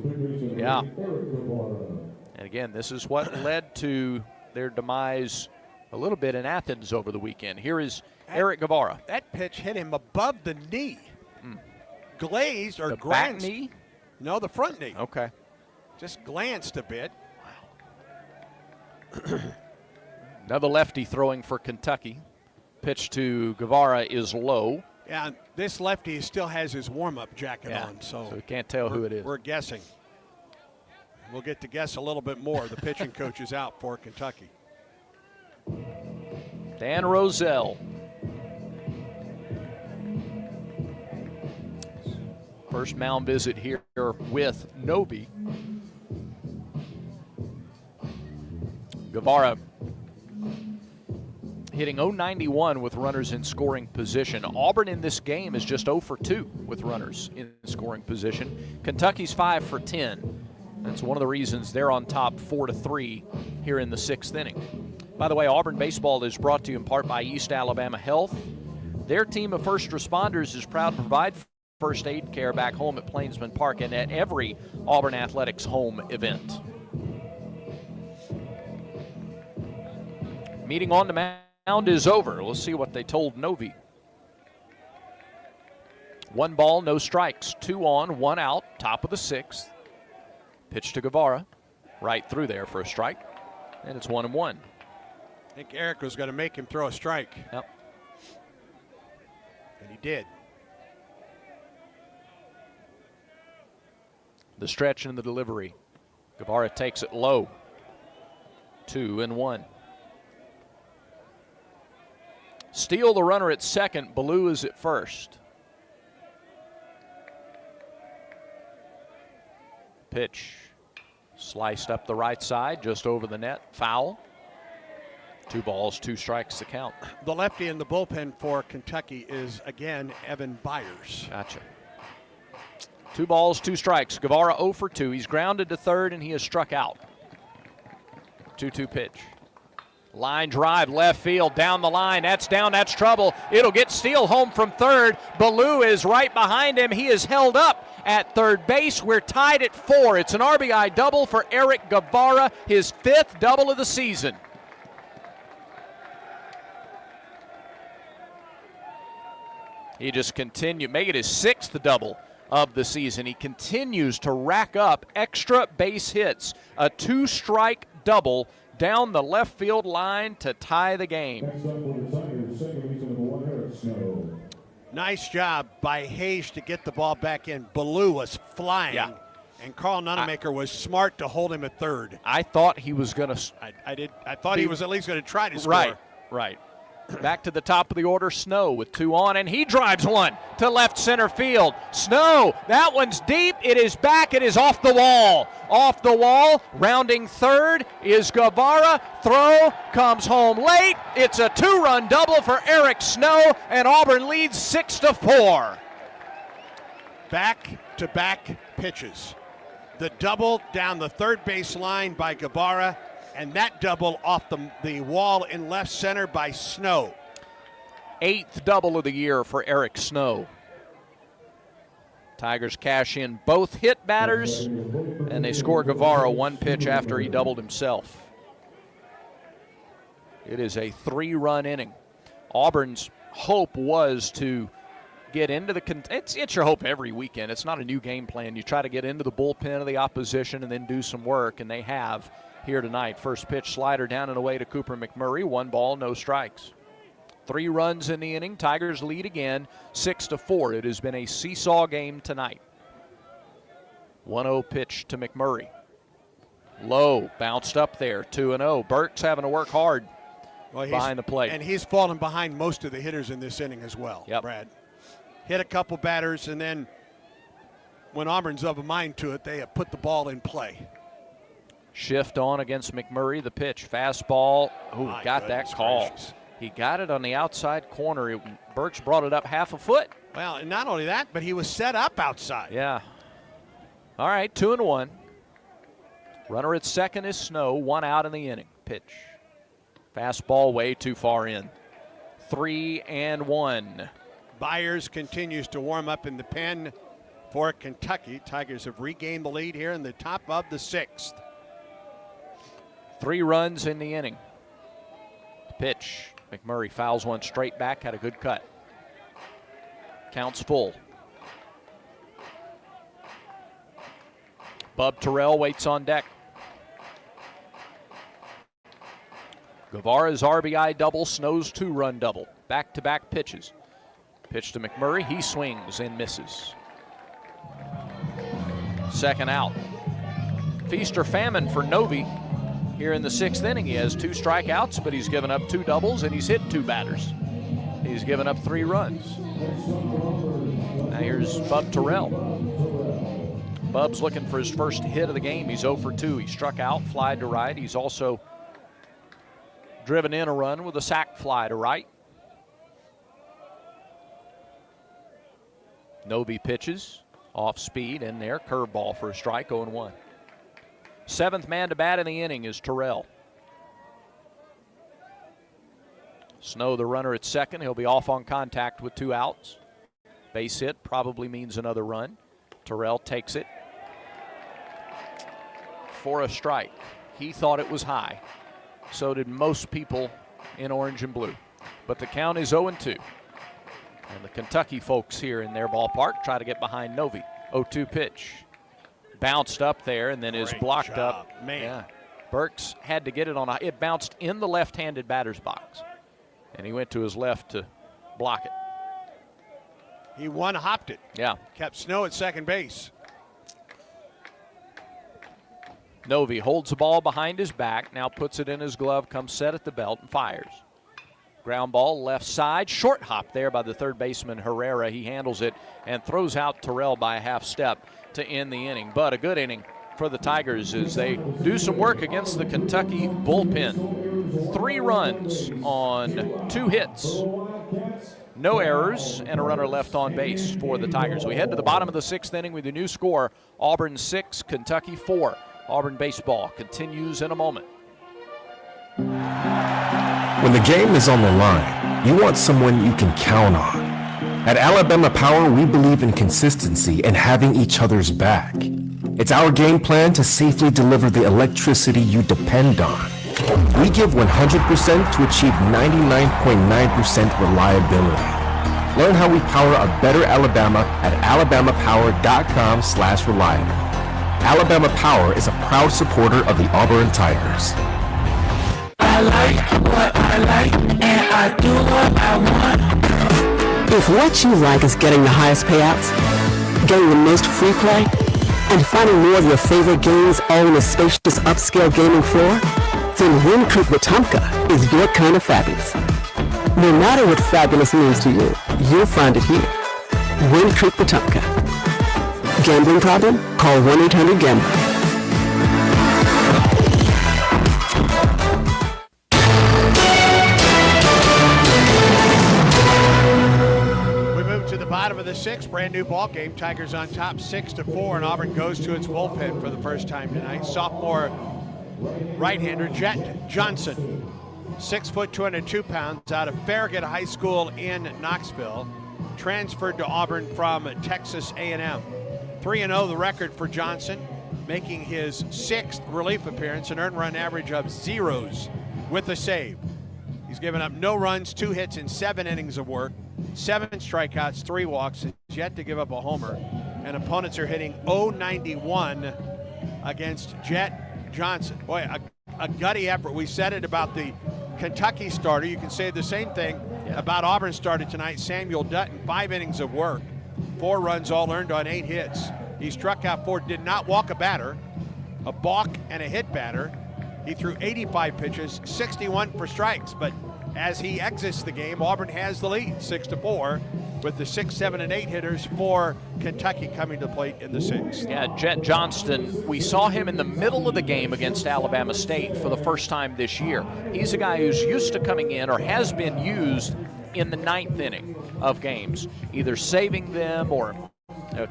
Yeah. And again, this is what led to their demise a little bit in Athens over the weekend. Here is Eric Guevara. That pitch hit him above the knee. Glazed or the glanced. Back knee? No, the front knee. Okay. Just glanced a bit. Another lefty throwing for Kentucky. Pitch to Guevara is low. Yeah, this lefty still has his warm-up jacket on, so we can't tell who it is. We're guessing. We'll get to guess a little bit more. The pitching coach is out for Kentucky. Dan Roselle. First mound visit here with Novi. Guevara hitting .091 with runners in scoring position. Auburn in this game is just 0 for 2 with runners in scoring position. Kentucky's 5 for 10. That's one of the reasons they're on top 4-3 here in the 6th inning. By the way, Auburn baseball is brought to you in part by East Alabama Health. Their team of first responders is proud to provide first aid care back home at Plainsman Park and at every Auburn Athletics home event. Meeting on the mound is over. Let's see what they told Novi. 1 ball, no strikes. 2 on, 1 out, top of the 6th. Pitch to Guevara, right through there for a strike, and it's 1-1. I think Eric was going to make him throw a strike. Yep. And he did. The stretch and the delivery. Guevara takes it low. 2-1. Steal the runner at second. Ballou is at first. Pitch sliced up the right side, just over the net. Foul. 2 balls, 2 strikes to count. The lefty in the bullpen for Kentucky is, again, Evan Byers. Gotcha. 2 balls, 2 strikes. Guevara 0 for 2. He's grounded to third, and he is struck out. 2-2 pitch. Line drive, left field, down the line. That's down, that's trouble. It'll get Steele home from third. Ballou is right behind him. He is held up at third base. We're tied at 4. It's an RBI double for Eric Guevara, his 5th double of the season. He just continued, make it his 6th double of the season. He continues to rack up extra base hits. A 2-strike double down the left field line to tie the game. Next up for the Tigers, second baseman number 1, Eric Snow. Nice job by Hayes to get the ball back in. Ballou was flying, and Carl Nunemaker was smart to hold him at third. I thought he was going to. I thought he was at least going to try to score. Right. Back to the top of the order, Snow with 2 on, and he drives one to left center field. Snow, that one's deep. It is back. It is off the wall. Off the wall, rounding third is Guevara. Throw comes home late. It's a 2-run double for Eric Snow, and Auburn leads 6-4. Back-to-back pitches. The double down the third base line by Guevara, and that double off the wall in left center by Snow. 8th double of the year for Eric Snow. Tigers cash in both hit batters, and they score Guevara 1 pitch after he doubled himself. It is a 3-run inning. Auburn's hope was to get into it's your hope every weekend. It's not a new game plan. You try to get into the bullpen of the opposition and then do some work, and they have here tonight. First pitch slider down and away to Cooper McMurray. 1 ball, no strikes. 3 runs in the inning. Tigers lead again, 6-4. It has been a seesaw game tonight. 1-0 pitch to McMurray. Low, bounced up there, 2-0. Burke's having to work hard behind the plate. And he's fallen behind most of the hitters in this inning as well, Brad. Hit a couple batters, and then when Auburn's of a mind to it, they have put the ball in play. Shift on against McMurray. The pitch, fastball. Got that call. Gracious. He got it on the outside corner. Burks brought it up half a foot. Well, and not only that, but he was set up outside. Yeah. All right, 2-1. Runner at second is Snow. 1 out in the inning. Pitch. Fastball way too far in. 3-1. Byers continues to warm up in the pen for Kentucky. Tigers have regained the lead here in the top of the 6th. 3 runs in the inning. Pitch. McMurray fouls one straight back, had a good cut. Counts full. Bub Terrell waits on deck. Guevara's RBI double, Snow's 2-run double. Back-to-back pitches. Pitch to McMurray, he swings and misses. Second out. Feast or famine for Novi. Here in the 6th inning, he has 2 strikeouts, but he's given up 2 doubles and he's hit 2 batters. He's given up 3 runs. Now here's Bub Terrell. Bub's looking for his first hit of the game. He's 0 for 2. He struck out, fly to right. He's also driven in a run with a sac fly to right. Novi pitches, off speed in there, curveball for a strike, 0-1. 7th man to bat in the inning is Terrell. Snow, the runner at second. He'll be off on contact with 2 outs. Base hit probably means another run. Terrell takes it for a strike. He thought it was high. So did most people in orange and blue. But the count is 0-2. And the Kentucky folks here in their ballpark try to get behind Novi. 0-2 pitch. Bounced up there and then is blocked up. Man. Yeah. Burks had to get it on it bounced in the left-handed batter's box. And he went to his left to block it. He one-hopped it. Yeah. Kept Snow at second base. Novi holds the ball behind his back, now puts it in his glove, comes set at the belt and fires. Ground ball left side, short hop there by the third baseman Herrera. He handles it and throws out Terrell by a half step to end the inning. But a good inning for the Tigers as they do some work against the Kentucky bullpen. 3 runs on 2 hits. No errors and a runner left on base for the Tigers. We head to the bottom of the 6th inning with a new score. Auburn 6, Kentucky 4. Auburn baseball continues in a moment. When the game is on the line, you want someone you can count on. At Alabama Power, we believe in consistency and having each other's back. It's our game plan to safely deliver the electricity you depend on. We give 100% to achieve 99.9% reliability. Learn how we power a better Alabama at alabamapower.com/reliable. Alabama Power is a proud supporter of the Auburn Tigers. I like what I like, and I do what I want. If what you like is getting the highest payouts, getting the most free play, and finding more of your favorite games all on a spacious upscale gaming floor, then Wind Creek Wetumpka is your kind of fabulous. No matter what fabulous means to you, you'll find it here. Wind Creek Wetumpka. Gambling problem? Call 1-800-GAMBLER. To the bottom of the sixth, brand new ball game. Tigers on top 6-4, and Auburn goes to its bullpen for the first time tonight. Sophomore right-hander Jet Johnson, 6 foot 202 pounds, out of Farragut High School in Knoxville, transferred to Auburn from Texas A&M. 3-0 the record for Johnson, making his 6th relief appearance, an earned run average of 0s with a save. He's given up no runs, 2 hits in 7 innings of work, 7 strikeouts, 3 walks, has yet to give up a homer, and opponents are hitting .091 against Jet Johnson. Boy, a gutty effort. We said it about the Kentucky starter. You can say the same thing about Auburn starter tonight, Samuel Dutton. 5 innings of work, 4 runs all earned on 8 hits. He struck out 4, did not walk a batter, a balk and a hit batter. He threw 85 pitches, 61 for strikes, but as he exits the game, Auburn has the lead, 6-4, with the 6, 7, and 8 hitters for Kentucky coming to plate in the 6th. Yeah, Jet Johnston, we saw him in the middle of the game against Alabama State for the first time this year. He's a guy who's used to coming in, or has been used in the 9th inning of games, either saving them or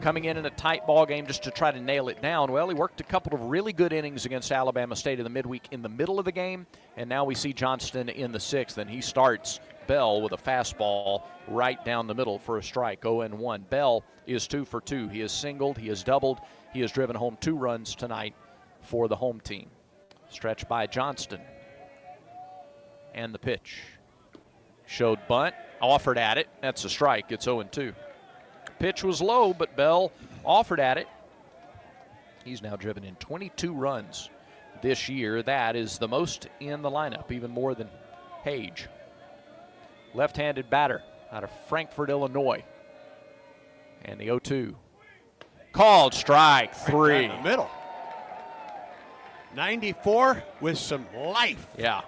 coming in a tight ball game just to try to nail it down. Well, he worked a couple of really good innings against Alabama State in the midweek in the middle of the game, and now we see Johnston in the 6th, and he starts Bell with a fastball right down the middle for a strike, 0-1. Bell is 2 for 2. He has singled, he has doubled, he has driven home 2 runs tonight for the home team. Stretched by Johnston. And the pitch. Showed bunt, offered at it. That's a strike. It's 0-2. Pitch was low, but Bell offered at it. He's now driven in 22 runs this year. That is the most in the lineup, even more than Hage. Left-handed batter out of Frankfort, Illinois. And the 0-2. Called strike 3. Right in the middle. 94 with some life. Yeah.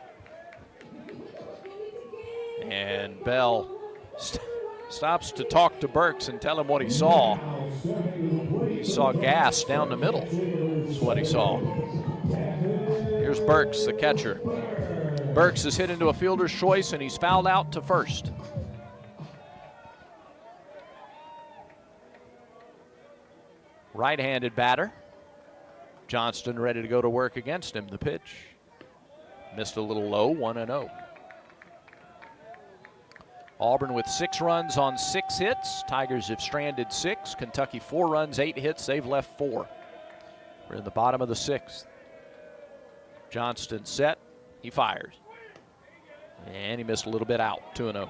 And Bell stops to talk to Burks and tell him what he saw. He saw gas down the middle. That's what he saw. Here's Burks, the catcher. Burks is hit into a fielder's choice, and he's fouled out to first. Right-handed batter. Johnston ready to go to work against him. The pitch. Missed a little low, 1-0. Auburn with 6 runs on 6 hits. Tigers have stranded 6. Kentucky 4 runs, 8 hits. They've left 4. We're in the bottom of the 6th. Johnston set. He fires. And he missed a little bit out, 2-0.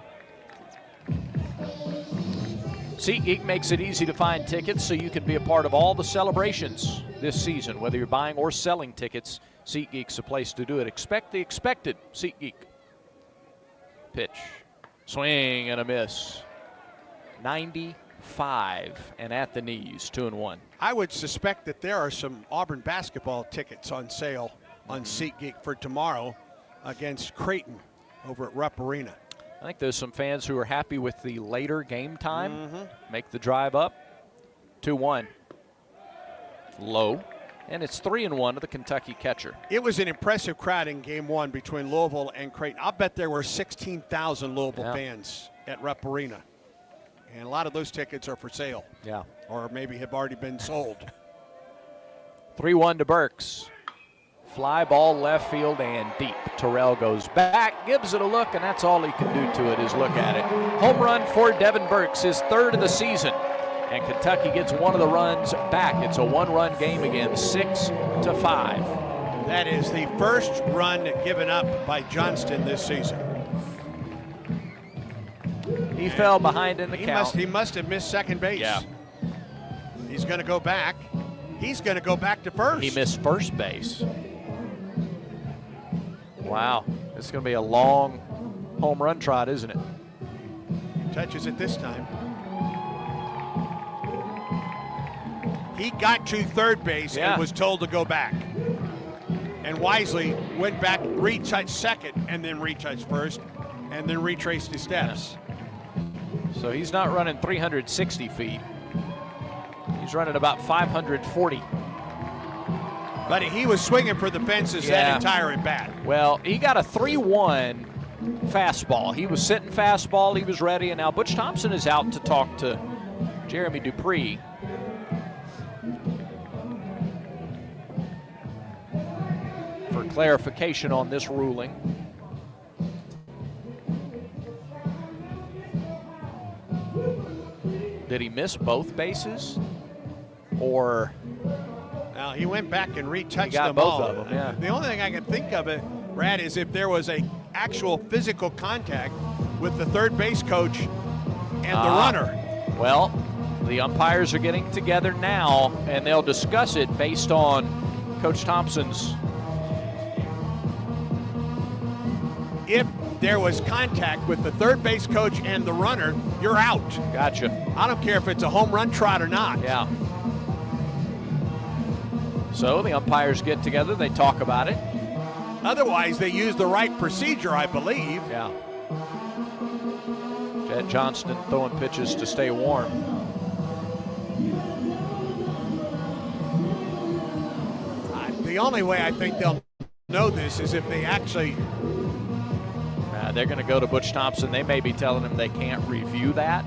SeatGeek makes it easy to find tickets so you can be a part of all the celebrations this season. Whether you're buying or selling tickets, SeatGeek's the place to do it. Expect the expected. SeatGeek. Pitch. Swing and a miss. 95 and at the knees, 2-1. I would suspect that there are some Auburn basketball tickets on sale on SeatGeek for tomorrow against Creighton over at Rupp Arena. I think there's some fans who are happy with the later game time. Make the drive up. 2-1. Low. And it's 3-1 to the Kentucky catcher. It was an impressive crowd in game 1 between Louisville and Creighton. I'll bet there were 16,000 Louisville fans at Rupp Arena. And a lot of those tickets are for sale. Yeah. Or maybe have already been sold. 3-1 to Burks. Fly ball left field and deep. Terrell goes back, gives it a look, and that's all he can do to it is look at it. Home run for Devin Burks, his third of the season. And Kentucky gets one of the runs back. It's a one-run game again, 6-5. That is the first run given up by Johnston this season. He fell behind in the count. He must have missed second base. Yeah. He's going to go back. He's going to go back to first. He missed first base. Wow, it's going to be a long home run trot, isn't it? Touches it this time. He got to third base and was told to go back. And wisely went back, retouched second, and then retouched first, and then retraced his steps. So he's not running 360 feet. He's running about 540. But he was swinging for the fences that entire at bat. Well, he got a 3-1 fastball. He was sitting fastball. He was ready. And now Butch Thompson is out to talk to Jeremy Dupree. For clarification on this ruling. Did he miss both bases? Or... Now, he went back and retouched them both all. of them, yeah. The only thing I can think of it, Brad, is if there was a actual physical contact with the third base coach and the runner. Well, the umpires are getting together now, and they'll discuss it based on Coach Thompson's. If there was contact with the third base coach and the runner, you're out. Gotcha. I don't care if it's a home run trot or not. Yeah. So the umpires get together, they talk about it. Otherwise, they use the right procedure, I believe. Yeah. Jet Johnston throwing pitches to stay warm. The only way I think they'll know this is if they actually... They're going to go to Butch Thompson. They may be telling him they can't review that.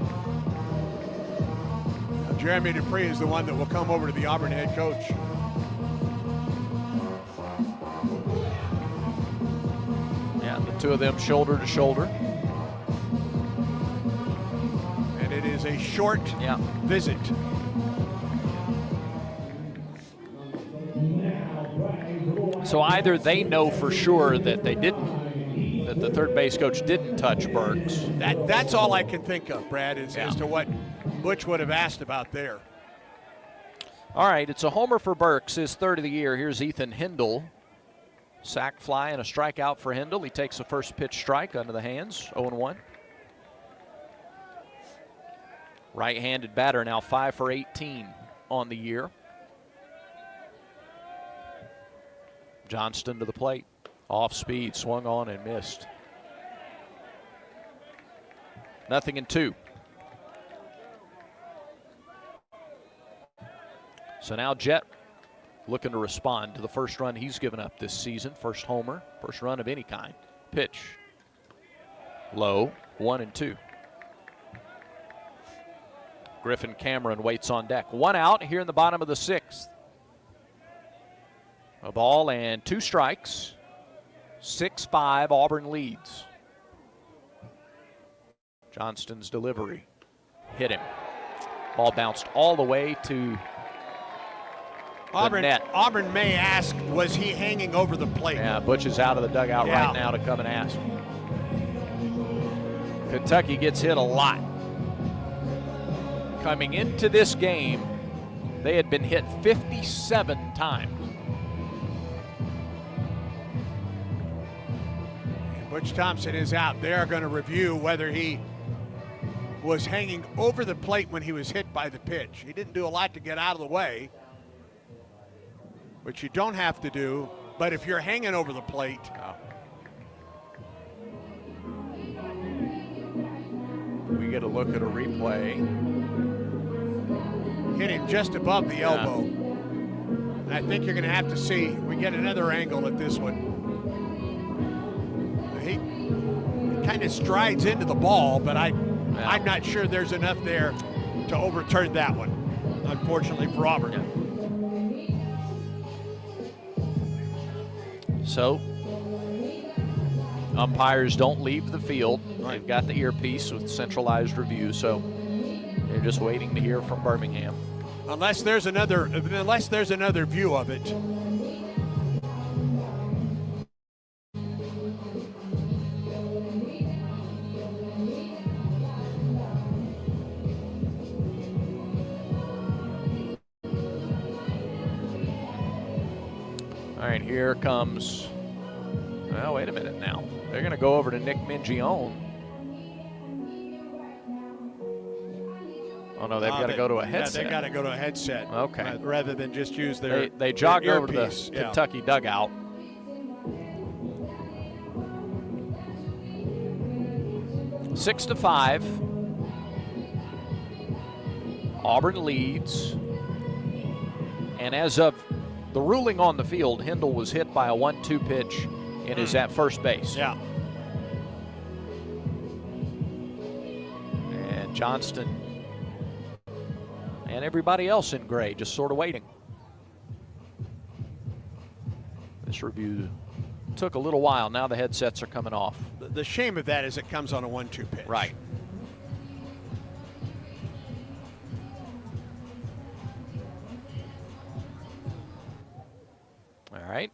Jeremy Dupree is the one that will come over to the Auburn head coach. Yeah, the two of them shoulder to shoulder. And it is a short visit. So either they know for sure that they didn't, that the third base coach didn't touch Burks. That's all I can think of, Brad, as to what Butch would have asked about there. All right, it's a homer for Burks, his third of the year. Here's Ethan Hindle. Sack fly and a strikeout for Hindle. He takes a first pitch strike under the hands, 0-1. Right-handed batter, now 5 for 18 on the year. Johnston to the plate. Off speed, swung on and missed. 0-2. So now Jet looking to respond to the first run he's given up this season. First homer, first run of any kind. Pitch. Low, 1-2. Griffin Cameron waits on deck. One out here in the bottom of the sixth. A ball and 2 strikes. 6-5, Auburn leads. Johnston's delivery hit him. Ball bounced all the way to the net. Auburn may ask, was he hanging over the plate? Yeah, Butch is out of the dugout right now to come and ask. Kentucky gets hit a lot. Coming into this game, they had been hit 57 times. Butch Thompson is out. They are going to review whether he was hanging over the plate when he was hit by the pitch. He didn't do a lot to get out of the way, which you don't have to do, but if you're hanging over the plate. We get a look at a replay. Hit him just above the elbow. And I think you're going to have to see, we get another angle at this one. He kind of strides into the ball, but I'm not sure there's enough there to overturn that one, unfortunately for Auburn. So umpires don't leave the field. They've got the earpiece with centralized review, so they're just waiting to hear from Birmingham. Unless there's another view of it. All right, here comes, well, wait a minute now. They're going to go over to Nick Mingione. Oh, no, they've got to go to a headset. Yeah, they've got to go to a headset. Okay. Rather than just use their They jogged their over to the earpiece. Kentucky dugout. Yeah. 6-5. Auburn leads. And as of the ruling on the field, Hindle was hit by a 1-2 pitch and is at first base. Yeah. And Johnston and everybody else in gray just sort of waiting. This review took a little while. Now the headsets are coming off. The shame of that is it comes on a 1-2 pitch. Right. All right.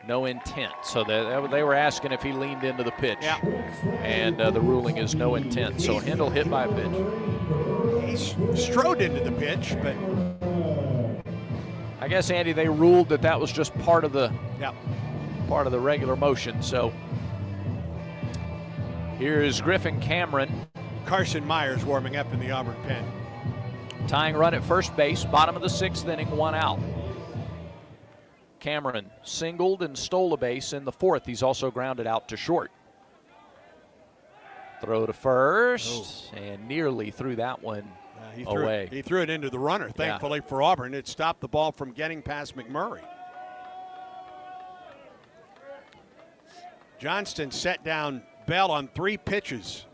No intent. So they were asking if he leaned into the pitch. Yeah. And the ruling is no intent. So Hindle hit by a pitch. He strode into the pitch, but I guess, Andy, they ruled that was just part of the part of the regular motion. So here's Griffin Cameron. Carson Myers warming up in the Auburn pen. Tying run at first base, bottom of the 6th inning, 1 out. Cameron singled and stole a base in the 4th. He's also grounded out to short. Throw to first, and nearly threw that one away. He threw it into the runner. Thankfully for Auburn, it stopped the ball from getting past McMurray. Johnston set down Bell on 3 pitches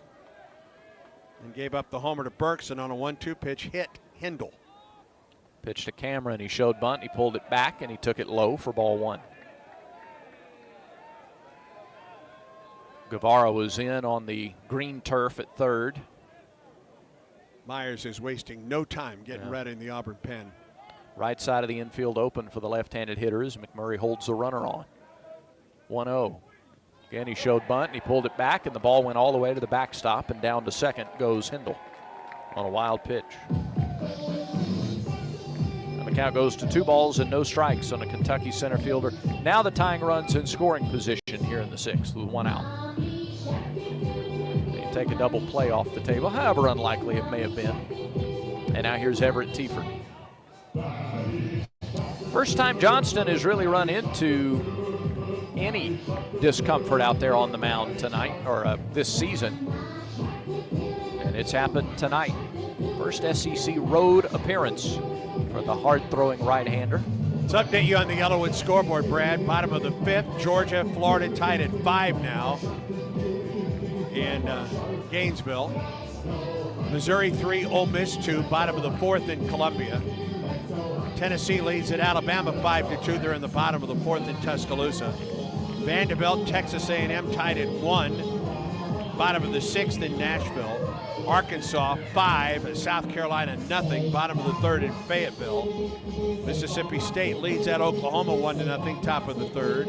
and gave up the homer to Burks, and on a 1-2 pitch hit Hindle. Pitch to Cameron. He showed bunt. He pulled it back, and he took it low for ball 1. Guevara was in on the green turf at third. Myers is wasting no time getting ready in the Auburn pen. Right side of the infield open for the left-handed hitters. McMurray holds the runner on. 1-0. Again, he showed bunt, and he pulled it back, and the ball went all the way to the backstop, and down to second goes Hindle on a wild pitch. And the count goes to 2 balls and no strikes on a Kentucky center fielder. Now the tying run's in scoring position here in the 6th with 1 out. They take a double play off the table, however unlikely it may have been. And now here's Everett Tiefert. First time Johnston has really run into any discomfort out there on the mound tonight, or this season. And it's happened tonight. First SEC road appearance for the hard-throwing right-hander. Let's update you on the Yellowwood scoreboard, Brad. Bottom of the 5th, Georgia, Florida tied at 5 now in Gainesville. Missouri 3, Ole Miss 2, bottom of the 4th in Columbia. Tennessee leads at Alabama 5-2. They're in the bottom of the 4th in Tuscaloosa. Vanderbilt, Texas A&M tied at 1, bottom of the 6th in Nashville. Arkansas 5, South Carolina nothing, bottom of the 3rd in Fayetteville. Mississippi State leads at Oklahoma 1-0, top of the 3rd.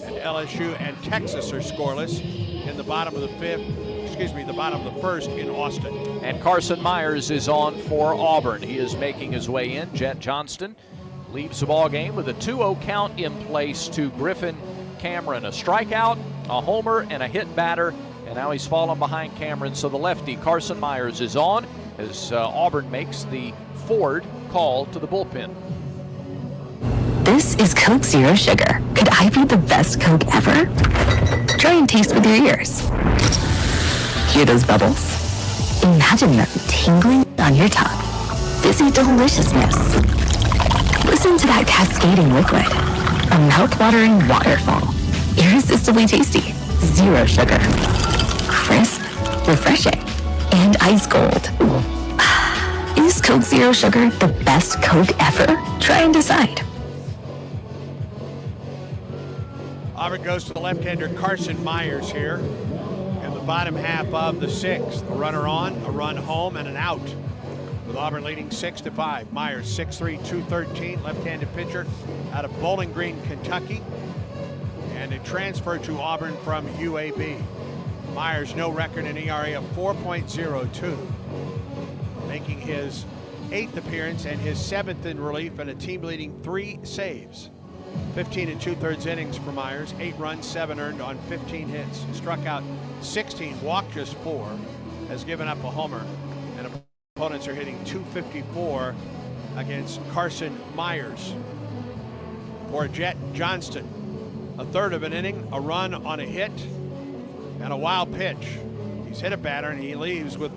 And LSU and Texas are scoreless in the bottom of the 5th, the bottom of the 1st in Austin. And Carson Myers is on for Auburn. He is making his way in. Jet Johnston leaves the ball game with a 2-0 count in place to Griffin Cameron. A strikeout, a homer, and a hit batter. And now he's fallen behind Cameron, so the lefty, Carson Myers, is on as Auburn makes the Ford call to the bullpen. This is Coke Zero Sugar. Could I be the best Coke ever? Try and taste with your ears. Hear those bubbles? Imagine them tingling on your tongue. Fizzy deliciousness. Listen to that cascading liquid. A mouth-watering waterfall. Irresistibly tasty. Zero sugar. Crisp, refreshing, and ice cold. Is Coke Zero Sugar the best Coke ever? Try and decide. Auburn goes to the left-hander Carson Myers here in the bottom half of the sixth. A runner on, a run home, and an out. With Auburn leading 6-5. Myers, 6'3", 213, left-handed pitcher out of Bowling Green, Kentucky, and a transfer to Auburn from UAB. Myers, no record, an ERA of 4.02, making his 8th appearance and his 7th in relief, and a team-leading 3 saves. 15 2/3 innings for Myers, 8 runs, 7 earned on 15 hits. Struck out 16, walked just 4, has given up a homer, and opponents are hitting .254 against Carson Myers. For Jet Johnston, a third of an inning, a run on a hit, and a wild pitch. He's hit a batter, and he leaves with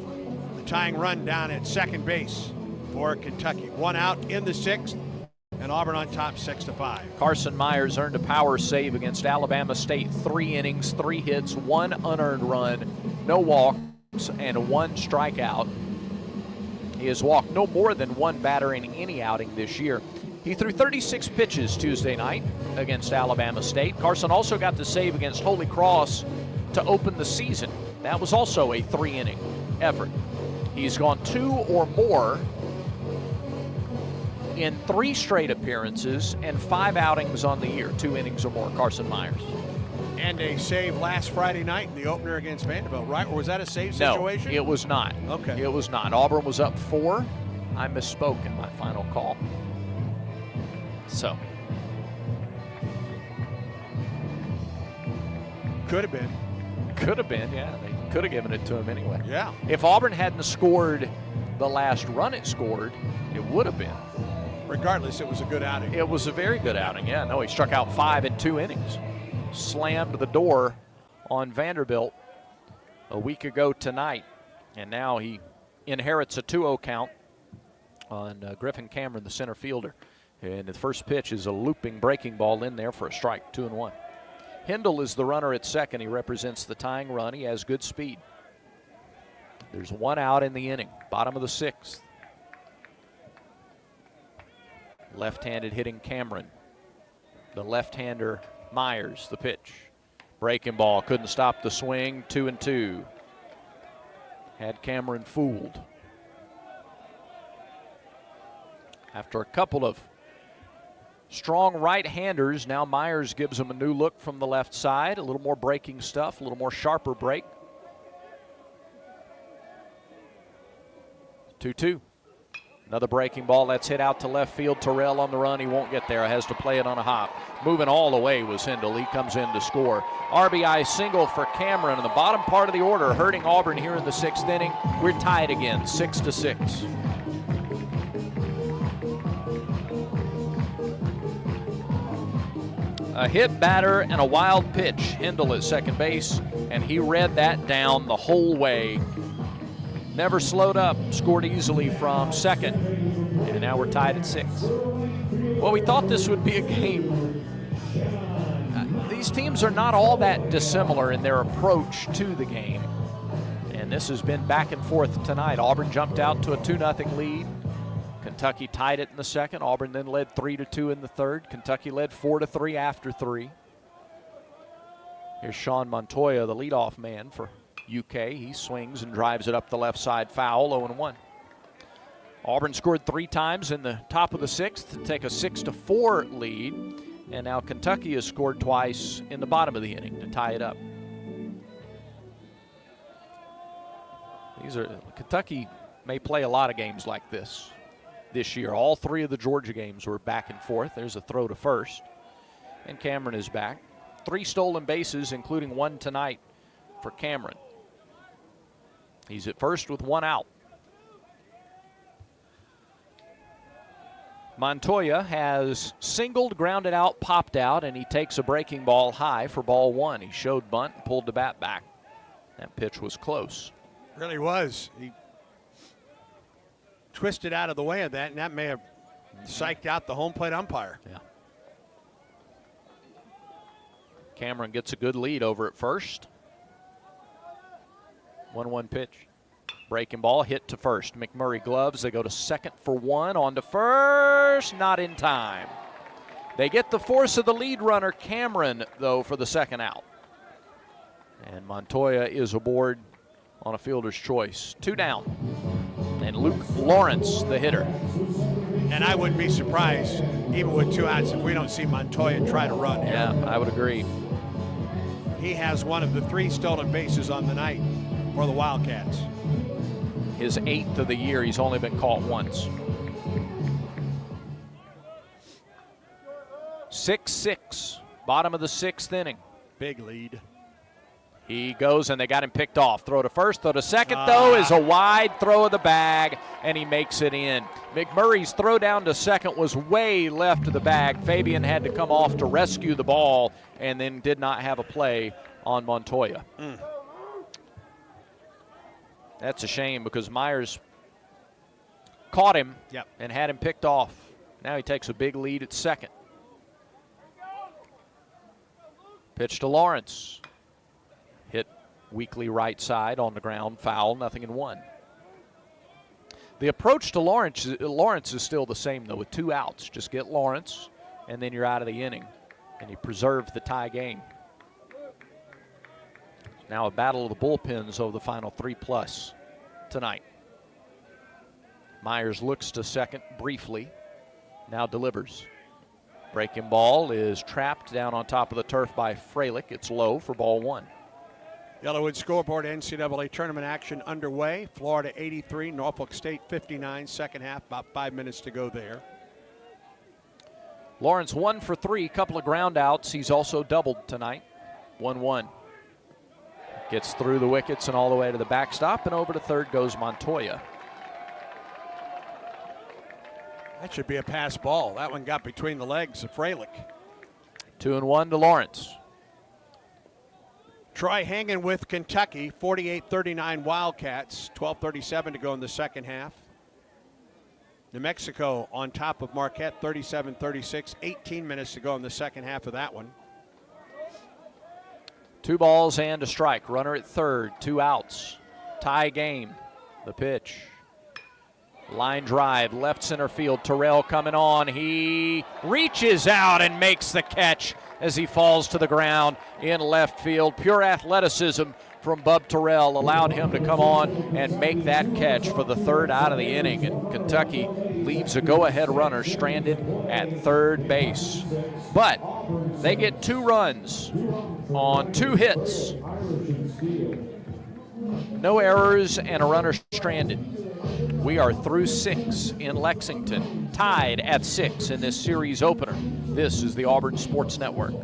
the tying run down at second base for Kentucky. 1 out in the 6th, and Auburn on top 6-5. Carson Myers earned a power save against Alabama State. 3 innings, 3 hits, 1 unearned run, no walks, and 1 strikeout. He has walked no more than 1 batter in any outing this year. He threw 36 pitches Tuesday night against Alabama State. Carson also got the save against Holy Cross to open the season. That was also a 3-inning effort. He's gone 2 or more in 3 straight appearances and 5 outings on the year, 2 innings or more, Carson Myers. And a save last Friday night in the opener against Vanderbilt, right? Or was that a save situation? No, it was not. Okay. It was not. Auburn was up 4. I misspoke in my final call. So. Could have been. Could have been, yeah. They could have given it to him anyway. Yeah. If Auburn hadn't scored the last run it scored, it would have been. Regardless, it was a good outing. It was a very good outing, yeah. No, he struck out 5 in 2 innings. Slammed the door on Vanderbilt a week ago tonight, and now he inherits a 2-0 count on Griffin Cameron, the center fielder. And the first pitch is a looping breaking ball in there for a strike, 2-1. Hindle is the runner at second. He represents the tying run. He has good speed. There's 1 out in the inning, bottom of the 6th. Left-handed hitting Cameron. The left-hander Myers, the pitch. Breaking ball, couldn't stop the swing, 2-2. Had Cameron fooled. After a couple of strong right-handers, now Myers gives him a new look from the left side. A little more breaking stuff, a little more sharper break. 2-2. Another breaking ball that's hit out to left field. Terrell on the run. He won't get there. Has to play it on a hop. Moving all the way was Hindle. He comes in to score. RBI single for Cameron in the bottom part of the order, hurting Auburn here in the 6th inning. We're tied again, 6-6. A hit batter and a wild pitch. Hindle at second base, and he read that down the whole way. Never slowed up, scored easily from second, and now we're tied at 6. Well, we thought this would be a game. These teams are not all that dissimilar in their approach to the game, and this has been back and forth tonight. Auburn jumped out to a 2-0 lead. Kentucky tied it in the second. Auburn then led 3-2 in the third. Kentucky led 4-3 after 3. Here's Sean Montoya, the leadoff man for UK. He swings and drives it up the left side, foul, 0-1. Auburn scored 3 times in the top of the 6th to take a 6-4 lead, and now Kentucky has scored twice in the bottom of the inning to tie it up. Kentucky may play a lot of games like this year. All 3 of the Georgia games were back and forth. There's a throw to first, and Cameron is back. 3 stolen bases, including 1 tonight for Cameron. He's at first with 1 out. Montoya has singled, grounded out, popped out, and he takes a breaking ball high for ball 1. He showed bunt and pulled the bat back. That pitch was close. Really was. He twisted out of the way of that, and that may have psyched out the home plate umpire. Yeah. Cameron gets a good lead over at first. 1-1 pitch. Breaking ball hit to first. McMurray gloves. They go to second for 1. On to first. Not in time. They get the force of the lead runner, Cameron, though, for the second out. And Montoya is aboard on a fielder's choice. 2 down. And Luke Lawrence, the hitter. And I wouldn't be surprised, even with 2 outs, if we don't see Montoya try to run here. Yeah, I would agree. He has one of the 3 stolen bases on the night for the Wildcats. His 8th of the year. He's only been caught once. 6-6, bottom of the 6th inning. Big lead. He goes, and they got him picked off. Throw to first, throw to second, though, is a wide throw of the bag, and he makes it in. McMurray's throw down to second was way left of the bag. Fabian had to come off to rescue the ball, and then did not have a play on Montoya. That's a shame because Myers caught him and had him picked off. Now he takes a big lead at second. Pitch to Lawrence. Hit weakly right side on the ground, foul, 0-1. The approach to Lawrence is still the same, though, with 2 outs. Just get Lawrence, and then you're out of the inning, and you preserve the tie game. Now a battle of the bullpens over the final 3+ tonight. Myers looks to second briefly, now delivers. Breaking ball is trapped down on top of the turf by Freilich. It's low for ball 1. Yellowwood scoreboard, NCAA tournament action underway. Florida 83, Norfolk State 59, second half, about 5 minutes to go there. Lawrence 1 for 3, couple of ground outs. He's also doubled tonight. 1-1. Gets through the wickets and all the way to the backstop, and over to third goes Montoya. That should be a pass ball. That one got between the legs of Freilich. 2-1 to Lawrence. Troy hanging with Kentucky, 48-39 Wildcats, 12:37 to go in the second half. New Mexico on top of Marquette, 37-36, 18 minutes to go in the second half of that one. 2 balls and a strike. Runner at third, 2 outs. Tie game. The pitch. Line drive, left center field. Terrell coming on. He reaches out and makes the catch as he falls to the ground in left field. Pure athleticism from Bub Terrell allowed him to come on and make that catch for the 3rd out of the inning. And Kentucky leaves a go-ahead runner stranded at third base. But they get 2 runs on 2 hits. No errors and a runner stranded. We are through 6 in Lexington, tied at 6 in this series opener. This is the Auburn Sports Network.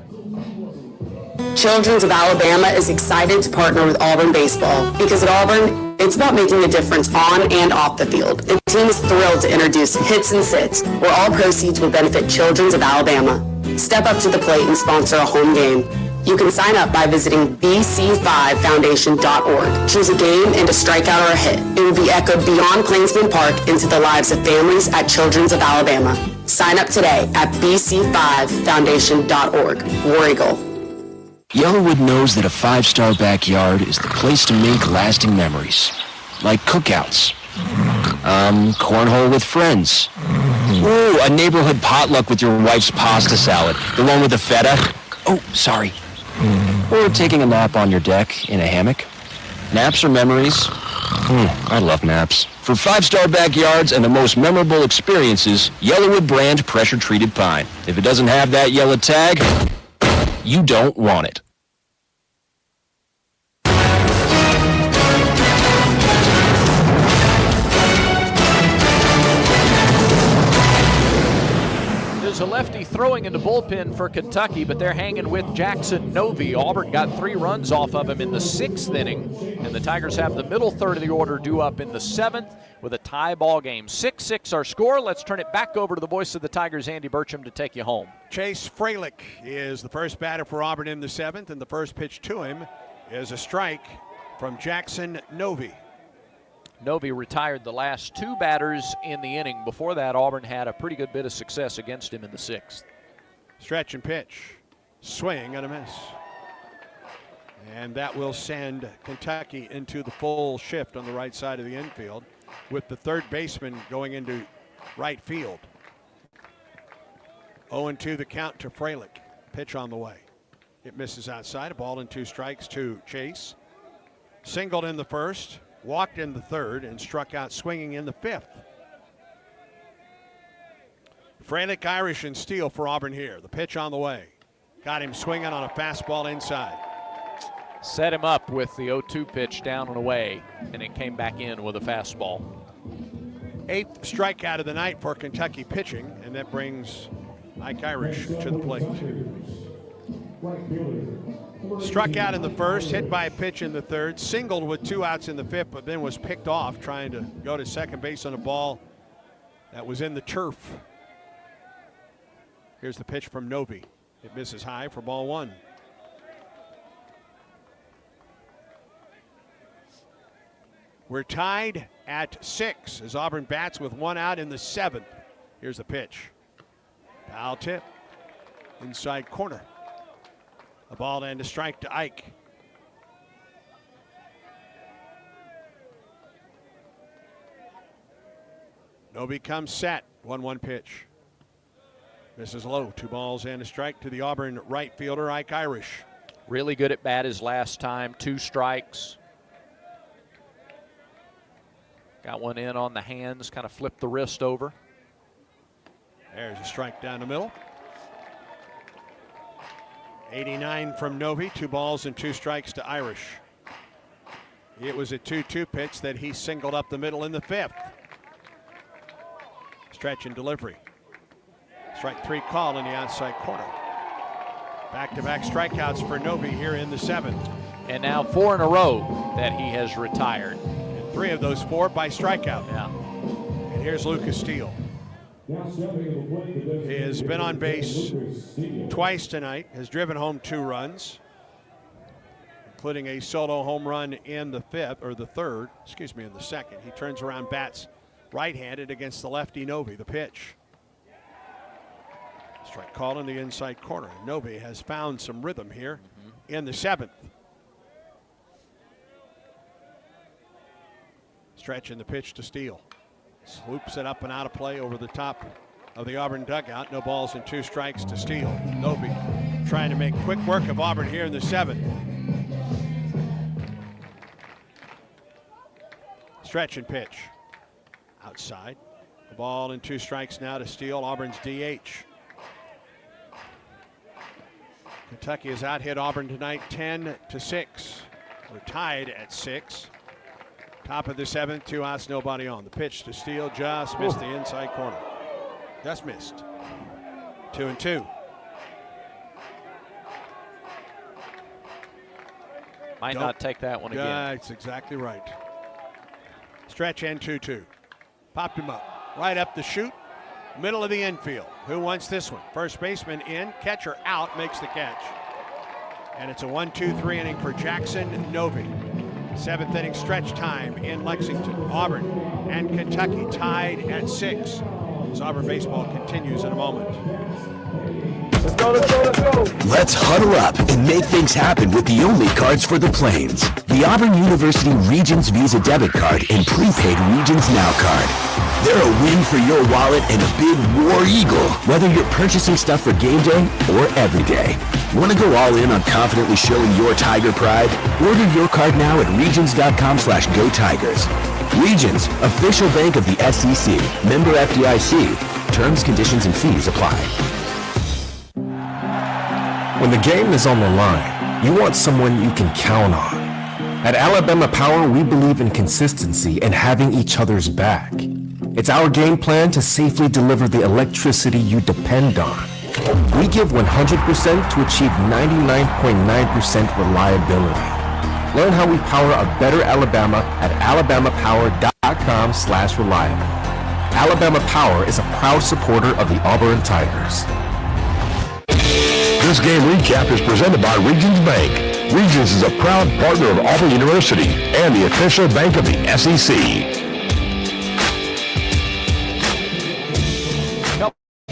Children's of Alabama is excited to partner with Auburn Baseball because at Auburn, it's about making a difference on and off the field. The team is thrilled to introduce Hits and Sits, where all proceeds will benefit Children's of Alabama. Step up to the plate and sponsor a home game. You can sign up by visiting bc5foundation.org. Choose a game and a strikeout or a hit. It will be echoed beyond Plainsman Park into the lives of families at Children's of Alabama. Sign up today at bc5foundation.org. War Eagle. Yellowwood knows that a 5-star backyard is the place to make lasting memories. Like cookouts. Cornhole with friends. Ooh, a neighborhood potluck with your wife's pasta salad. The one with the feta. Oh, sorry. Or taking a nap on your deck in a hammock. Naps are memories. I love naps. For 5-star backyards and the most memorable experiences, Yellowwood brand pressure-treated pine. If it doesn't have that yellow tag, you don't want it. There's a lefty throwing in the bullpen for Kentucky, but they're hanging with Jackson Novy. Auburn got 3 runs off of him in the 6th inning, and the Tigers have the middle third of the order due up in the 7th with a tie ball game. 6-6 our score. Let's turn it back over to the voice of the Tigers, Andy Burcham, to take you home. Chase Freilich is the first batter for Auburn in the 7th, and the first pitch to him is a strike from Jackson Novy. Novy retired the last 2 batters in the inning. Before that, Auburn had a pretty good bit of success against him in the 6th. Stretch and pitch. Swing and a miss. And that will send Kentucky into the full shift on the right side of the infield with the third baseman going into right field. 0-2 the count to Freilich. Pitch on the way. It misses outside. A ball and 2 strikes to Chase. Singled in the first, walked in the third, and struck out swinging in the 5th. Freilich, Irish, and Steele for Auburn here. The pitch on the way. Got him swinging on a fastball inside. Set him up with the 0-2 pitch down and away, and it came back in with a fastball. 8th strikeout of the night for Kentucky pitching, and that brings Ike Irish to the plate. Struck out in the first, hit by a pitch in the third, singled with 2 outs in the 5th, but then was picked off trying to go to second base on a ball that was in the turf. Here's the pitch from Novi. It misses high for ball 1. We're tied at 6 as Auburn bats with 1 out in the 7th. Here's the pitch. Foul tip. Inside corner. A ball and a strike to Ike. Novi comes set. 1-1 pitch. Misses low. 2 balls and a strike to the Auburn right fielder, Ike Irish. Really good at bat his last time. 2 strikes. Got one in on the hands, kind of flipped the wrist over. There's a strike down the middle. 89 from Novi, 2 balls and 2 strikes to Irish. It was a 2-2 pitch that he singled up the middle in the 5th. Stretch and delivery. Strike 3 call in the outside corner. Back-to-back strikeouts for Novi here in the 7th. And now 4 in a row that he has retired. And 3 of those 4 by strikeout. Yeah. And here's Lucas Steele. He has been on base twice tonight, has driven home 2 runs, including a solo home run in the 5th, or the 3rd, excuse me, in the 2nd. He turns around, bats right-handed against the lefty Novi. The pitch. Strike call in the inside corner. Novi has found some rhythm here in the 7th. Stretch in the pitch to Steele. Swoops it up and out of play over the top of the Auburn dugout. No balls and 2 strikes to Steele. Novi trying to make quick work of Auburn here in the 7th. Stretch and pitch. Outside. A ball and 2 strikes now to Steele, Auburn's DH. Kentucky has out-hit Auburn tonight 10-6. We're tied at 6. Top of the 7th, 2 outs, nobody on. The pitch to Steele just missed the inside corner. Just missed. 2-2. Might not take that one again. Yeah, that's exactly right. Stretch and 2-2. Popped him up. Right up the chute. Middle of the infield. Who wants this one? First baseman in, catcher out, makes the catch. And it's a 1-2-3 inning for Jackson Novi. 7th inning stretch time in Lexington. Auburn and Kentucky tied at 6. As Auburn baseball continues in a moment. Let's go, let's go, let's go. Let's huddle up and make things happen with the only cards for the Plains. The Auburn University Regions Visa Debit Card and Prepaid Regions Now Card. They're a win for your wallet and a big war eagle, whether you're purchasing stuff for game day or every day. Want to go all in on confidently showing your Tiger pride? Order your card now at regions.com/go Tigers. Regions, official bank of the SEC. Member FDIC. Terms, conditions, and fees apply. When the game is on the line, you want someone you can count on. At Alabama Power, we believe in consistency and having each other's back. It's our game plan to safely deliver the electricity you depend on. We give 100% to achieve 99.9% reliability. Learn how we power a better Alabama at alabamapower.com/reliable. Alabama Power is a proud supporter of the Auburn Tigers. This game recap is presented by Regions Bank. Regions is a proud partner of Auburn University and the official bank of the SEC.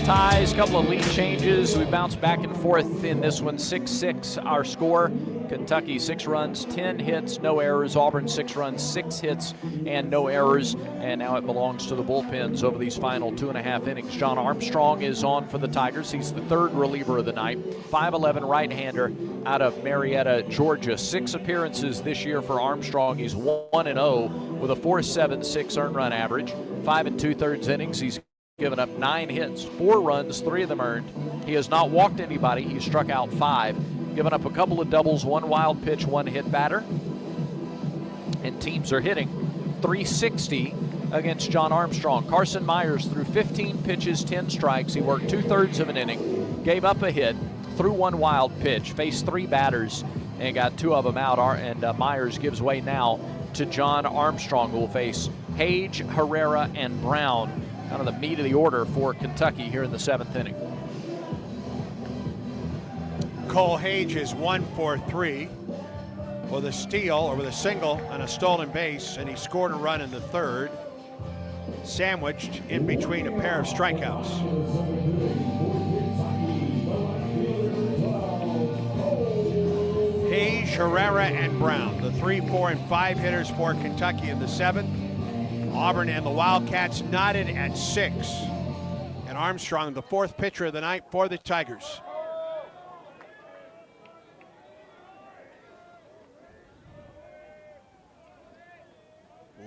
Tied ties, couple of lead changes. We bounce back and forth in this one. 6-6 our score. Kentucky 6 runs, 10 hits, no errors. Auburn 6 runs, 6 hits, and no errors. And now it belongs to the bullpens over these final 2.5 innings. John Armstrong is on for the Tigers. He's the third reliever of the night. 5'11" right-hander out of Marietta, Georgia. 6 appearances this year for Armstrong. He's 1-0 with a 4.76 earned run average. 5 2/3 innings. He's given up 9 hits, 4 runs, 3 of them earned. He has not walked anybody. He struck out 5. Given up a couple of doubles, 1 wild pitch, 1 hit batter. And teams are hitting .360 against John Armstrong. Carson Myers threw 15 pitches, 10 strikes. He worked 2/3 of an inning, gave up a hit, threw 1 wild pitch, faced 3 batters, and got 2 of them out. And Myers gives way now to John Armstrong, who will face Hage, Herrera, and Brown. Kind of the meat of the order for Kentucky here in the 7th inning. Cole Hage is 1 for 3 with a steal, or with a single and a stolen base, and he scored a run in the 3rd, sandwiched in between a pair of strikeouts. Hage, Herrera, and Brown, the 3, 4, and 5 hitters for Kentucky in the 7th. Auburn and the Wildcats knotted at 6. And Armstrong, the 4th pitcher of the night for the Tigers.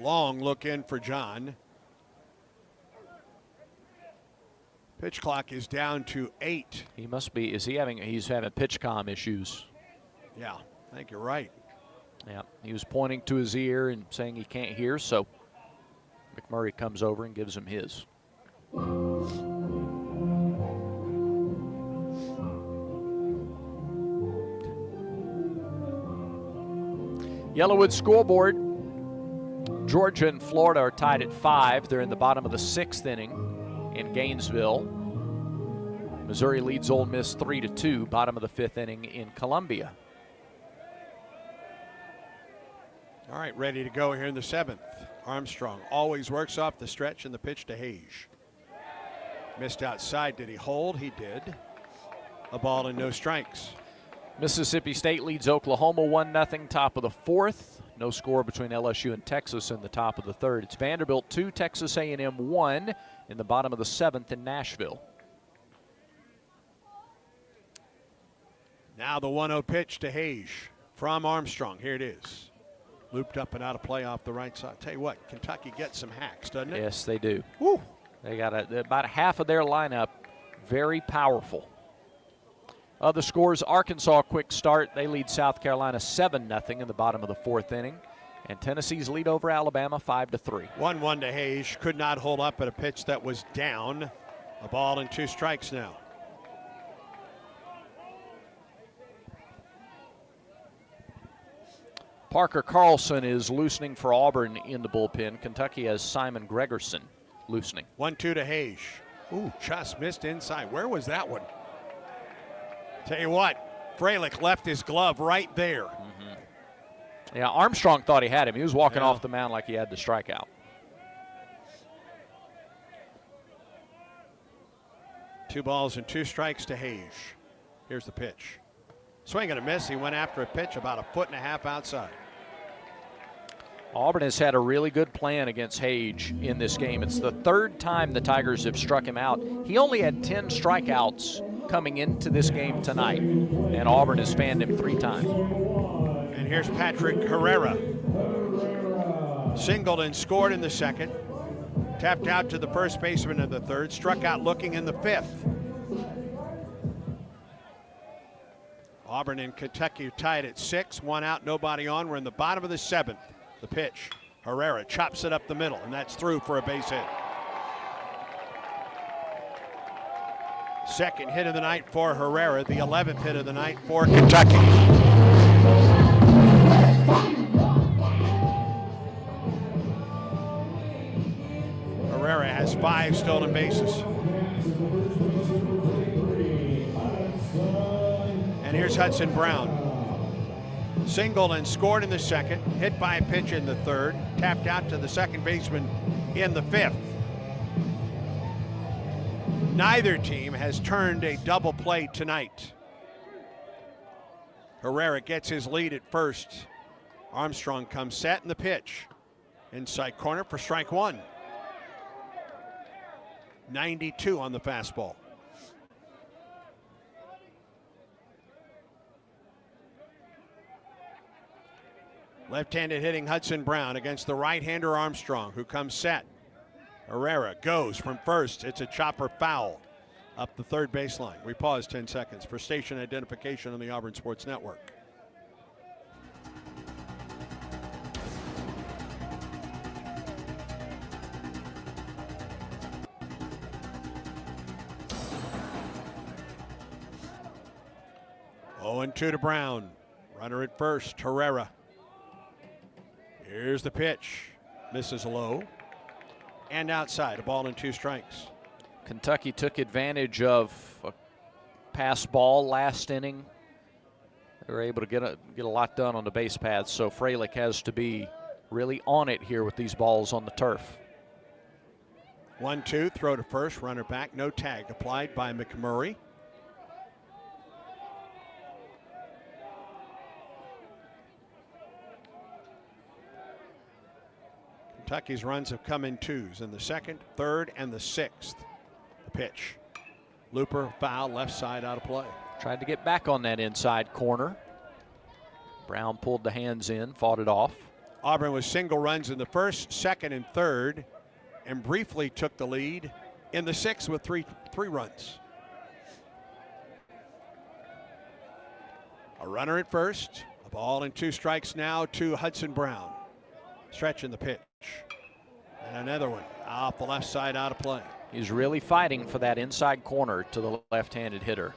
Long look in for John. Pitch clock is down to 8. He must be, he's having pitch comm issues. Yeah, I think you're right. Yeah, he was pointing to his ear and saying he can't hear, so McMurray comes over and gives him his. Yellowwood scoreboard. Georgia and Florida are tied at 5. They're in the bottom of the 6th inning in Gainesville. Missouri leads Ole Miss 3-2, bottom of the 5th inning in Columbia. All right, ready to go here in the 7th. Armstrong always works off the stretch, and the pitch to Hage. Missed outside. Did he hold? He did. A ball and no strikes. Mississippi State leads Oklahoma 1-0, top of the 4th. No score between LSU and Texas in the top of the 3rd. It's Vanderbilt 2, Texas A&M 1 in the bottom of the 7th in Nashville. Now the 1-0 pitch to Hage from Armstrong. Here it is. Looped up and out of play off the right side. Tell you what, Kentucky gets some hacks, doesn't it? Yes, they do. Woo. They got about half of their lineup very powerful. Other scores, Arkansas quick start. They lead South Carolina 7-0 in the bottom of the 4th inning. And Tennessee's lead over Alabama 5-3. 1-1 to Hage. Could not hold up at a pitch that was down. A ball and 2 strikes now. Parker Carlson is loosening for Auburn in the bullpen. Kentucky has Simon Gregerson loosening. 1-2 to Hage. Ooh, just missed inside. Where was that one? Tell you what, Freilich left his glove right there. Mm-hmm. Yeah, Armstrong thought he had him. He was walking off the mound like he had the strikeout. Two balls and 2 strikes to Hage. Here's the pitch. Swing and a miss. He went after a pitch about 1.5 feet outside. Auburn has had a really good plan against Hage in this game. It's the 3rd time the Tigers have struck him out. He only had 10 strikeouts coming into this game tonight, and Auburn has fanned him 3 times. And here's Patrick Herrera. Singled and scored in the 2nd. Tapped out to the first baseman in the 3rd. Struck out looking in the 5th. Auburn and Kentucky tied at 6. 1 out, nobody on. We're in the bottom of the 7th. The pitch. Herrera chops it up the middle, and that's through for a base hit. Second hit of the night for Herrera, the 11th hit of the night for Kentucky. Herrera has 5 stolen bases. And here's Hudson Brown. Singled and scored in the 2nd, hit by a pitch in the 3rd, tapped out to the second baseman in the 5th. Neither team has turned a double play tonight. Herrera gets his lead at first. Armstrong comes set in the pitch. Inside corner for strike one. 92 on the fastball. Left-handed hitting Hudson Brown against the right-hander Armstrong, who comes set. Herrera goes from first. It's a chopper foul up the third baseline. We pause 10 seconds for station identification on the Auburn Sports Network. Oh, and 2 to Brown. Runner at first, Herrera. Here's the pitch. Misses low. And outside, a ball and 2 strikes. Kentucky took advantage of a pass ball last inning. They were able to get a lot done on the base paths, so Freilich has to be really on it here with these balls on the turf. 1-2, throw to first, runner back, no tag applied by McMurray. Kentucky's runs have come in twos in the second, third, and the sixth. The pitch. Looper, foul, left side, out of play. Tried to get back on that inside corner. Brown pulled the hands in, fought it off. Auburn was single runs in the first, second, and third, and briefly took the lead in the sixth with three runs. A runner at first, a ball and 2 strikes now to Hudson Brown. Stretch in the pitch. And another one off the left side, out of play. He's really fighting for that inside corner to the left-handed hitter.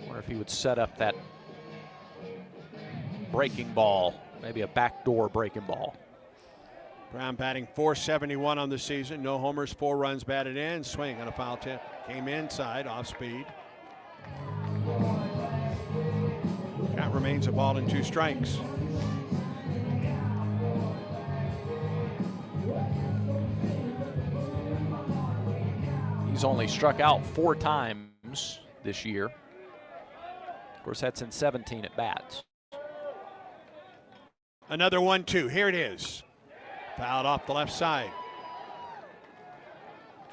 Wonder if he would set up that breaking ball, maybe a backdoor breaking ball. Brown batting .471 on the season. No homers, 4 runs batted in. Swing on a foul tip. Came inside, off speed. Count remains a ball and 2 strikes. He's only struck out 4 times this year. Of course, that's in 17 at bats. Another 1-2. Here it is. Fouled off the left side.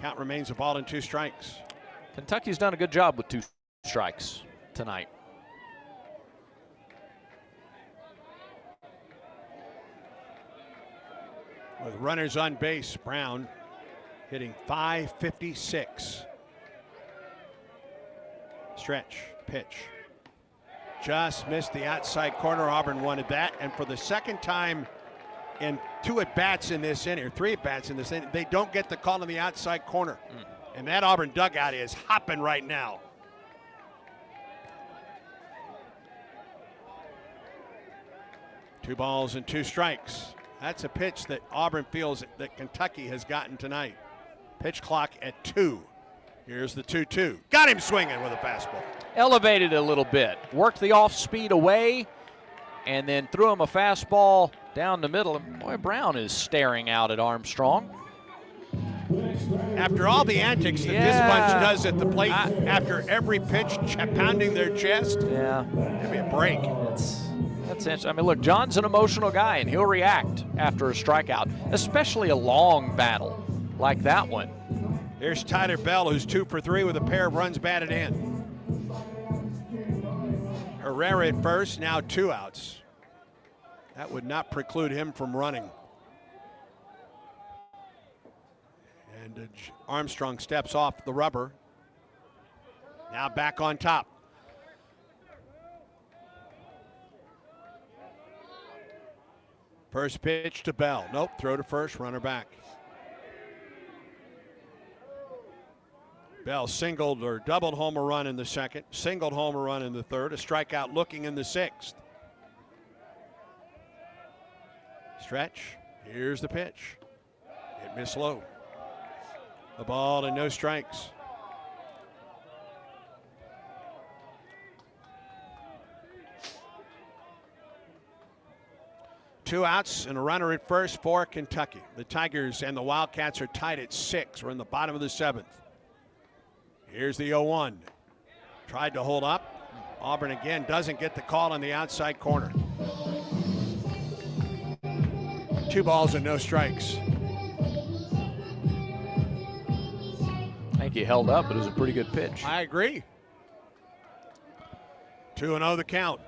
Count remains a ball and 2 strikes. Kentucky's done a good job with 2 strikes tonight. With runners on base, Brown hitting .556. Stretch, pitch. Just missed the outside corner. Auburn wanted that. And for the second time in 2 at-bats in this inning, or 3 at-bats in this inning, they don't get the call on the outside corner. And that Auburn dugout is hopping right now. Two balls and 2 strikes. That's a pitch that Auburn feels that Kentucky has gotten tonight. Pitch clock at 2. Here's the 2-2. Got him swinging with a fastball. Elevated a little bit. Worked the off speed away and then threw him a fastball down the middle. And boy, Brown is staring out at Armstrong. After all the antics that this bunch does at the plate, after every pitch, pounding their chest, maybe a break. That's interesting. I mean, look, John's an emotional guy, and he'll react after a strikeout, especially a long battle like that one. Here's Tyler Bell, who's 2 for 3 with a pair of runs batted in. Herrera at first, now 2 outs. That would not preclude him from running. And Armstrong steps off the rubber. Now back on top. First pitch to Bell. Nope, throw to first, runner back. Bell singled or doubled home a run in the second, singled home a run in the third, a strikeout looking in the sixth. Stretch, here's the pitch. It missed low. A ball and no strikes. 2 outs and a runner at first for Kentucky. The Tigers and the Wildcats are tied at 6. We're in the bottom of the 7th. Here's the 0-1. Tried to hold up. Auburn again doesn't get the call on the outside corner. 2 balls and no strikes. I think he held up, but it was a pretty good pitch. I agree. 2-0 the count.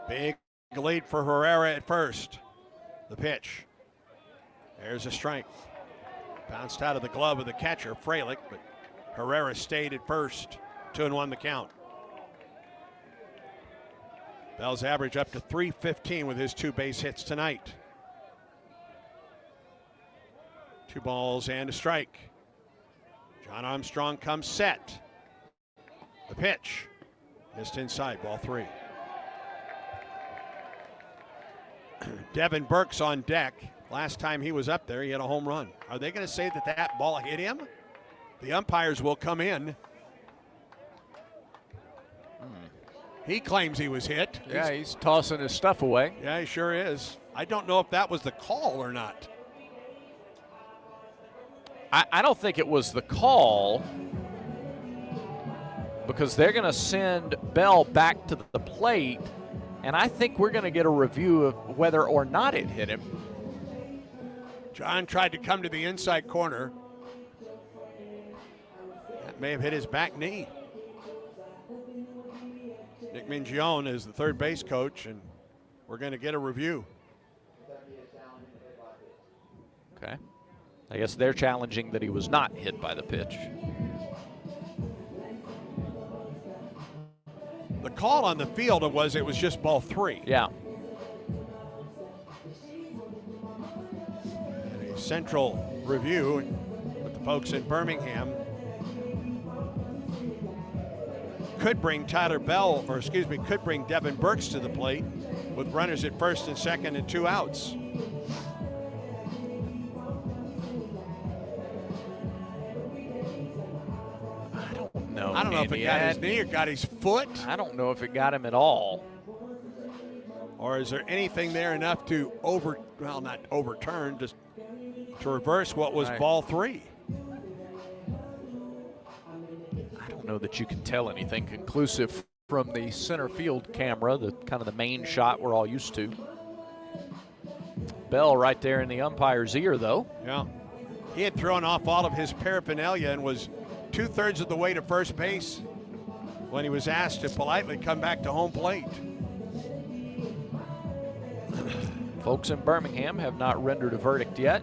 Big lead for Herrera at first. The pitch. There's a strike. Bounced out of the glove of the catcher, Fralick, but Herrera stayed at first. 2-1 the count. Bell's average up to .315 with his 2 base hits tonight. 2 balls and a strike. John Armstrong comes set. The pitch. Missed inside, ball 3. Devin Burke's on deck. Last time he was up there, he had a home run. Are they going to say that that ball hit him? The umpires will come in. He claims he was hit. Yeah, he's tossing his stuff away. Yeah, he sure is. I don't know if that was the call or not. I don't think it was the call, because they're going to send Bell back to the plate, and I think we're going to get a review of whether or not it hit him. John tried to come to the inside corner. That may have hit his back knee. Nick Mingione is the third base coach, and we're going to get a review. Okay. I guess they're challenging that he was not hit by the pitch. The call on the field was it was just ball 3. Yeah. And a central review with the folks in Birmingham could bring Tyler Bell, or excuse me, could bring Devin Burks to the plate with runners at first and second and 2 outs. I don't know if it got his knee or got his foot. I don't know if it got him at all. Or is there anything there enough to not overturn, just to reverse what was ball 3? I don't know that you can tell anything conclusive from the center field camera, the kind of the main shot we're all used to. Bell right there in the umpire's ear, though. Yeah. He had thrown off all of his paraphernalia and was 2/3 of the way to first base when he was asked to politely come back to home plate. Folks in Birmingham have not rendered a verdict yet.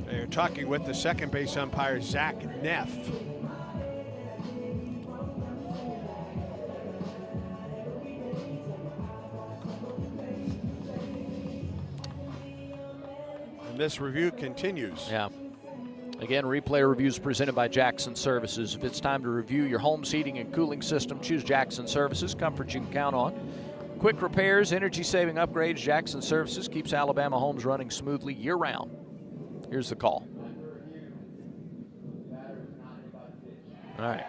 They're talking with the second base umpire, Zach Neff. And this review continues. Yeah. Again, replay reviews presented by Jackson Services. If it's time to review your home's heating and cooling system, choose Jackson Services. Comfort you can count on. Quick repairs, energy-saving upgrades. Jackson Services keeps Alabama homes running smoothly year-round. Here's the call. All right.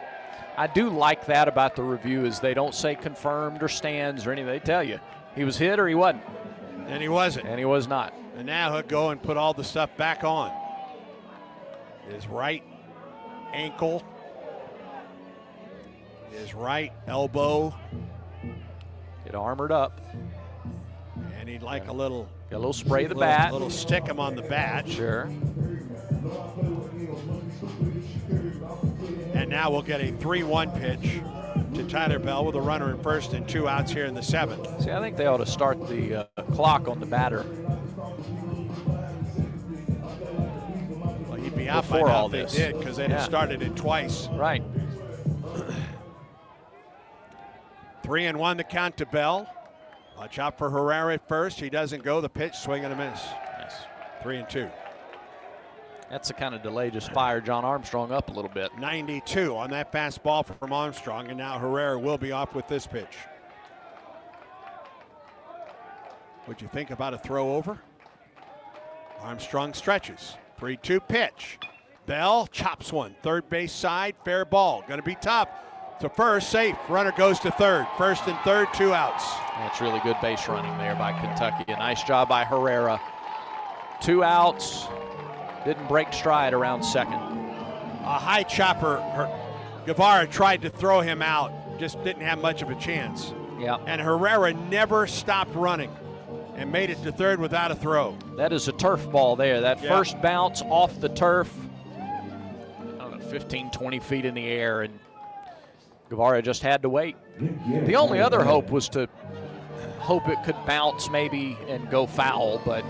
I do like that about the review is they don't say confirmed or stands or anything. They tell you he was hit or he wasn't. And he wasn't. And he was not. And now he'll go and put all the stuff back on. His right ankle, his right elbow. Get armored up. And he'd like a little spray of the bat. A little stick him on the bat. Sure. And now we'll get a 3-1 pitch to Tyler Bell with a runner in first and 2 outs here in the 7th. See, I think they ought to start the clock on the batter. Well, he'd be out by now if they did, because they'd have started it twice. Right. 3-1 the count to Bell. Watch out for Herrera at first. He doesn't go. The pitch, swing and a miss. Yes. 3-2. That's the kind of delay just fired John Armstrong up a little bit. 92 on that fastball from Armstrong, and now Herrera will be off with this pitch. What'd you think about a throw over? Armstrong stretches. 3-2 pitch. Bell chops one. Third base side, fair ball. Going to be tough. to first, safe. Runner goes to third. First and third, 2 outs. That's really good base running there by Kentucky. A nice job by Herrera. 2 outs. Didn't break stride around second. A high chopper. Guevara tried to throw him out. Just didn't have much of a chance. Yeah. And Herrera never stopped running and made it to third without a throw. That is a turf ball there. That Yeah. first bounce off the turf, I don't know, 15, 20 feet in the air, and Guevara just had to wait. The only other hope was to hope it could bounce maybe and go foul, but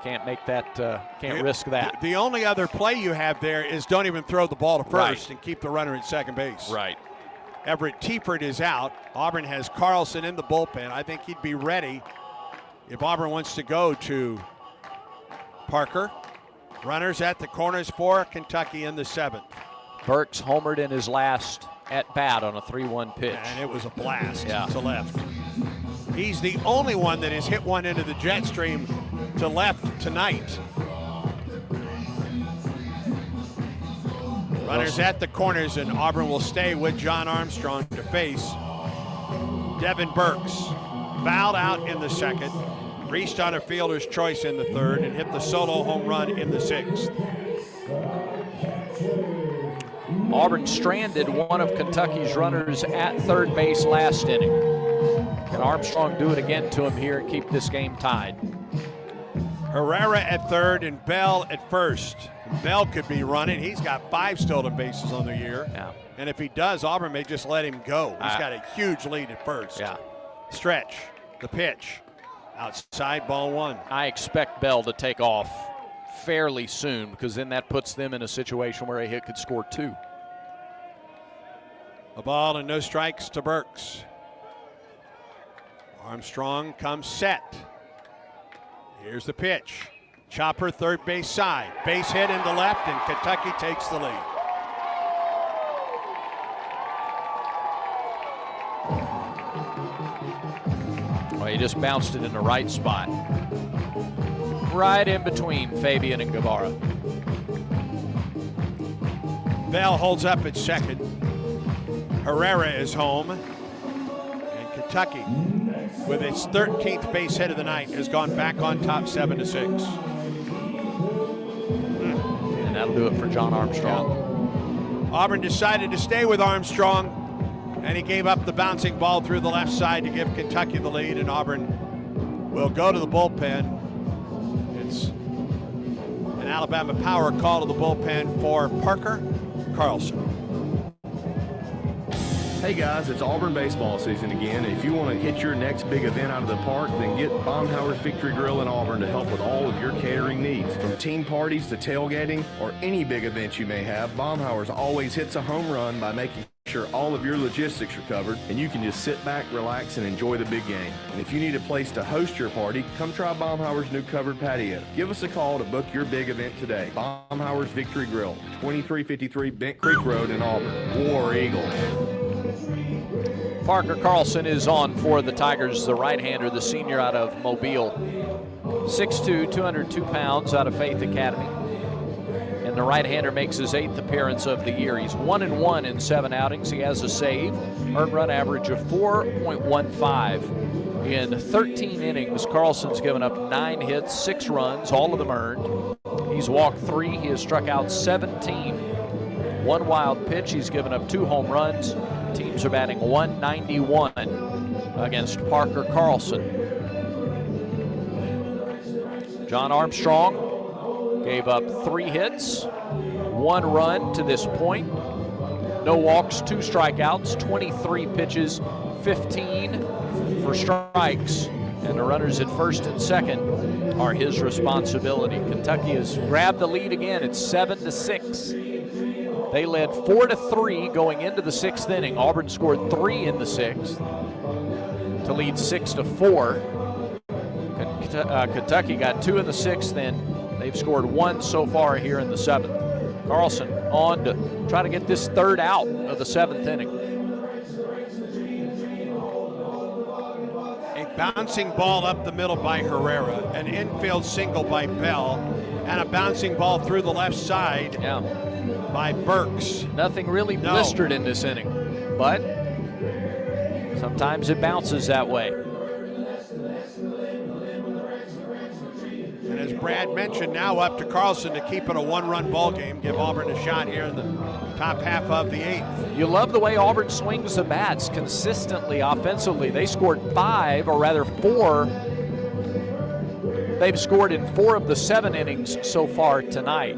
can't make that, can't risk that. The only other play you have there is don't even throw the ball to first Right. and keep the runner at second base. Right. Everett Tiefert is out. Auburn has Carlson in the bullpen. I think he'd be ready if Auburn wants to go to Parker. Runners at the corners for Kentucky in the 7th. Burks homered in his last at bat on a 3-1 pitch. And it was a blast Yeah. to left. He's the only one that has hit one into the jet stream to left tonight. Runners at the corners, and Auburn will stay with John Armstrong to face Devin Burks. Fouled out in the 2nd, reached on a fielder's choice in the 3rd, and hit the solo home run in the 6th. Auburn stranded one of Kentucky's runners at third base last inning. Can Armstrong do it again to him here and keep this game tied? Herrera at third and Bell at first. Bell could be running. He's got 5 stolen bases on the year. Yeah. And if he does, Auburn may just let him go. He's got a huge lead at first. Yeah. Stretch, the pitch. Outside, ball 1. I expect Bell to take off fairly soon, because then that puts them in a situation where a hit could score 2. A ball and no strikes to Burks. Armstrong comes set. Here's the pitch. Chopper, third base side. Base hit into left, and Kentucky takes the lead. Well, he just bounced it in the right spot. Right in between Fabian and Guevara. Bell holds up at second. Herrera is home. And Kentucky, with its 13th base hit of the night, has gone back on top 7-6. And that'll do it for John Armstrong. Yeah. Auburn decided to stay with Armstrong, and he gave up the bouncing ball through the left side to give Kentucky the lead, and Auburn will go to the bullpen. It's an Alabama power call to the bullpen for Parker Carlson. Hey guys, it's Auburn baseball season again. If you want to hit your next big event out of the park, then get Baumhauer's Victory Grill in Auburn to help with all of your catering needs. From team parties to tailgating or any big event you may have, Baumhauer's always hits a home run by making sure all of your logistics are covered, and you can just sit back, relax, and enjoy the big game. And if you need a place to host your party, come try Baumhauer's new covered patio. Give us a call to book your big event today. Baumhauer's Victory Grill, 2353 Bent Creek Road in Auburn. War Eagle. Parker Carlson is on for the Tigers, the right-hander, the senior out of Mobile. 6'2", 202 pounds, out of Faith Academy. And the right-hander makes his 8th appearance of the year. He's 1-1 in 7 outings. He has a save, earned run average of 4.15. In 13 innings, Carlson's given up 9 hits, 6 runs, all of them earned. He's walked 3. He has struck out 17. 1 wild pitch. He's given up 2 home runs. Teams are batting 191 against Parker Carlson. John Armstrong gave up 3 hits, 1 run to this point. No walks, 2 strikeouts, 23 pitches, 15 for strikes. And the runners at first and second are his responsibility. Kentucky has grabbed the lead again. It's 7-6. They led 4-3 going into the 6th inning. Auburn scored 3 in the 6th to lead 6-4. Kentucky got 2 in the 6th, and they've scored 1 so far here in the 7th. Carlson on to try to get this 3rd out of the 7th inning. A bouncing ball up the middle by Herrera, an infield single by Bell, And a bouncing ball through the left side by Burks. Nothing really blistered in this inning, but sometimes it bounces that way. And as Brad mentioned, now up to Carlson to keep it a one-run ball game, give Auburn a shot here in the top half of the 8th. You love the way Auburn swings the bats consistently offensively. They scored 5, or rather 4. They've scored in 4 of the 7 innings so far tonight.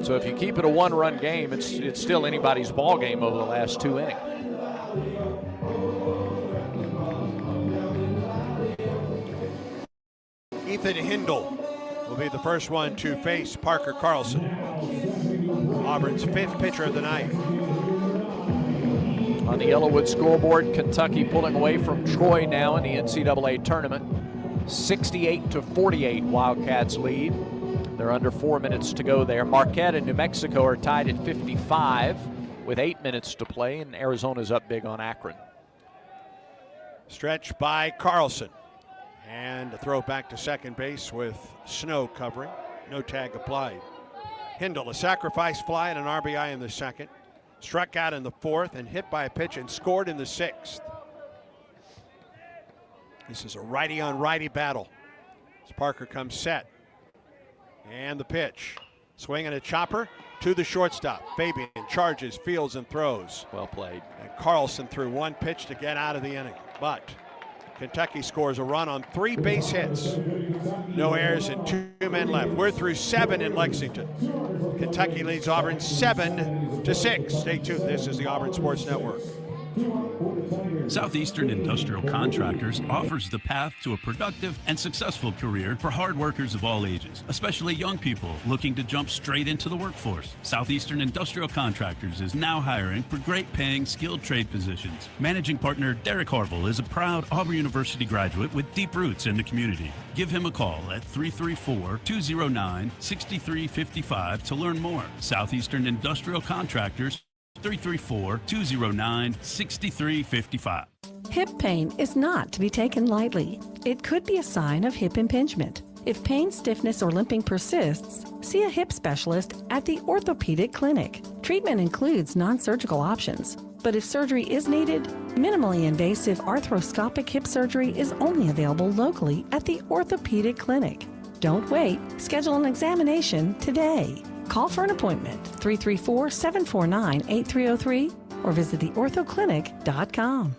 So if you keep it a one-run game, it's still anybody's ball game over the last 2 innings. Ethan Hindle will be the first one to face Parker Carlson, Auburn's 5th pitcher of the night. On the Yellowwood scoreboard, Kentucky pulling away from Troy now in the NCAA tournament. 68-48 Wildcats lead. They're under 4 minutes to go there. Marquette and New Mexico are tied at 55 with 8 minutes to play, and Arizona's up big on Akron. Stretch by Carlson. And a throw back to second base with Snow covering. No tag applied. Hindle, a sacrifice fly and an RBI in the 2nd. Struck out in the 4th and hit by a pitch and scored in the 6th. This is a righty-on-righty battle as Parker comes set. And the pitch. Swinging a chopper to the shortstop. Fabian charges, fields, and throws. Well played. And Carlson threw one pitch to get out of the inning. But Kentucky scores a run on 3 base hits. No errors and 2 men left. We're through 7 in Lexington. Kentucky leads Auburn 7-6. Stay tuned. This is the Auburn Sports Network. Southeastern Industrial Contractors offers the path to a productive and successful career for hard workers of all ages, especially young people looking to jump straight into the workforce. Southeastern Industrial Contractors is now hiring for great-paying skilled trade positions. Managing partner Derek Harville is a proud Auburn University graduate with deep roots in the community. Give him a call at 334-209-6355 to learn more. Southeastern Industrial Contractors, 334-209-6355. Hip pain is not to be taken lightly. It could be a sign of hip impingement. If pain, stiffness, or limping persists, see a hip specialist at the Orthopedic Clinic. Treatment includes non-surgical options, but if surgery is needed, minimally invasive arthroscopic hip surgery is only available locally at the Orthopedic Clinic. Don't wait. Schedule an examination today. Call for an appointment, 334-749-8303, or visit theorthoclinic.com.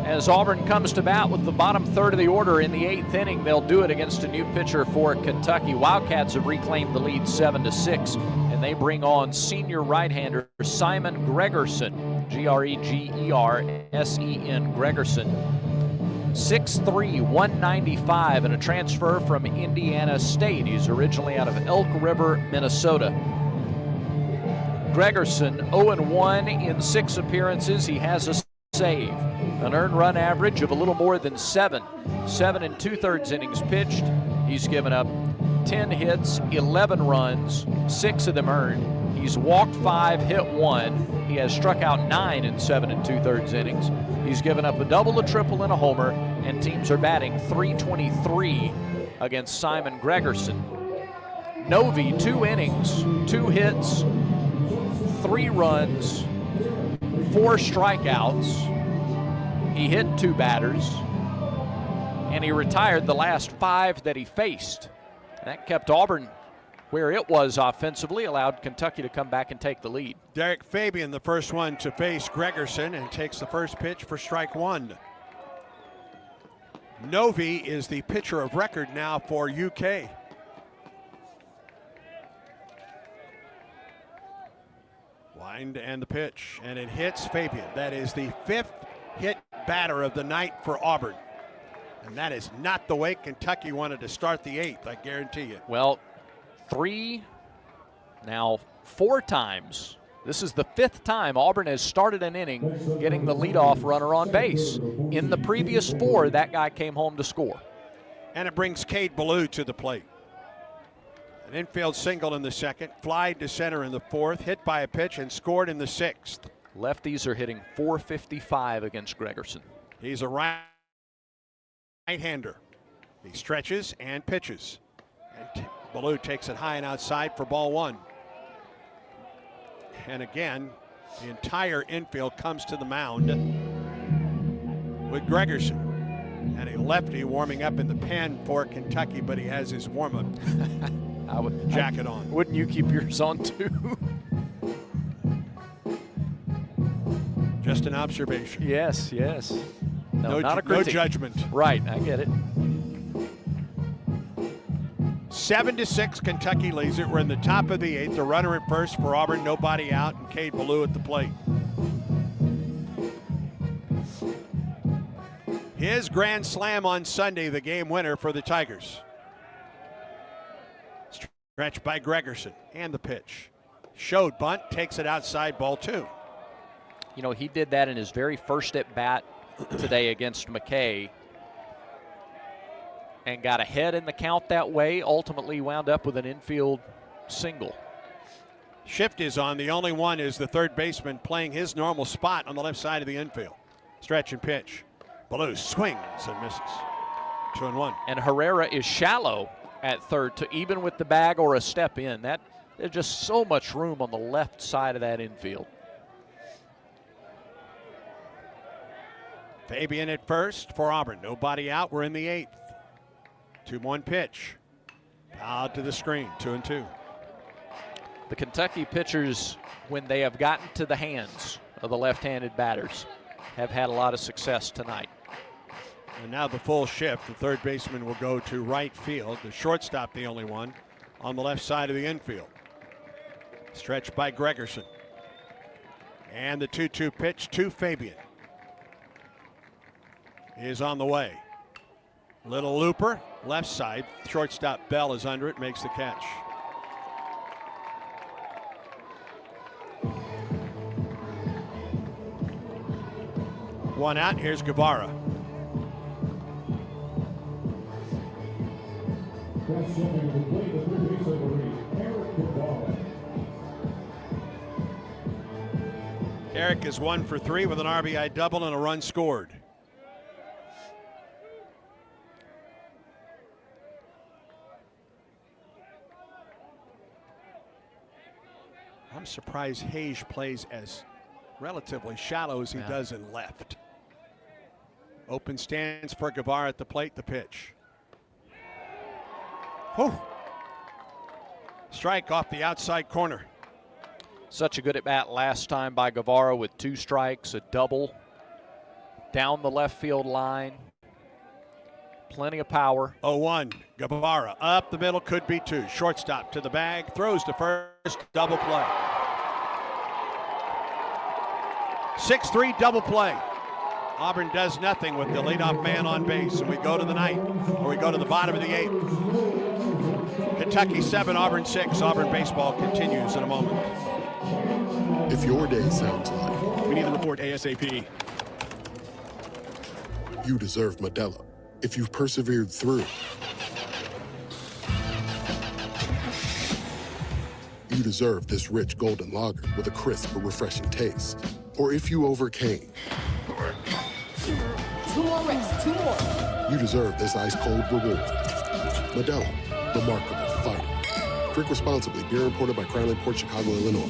As Auburn comes to bat with the bottom third of the order in the 8th inning, they'll do it against a new pitcher for Kentucky. Wildcats have reclaimed the lead 7-6, and they bring on senior right-hander Simon Gregerson, Gregersen, Gregerson. 6'3", 195, and a transfer from Indiana State. He's originally out of Elk River, Minnesota. Gregerson 0-1 in 6 appearances. He has a save. An earned run average of a little more than 7. 7 2/3 innings pitched. He's given up 10 hits, 11 runs, 6 of them earned. He's walked 5, hit 1. He has struck out 9 in 7 2/3 innings. He's given up a double, a triple, and a homer, and teams are batting .323 against Simon Gregerson. Novi, 2 innings, 2 hits, 3 runs, 4 strikeouts. He hit 2 batters, and he retired the last 5 that he faced. That kept Auburn where it was offensively, allowed Kentucky to come back and take the lead. Derek Fabian, the first one to face Gregerson, and takes the first pitch for strike 1. Novi is the pitcher of record now for UK. Wind and the pitch, and it hits Fabian. That is the 5th hit batter of the night for Auburn. And that is not the way Kentucky wanted to start the 8th, I guarantee you. Well, 4 times. This is the 5th time Auburn has started an inning getting the leadoff runner on base. In the previous 4, that guy came home to score. And it brings Cade Ballou to the plate. An infield single in the second, fly to center in the fourth, hit by a pitch and scored in the sixth. Lefties are hitting .455 against Gregerson. He's a right-hander. He stretches and pitches. And Ballou takes it high and outside for ball one. And again, the entire infield comes to the mound with Gregerson. And a lefty warming up in the pen for Kentucky, but he has his warm-up jacket on. Wouldn't you keep yours on too? Just an observation. Yes, yes. No, not a critic. No judgment. Right, I get it. 7-6, Kentucky leads it. We're in the top of the eighth. A runner at first for Auburn, nobody out, and Cade Ballou at the plate. His grand slam on Sunday, the game winner for the Tigers. Stretch by Gregerson, and the pitch. Showed bunt, takes it outside, ball two. You know, he did that in his very first at bat today against McKay and got ahead in the count that way, ultimately wound up with an infield single. Shift is on. The only one is the third baseman playing his normal spot on the left side of the infield. Stretch and pitch. Ballou swings and misses. 2-1. And Herrera is shallow at third to even with the bag or a step in. There's just so much room on the left side of that infield. Fabian at first for Auburn. Nobody out. We're in the eighth. 2-1 pitch. Out to the screen. 2-2. The Kentucky pitchers, when they have gotten to the hands of the left-handed batters, have had a lot of success tonight. And now the full shift. The third baseman will go to right field. The shortstop, the only one, on the left side of the infield. Stretched by Gregerson. And the 2-2 pitch to Fabian is on the way. Little looper, left side. Shortstop Bell is under it, makes the catch. One out, here's Guevara. Eric is 1 for 3 with an RBI double and a run scored. I'm surprised Hayes plays as relatively shallow as he does in left. Open stands for Guevara at the plate, the pitch. Whew. Strike off the outside corner. Such a good at bat last time by Guevara with 2 strikes, a double down the left field line. Plenty of power. 0-1, Guevara up the middle, could be 2. Shortstop to the bag, throws to first, double play. 6-3 double play. Auburn does nothing with the leadoff man on base, and we go to the ninth, or we go to the bottom of the eighth. Kentucky 7, Auburn 6. Auburn baseball continues in a moment. If your day sounds like we need the report ASAP. You deserve Modelo. If you've persevered through, you deserve this rich golden lager with a crisp but refreshing taste. Or if you overcame, 2 more reps, 2 more. you deserve this ice-cold reward. Modelo, the mark of a fighter. Drink responsibly. Beer imported by Crown Imports, Chicago, Illinois.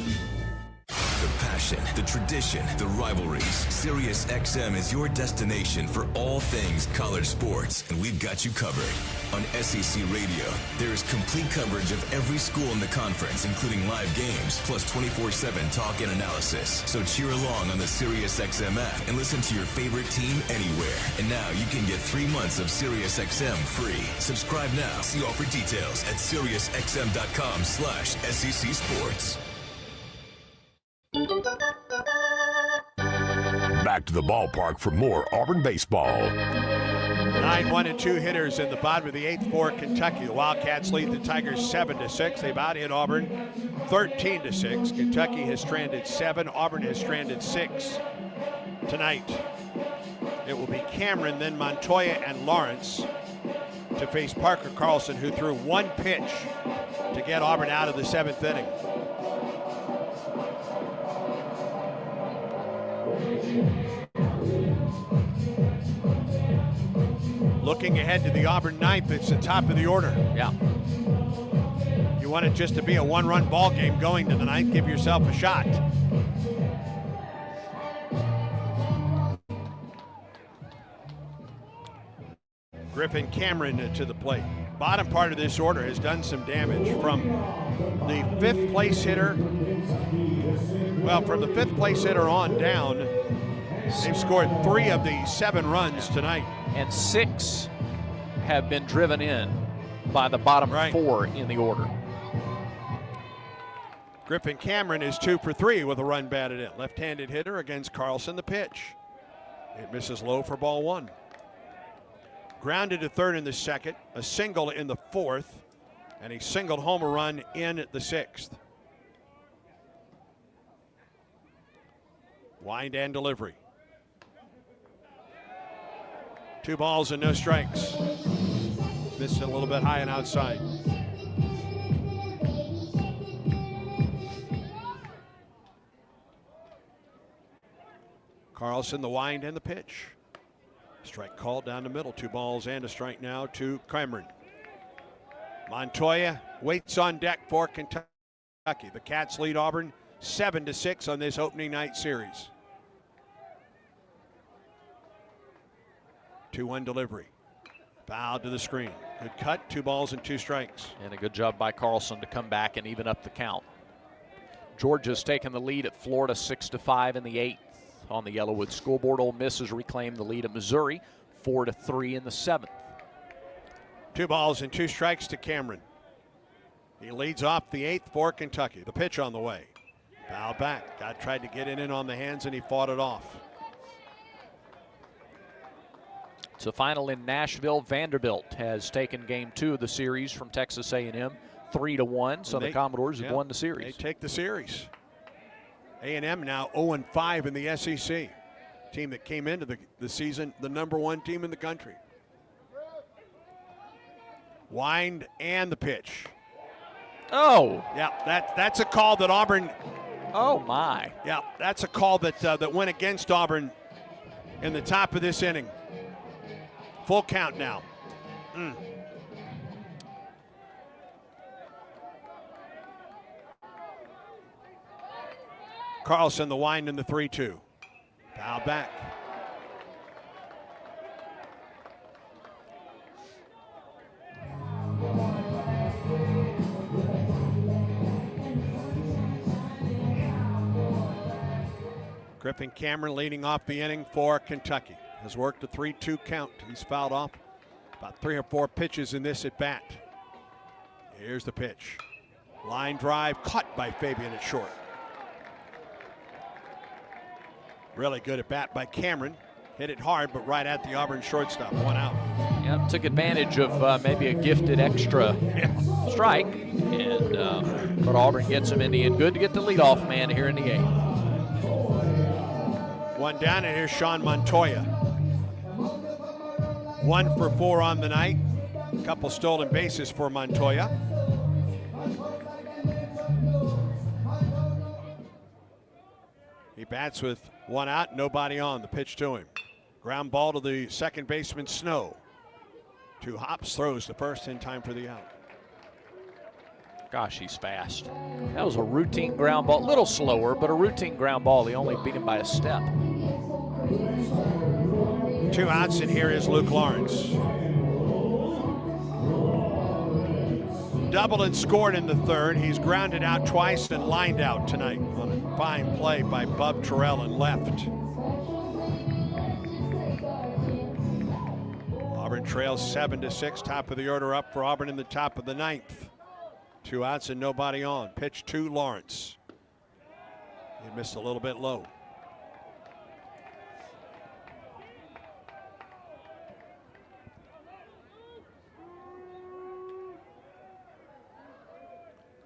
The passion, the tradition, the rivalries. Sirius XM is your destination for all things college sports, and we've got you covered. On SEC Radio, there is complete coverage of every school in the conference, including live games, plus 24/7 talk and analysis. So cheer along on the Sirius XM app and listen to your favorite team anywhere. And now you can get 3 months of Sirius XM free. Subscribe now. See offer details at SiriusXM.com/SEC Sports. Back to the ballpark for more Auburn baseball. 9, 1, and 2 hitters in the bottom of the eighth for Kentucky. The Wildcats lead the Tigers 7-6. They've out-hit Auburn 13-6. Kentucky has stranded 7. Auburn has stranded 6 tonight. It will be Cameron, then Montoya and Lawrence to face Parker Carlson, who threw 1 pitch to get Auburn out of the 7th inning. Looking ahead to the Auburn 9th, it's the top of the order. Yeah. You want it just to be a one-run ball game going to the 9th, give yourself a shot. Griffin Cameron to the plate. Bottom part of this order has done some damage from the 5th place hitter. Well, from the 5th place hitter on down, they've scored 3 of the 7 runs tonight. And 6 have been driven in by the bottom 4 in the order. Griffin Cameron is 2 for 3 with a run batted in. Left-handed hitter against Carlson, the pitch. It misses low for ball 1. Grounded to third in the 2nd, a single in the 4th, and a singled homer run in the 6th. Wind and delivery. 2 balls and no strikes. Missed it a little bit high and outside. Carlson, the wind and the pitch. Strike called down the middle. 2 balls and a strike now to Cameron. Montoya waits on deck for Kentucky. The Cats lead Auburn 7-6 on this opening night series. 2-1 delivery. Foul to the screen. Good cut. 2 balls and 2 strikes. And a good job by Carlson to come back and even up the count. Georgia's taken the lead at Florida 6-5 in the 8th. On the Yellowwood scoreboard, Ole Miss has reclaimed the lead at Missouri 4-3 in the 7th. 2 balls and 2 strikes to Cameron. He leads off the 8th for Kentucky. The pitch on the way. Foul back. God tried to get it in on the hands and he fought it off. It's a final in Nashville. Vanderbilt has taken game 2 of the series from Texas A&M 3-1. So the Commodores have won the series. They take the series. A&M now 0-5 in the SEC. Team that came into the season the #1 team in the country. Wind and the pitch. Oh. Yeah, that's a call that Auburn. Oh my. Yeah, that's a call that went against Auburn in the top of this inning. Full count now. Carlson, the wind in the 3-2. Foul back. Griffin Cameron leading off the inning for Kentucky. Has worked a 3-2 count. He's fouled off about 3 or 4 pitches in this at bat. Here's the pitch. Line drive caught by Fabian at short. Really good at bat by Cameron. Hit it hard, but right at the Auburn shortstop. 1 out. Yeah, took advantage of maybe a gifted extra strike, and but Auburn gets him in the end. Good to get the leadoff man here in the 8th. 1 down, and here's Sean Montoya. 1 for 4 on the night. A couple stolen bases for Montoya. He bats with 1 out, nobody on. The pitch to him. Ground ball to the second baseman, Snow. 2 hops, throws the first in time for the out. Gosh, he's fast. That was a routine ground ball. A little slower, but a routine ground ball. He only beat him by a step. 2 outs, and here is Luke Lawrence. Doubled and scored in the 3rd. He's grounded out twice and lined out tonight on a fine play by Bub Terrell and left. Auburn trails 7-6. Top of the order up for Auburn in the top of the 9th. 2 outs and nobody on. Pitch to Lawrence. He missed a little bit low.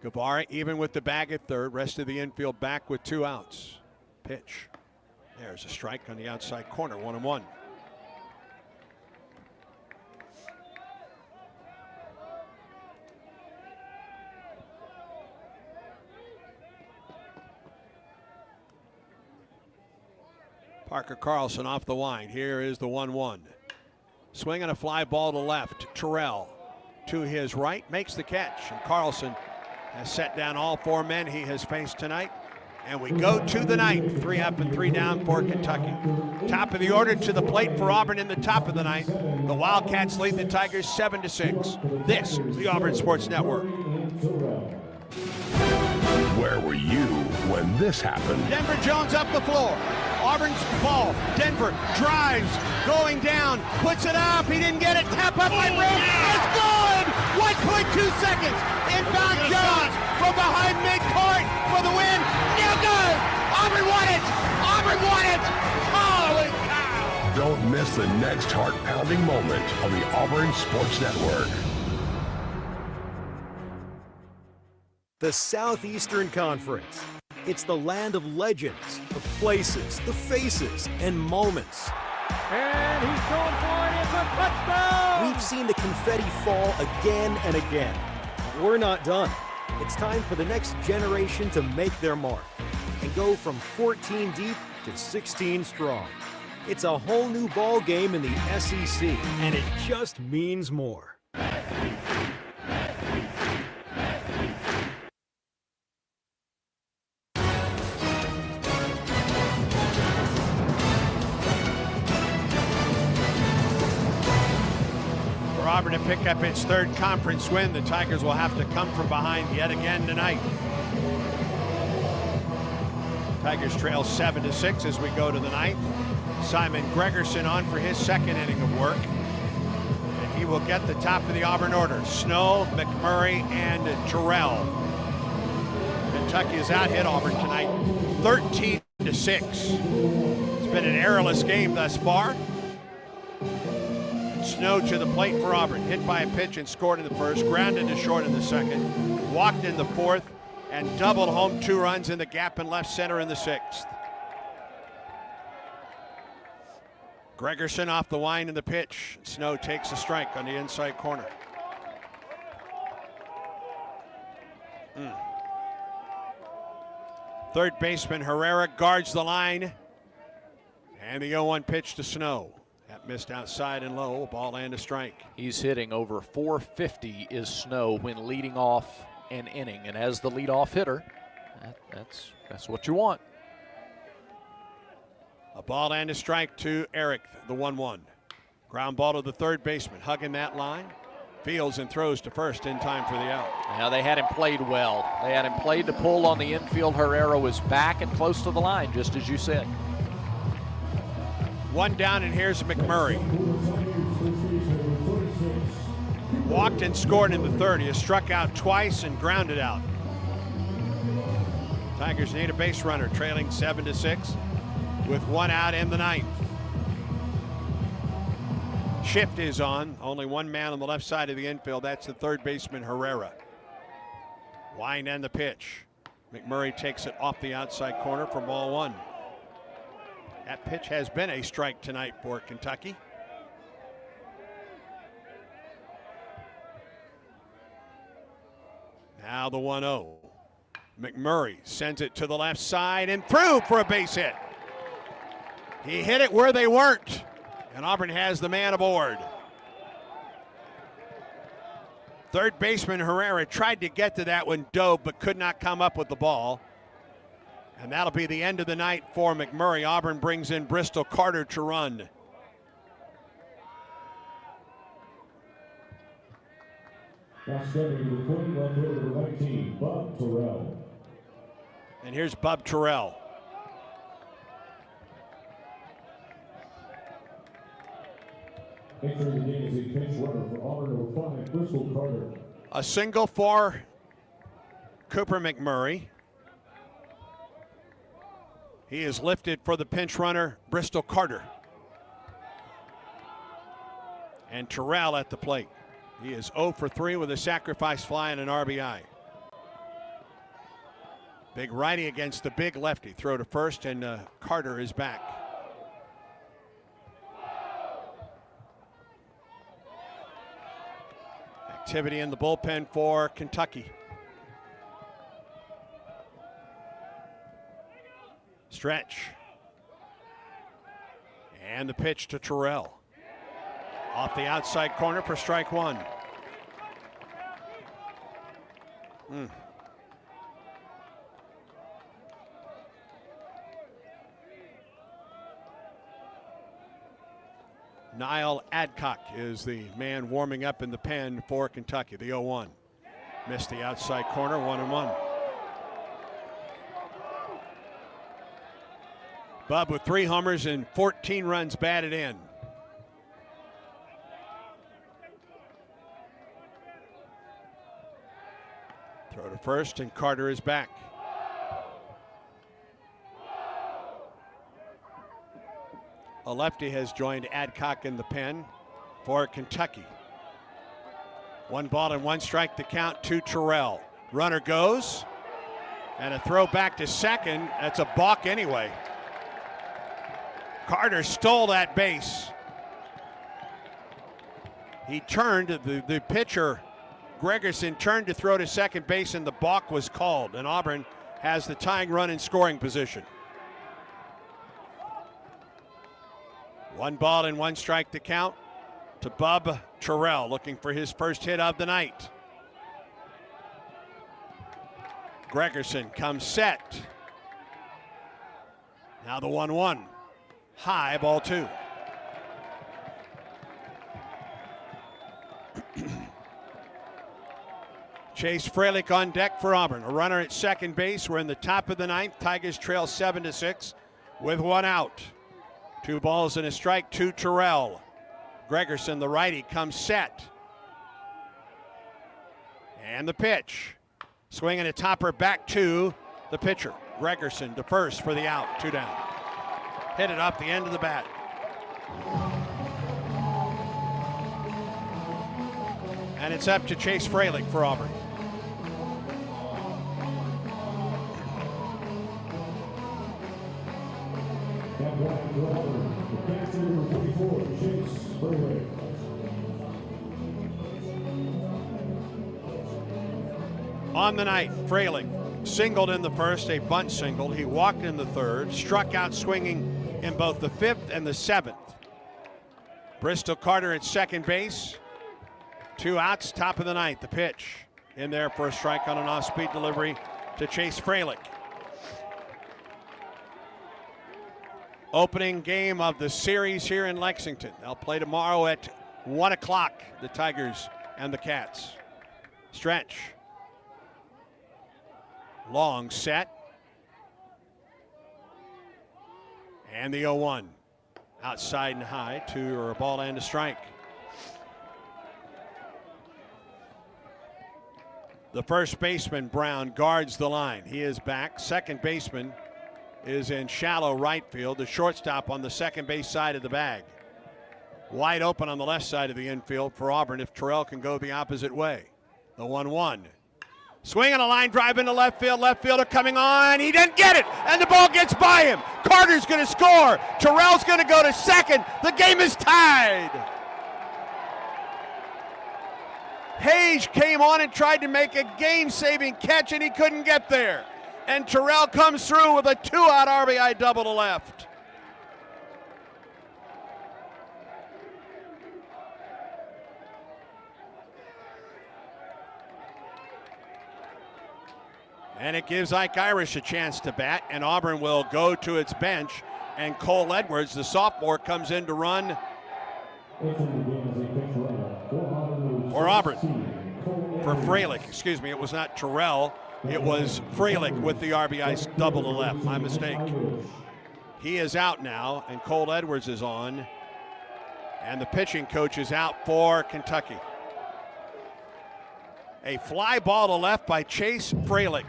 Guevara even with the bag at 3rd. Rest of the infield back with 2 outs. Pitch. There's a strike on the outside corner. 1-1. Parker Carlson off the line. Here is the 1-1. Swinging a fly ball to left. Terrell to his right makes the catch. And Carlson has set down all 4 men he has faced tonight. And we go to the ninth. 3 up and 3 down for Kentucky. Top of the order to the plate for Auburn in the top of the ninth. The Wildcats lead the Tigers 7-6. This is the Auburn Sports Network. Where were you when this happened? Denver Jones up the floor. Auburn's ball. Denver drives, going down, puts it up. He didn't get it. Tap up by Rose. It's good! 1.2 seconds. Inbound Jones from behind midcourt for the win. No good! Auburn won it! Auburn won it! Holy cow! Don't miss the next heart-pounding moment on the Auburn Sports Network. The Southeastern Conference. It's the land of legends, the places, the faces, and moments. And he's going for it. It's a touchdown! We've seen the confetti fall again and again. But we're not done. It's time for the next generation to make their mark and go from 14 deep to 16 strong. It's a whole new ball game in the SEC, and it just means more. Auburn to pick up its 3rd conference win. The Tigers will have to come from behind yet again tonight. Tigers trail 7-6 as we go to the 9th. Simon Gregerson on for his 2nd inning of work. And he will get the top of the Auburn order. Snow, McMurray, and Terrell. Kentucky has out-hit Auburn tonight 13-6. It's been an errorless game thus far. Snow to the plate for Auburn. Hit by a pitch and scored in the first. Grounded to short in the second. Walked in the 4th and doubled home 2 runs in the gap in left center in the 6th. Gregerson off the line in the pitch. Snow takes a strike on the inside corner. Third baseman Herrera guards the line. And the 0-1 pitch to Snow. That missed outside and low, ball and a strike. He's hitting over 450 is Snow when leading off an inning. And as the leadoff hitter, that's what you want. A ball and a strike to Eric, the 1-1. Ground ball to the third baseman, hugging that line. Fields and throws to first in time for the out. Now they had him played well. They had him played to pull on the infield. Herrera was back and close to the line, just as you said. 1 down, and here's McMurray. Walked and scored in the 3rd. He has struck out twice and grounded out. Tigers need a base runner, trailing 7-6 with 1 out in the 9th. Shift is on. Only 1 man on the left side of the infield. That's the third baseman, Herrera. Wind and the pitch. McMurray takes it off the outside corner for ball 1. That pitch has been a strike tonight for Kentucky. Now the 1-0. McMurray sends it to the left side and through for a base hit. He hit it where they weren't, and Auburn has the man aboard. Third baseman Herrera tried to get to that one, dove, but could not come up with the ball. And that'll be the end of the night for McMurray. Auburn brings in Bristol Carter to run. Now stepping to the plate, left fielder number 19, Bob Terrell. And here's Bob Terrell. Entering the game as a pinch runner for Auburn number 5, Bristol Carter. A single for Cooper McMurray. He is lifted for the pinch runner, Bristol Carter. And Terrell at the plate. He is 0 for 3 with a sacrifice fly and an RBI. Big righty against the big lefty. Throw to first, and Carter is back. Activity in the bullpen for Kentucky. Stretch. And the pitch to Terrell. Off the outside corner for strike one. Niall Adcock is the man warming up in the pen for Kentucky, the 0-1. Missed the outside corner, 1-1. Bub with 3 homers and 14 runs batted in. Throw to first, and Carter is back. A lefty has joined Adcock in the pen for Kentucky. 1 ball and 1 strike to count to Terrell. Runner goes, and a throw back to second. That's a balk anyway. Carter stole that base. He turned, the pitcher, Gregerson, turned to throw to second base, and the balk was called, and Auburn has the tying run in scoring position. 1 ball and 1 strike to count to Bub Terrell, looking for his first hit of the night. Gregerson comes set. Now the 1-1. High, ball 2. Chase Fralick on deck for Auburn. A runner at second base. We're in the top of the 9th. Tigers trail 7-6 with 1 out. 2 balls and a strike to Terrell. Gregerson, the righty, comes set. And the pitch. Swinging a topper back to the pitcher. Gregerson to first for the out. 2 down. Hit it up the end of the bat. And it's up to Chase Fralick for Auburn. On the night, Fralick singled in the first, a bunt single. He walked in the third, struck out swinging in both the 5th and the 7th. Bristol Carter at second base. 2 outs, top of the 9th. The pitch in there for a strike on an off-speed delivery to Chase Fralick. Opening game of the series here in Lexington. They'll play tomorrow at 1 o'clock, the Tigers and the Cats. Stretch. Long set. And the 0-1. Outside and high, 2 or a ball and a strike. The first baseman, Brown, guards the line. He is back. Second baseman is in shallow right field. The shortstop on the second base side of the bag. Wide open on the left side of the infield for Auburn if Terrell can go the opposite way. The 1-1. Swinging a line drive into left field. Left fielder coming on. He didn't get it, and the ball gets by him. Carter's going to score. Terrell's going to go to second. The game is tied. Hage came on and tried to make a game-saving catch, and he couldn't get there. And Terrell comes through with a 2-out RBI double to left. And it gives Ike Irish a chance to bat, and Auburn will go to its bench. And Cole Edwards, the sophomore, comes in to run for Auburn. For Fralick, excuse me, it was not Terrell. It was Fralick with the RBI double to left. My mistake. He is out now, and Cole Edwards is on. And the pitching coach is out for Kentucky. A fly ball to left by Chase Fralick.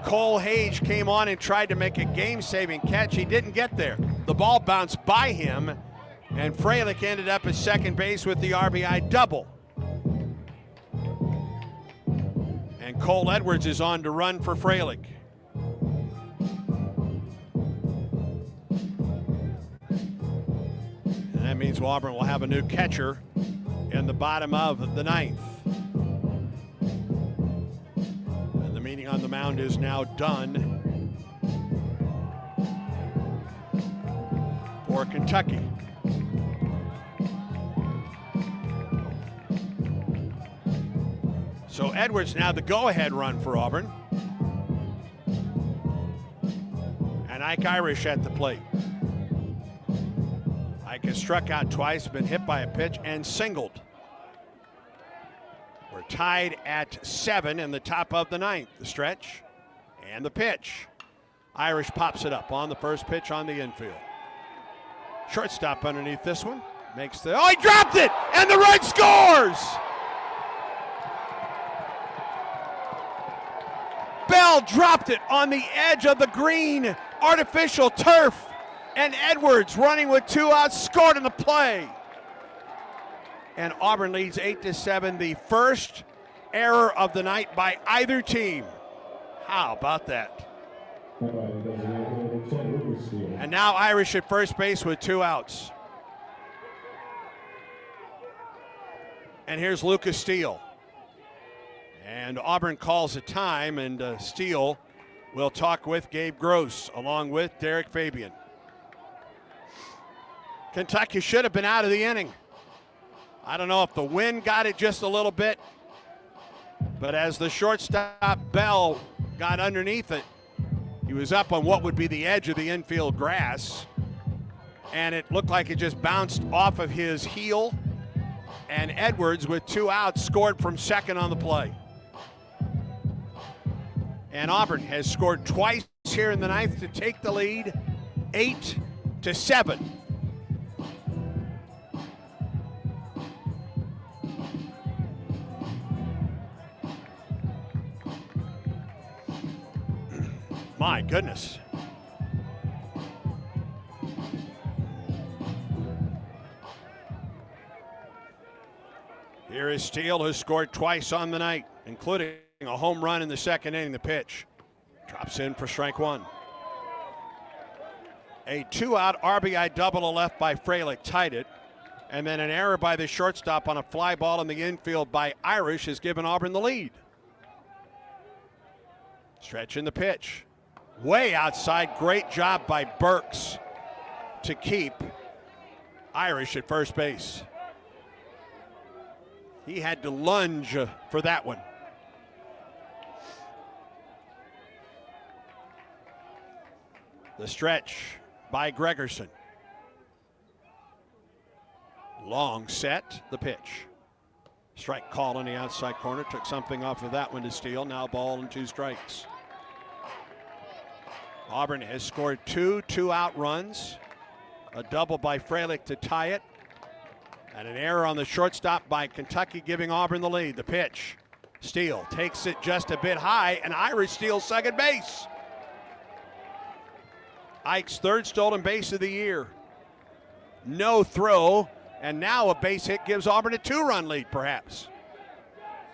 Cole Hage came on and tried to make a game-saving catch. He didn't get there. The ball bounced by him, and Fralick ended up at second base with the RBI double. And Cole Edwards is on to run for Fralick. And that means Auburn will have a new catcher in the bottom of the 9th. And the meeting on the mound is now done. for Kentucky. So Edwards now the go-ahead run for Auburn. And Ike Irish at the plate. Ike has struck out twice, been hit by a pitch, and singled. We're tied at 7 in the top of the 9th. The stretch and the pitch. Irish pops it up on the first pitch on the infield. Shortstop underneath this one. Makes the, oh, he dropped it! And the Red scores! Bell dropped it on the edge of the green artificial turf. And Edwards, running with 2 outs, scored in the play. And Auburn leads 8-7, the first error of the night by either team. How about that? And now Irish at first base with 2 outs. And here's Lucas Steele. And Auburn calls a time, and Steele will talk with Gabe Gross along with Derek Fabian. Kentucky should have been out of the inning. I don't know if the wind got it just a little bit, but as the shortstop Bell got underneath it, he was up on what would be the edge of the infield grass, and it looked like it just bounced off of his heel, and Edwards, with 2 outs, scored from second on the play. And Auburn has scored twice here in the 9th to take the lead, 8-7. My goodness. Here is Steele, who scored twice on the night, including a home run in the second inning. The pitch drops in for strike 1. A 2-out RBI double to left by Fralick tied it, and then an error by the shortstop on a fly ball in the infield by Irish has given Auburn the lead. Stretch in the pitch. Way outside, great job by Burks to keep Irish at first base. He had to lunge for that one. The stretch by Gregerson. Long set, the pitch. Strike call on the outside corner, took something off of that one to Steele. Now ball and 2 strikes. Auburn has scored 2 2-out runs, a double by Fralick to tie it, and an error on the shortstop by Kentucky giving Auburn the lead. The pitch. Steele takes it just a bit high, and Irish steals second base. Ike's 3rd stolen base of the year. No throw, and now a base hit gives Auburn a 2-run lead, perhaps.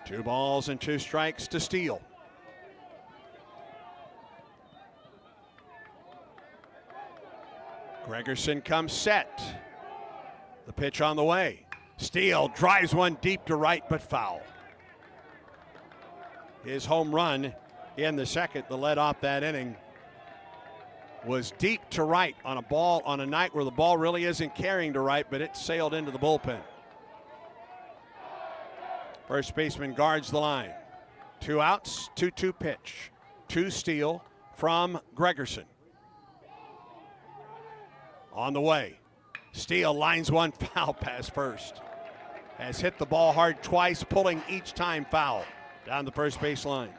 2 balls and 2 strikes to Steele. Gregerson comes set. The pitch on the way. Steele drives one deep to right, but foul. His home run in the second, the lead off that inning, was deep to right on a ball on a night where the ball really isn't carrying to right, but it sailed into the bullpen. First baseman guards the line. 2 outs, 2-2 pitch. 2 Steele from Gregerson. On the way. Steele lines one foul past first. Has hit the ball hard twice, pulling each time foul down the first base line.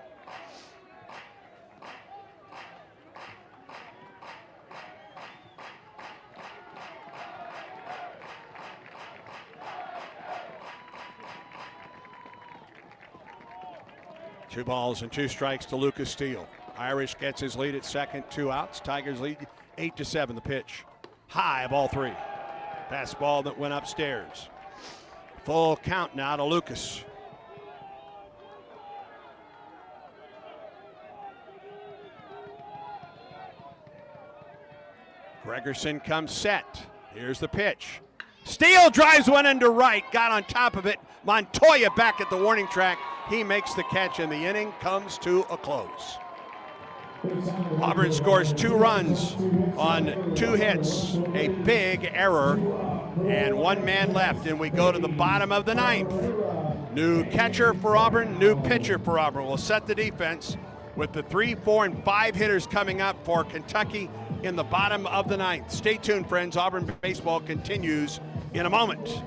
Two balls and 2 strikes to Lucas Steele. Irish gets his lead at second, 2 outs. Tigers lead 8-7. The pitch. High, ball 3. Fastball that went upstairs. Full count now to Lucas. Gregerson comes set. Here's the pitch. Steele drives one into right, got on top of it. Montoya back at the warning track. He makes the catch, and the inning comes to a close. Auburn scores 2 runs on 2 hits, a big error, and 1 man left, and we go to the bottom of the 9th. New catcher for Auburn, new pitcher for Auburn. We'll set the defense with the 3, 4, and 5 hitters coming up for Kentucky in the bottom of the 9th. Stay tuned, friends. Auburn baseball continues in a moment.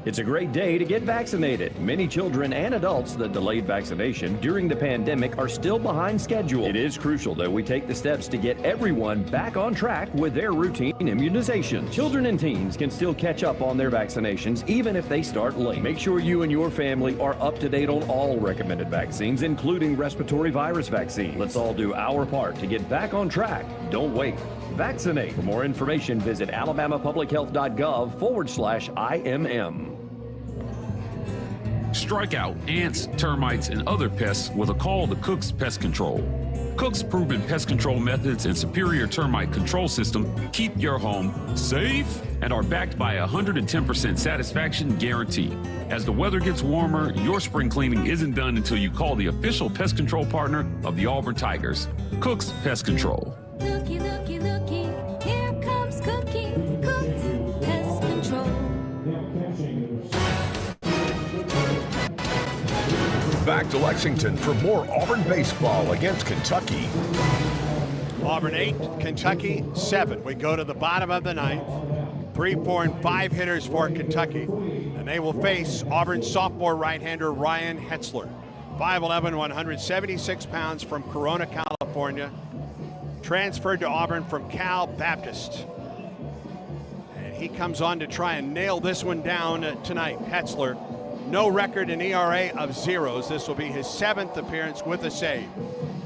It's a great day to get vaccinated. Many children and adults that delayed vaccination during the pandemic are still behind schedule. It is crucial that we take the steps to get everyone back on track with their routine immunization. Children and teens can still catch up on their vaccinations even if they start late. Make sure you and your family are up to date on all recommended vaccines, including respiratory virus vaccine. Let's all do our part to get back on track. Don't wait. Vaccinate. For more information, visit alabamapublichealth.gov/IMM. Strike out ants, termites, and other pests with a call to Cook's Pest Control. Cook's proven pest control methods and superior termite control system keep your home safe and are backed by a 110% satisfaction guarantee. As the weather gets warmer, your spring cleaning isn't done until you call the official pest control partner of the Auburn Tigers, Cook's Pest Control. Looky, looky, looky, here comes Cookie, Cook's Pest Control. Back to Lexington for more Auburn baseball against Kentucky. Auburn 8, Kentucky 7. We go to the bottom of the 9th. 3, 4, and 5 hitters for Kentucky. And they will face Auburn sophomore right-hander Ryan Hetzler. 5'11", 176 pounds from Corona, California. Transferred to Auburn from Cal Baptist. And he comes on to try and nail this one down tonight. Hetzler, no record in ERA of 0s. This will be his 7th appearance with a save.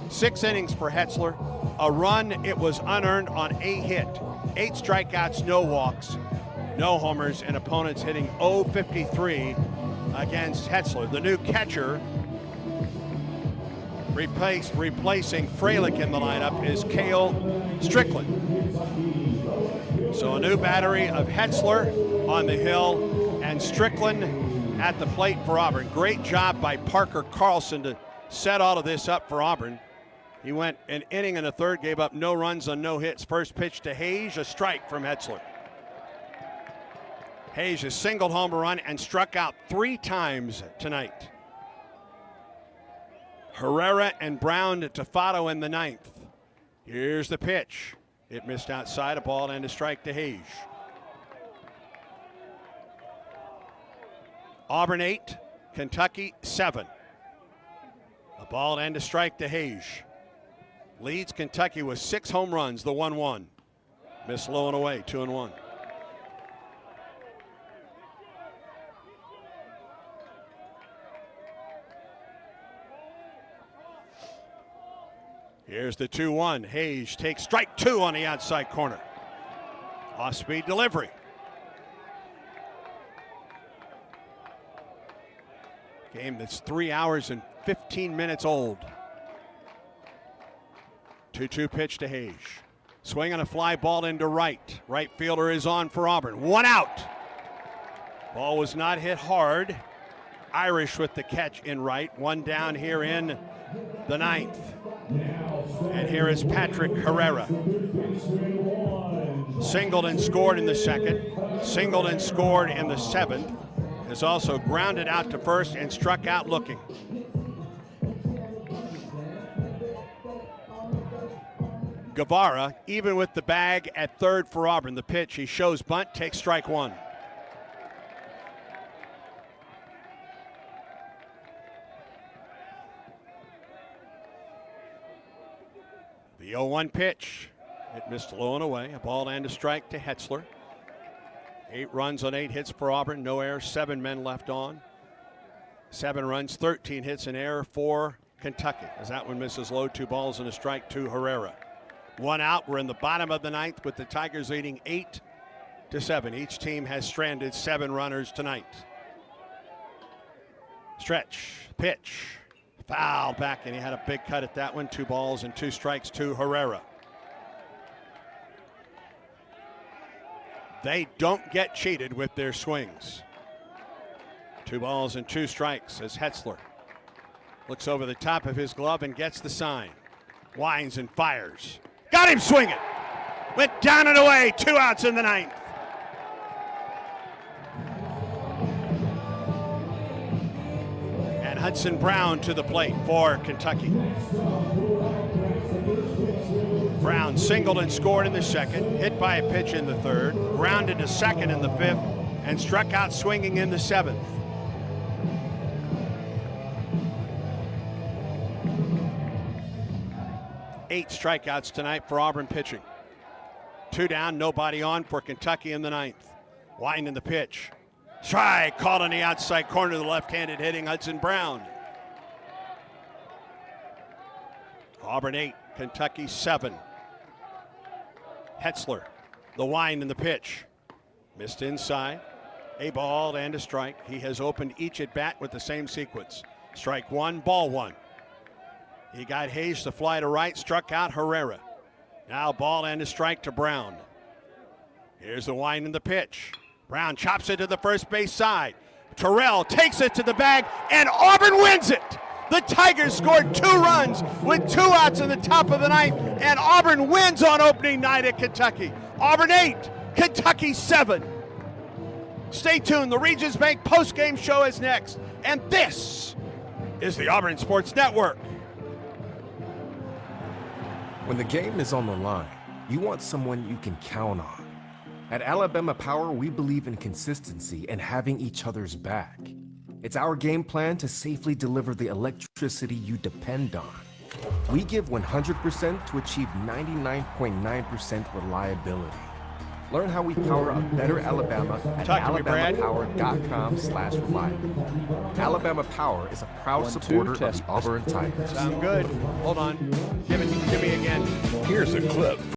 6 innings for Hetzler. A run, it was unearned on a hit. 8 strikeouts, no walks, no homers, and opponents hitting .053 against Hetzler. The new catcher replacing Fralick in the lineup is Cale Strickland. So a new battery of Hetzler on the hill and Strickland at the plate for Auburn. Great job by Parker Carlson to set all of this up for Auburn. He went an inning and a third, gave up no runs on no hits. First pitch to Hayes, a strike from Hetzler. Hayes has singled home a run and struck out 3 times tonight. Herrera and Brown to Tafato in the 9th. Here's the pitch. It missed outside, a ball and a strike to Hayes. Auburn 8, Kentucky 7. A ball and a strike to Hayes. Leads Kentucky with 6 home runs, the 1-1. Missed low and away, 2-1. Here's the 2-1. Hayes takes strike 2 on the outside corner. Off-speed delivery. Game that's 3 hours and 15 minutes old. 2-2 pitch to Hayes. Swing on a fly ball into right. Right fielder is on for Auburn. 1 out. Ball was not hit hard. Irish with the catch in right. 1 down here in the 9th. And here is Patrick Herrera. Singled and scored in the 2nd. Singled and scored in the 7th. Has also grounded out to first and struck out looking. Guevara, even with the bag at third for Auburn. The pitch, he shows bunt, takes strike 1. The 0-1 pitch. It missed low and away. A ball and a strike to Hetzler. 8 runs on 8 hits for Auburn. No errors, 7 men left on. 7 runs, 13 hits, an error for Kentucky. As that one misses low, 2 balls and a strike to Herrera. 1 out. We're in the bottom of the 9th with the Tigers leading 8-7. Each team has stranded 7 runners tonight. Stretch, pitch, foul back, and he had a big cut at that one. 2 balls and 2 strikes to Herrera. They don't get cheated with their swings. 2 balls and 2 strikes as Hetzler looks over the top of his glove and gets the sign. Winds and fires. Got him swinging. Went down and away. 2 outs in the ninth. And Hudson Brown to the plate for Kentucky. Brown singled and scored in the second, hit by a pitch in the third, grounded to second in the fifth, and struck out swinging in the seventh. Eight strikeouts tonight for Auburn pitching. 2 down, nobody on for Kentucky in the ninth. Winding the pitch. Strike caught on the outside corner of the left-handed hitting Hudson Brown. Auburn 8, Kentucky 7. Hetzler, the wind and the pitch. Missed inside. A ball and a strike. He has opened each at bat with the same sequence. Strike 1, ball 1. He got Hayes to fly to right, struck out Herrera. Now ball and a strike to Brown. Here's the wind and the pitch. Brown chops it to the first base side. Terrell takes it to the bag, and Auburn wins it. The Tigers scored 2 runs with 2 outs in the top of the ninth, and Auburn wins on opening night at Kentucky. Auburn 8, Kentucky 7. Stay tuned. The Regions Bank postgame show is next, and this is the Auburn Sports Network. When the game is on the line, you want someone you can count on. At Alabama Power, we believe in consistency and having each other's back. It's our game plan to safely deliver the electricity you depend on. We give 100% to achieve 99.9% reliability. Learn how we power a better Alabama at alabamapower.com/reliable. Alabama Power is a proud supporter of the Auburn Tigers. Sound good. Hold on. Give me again. Here's a clip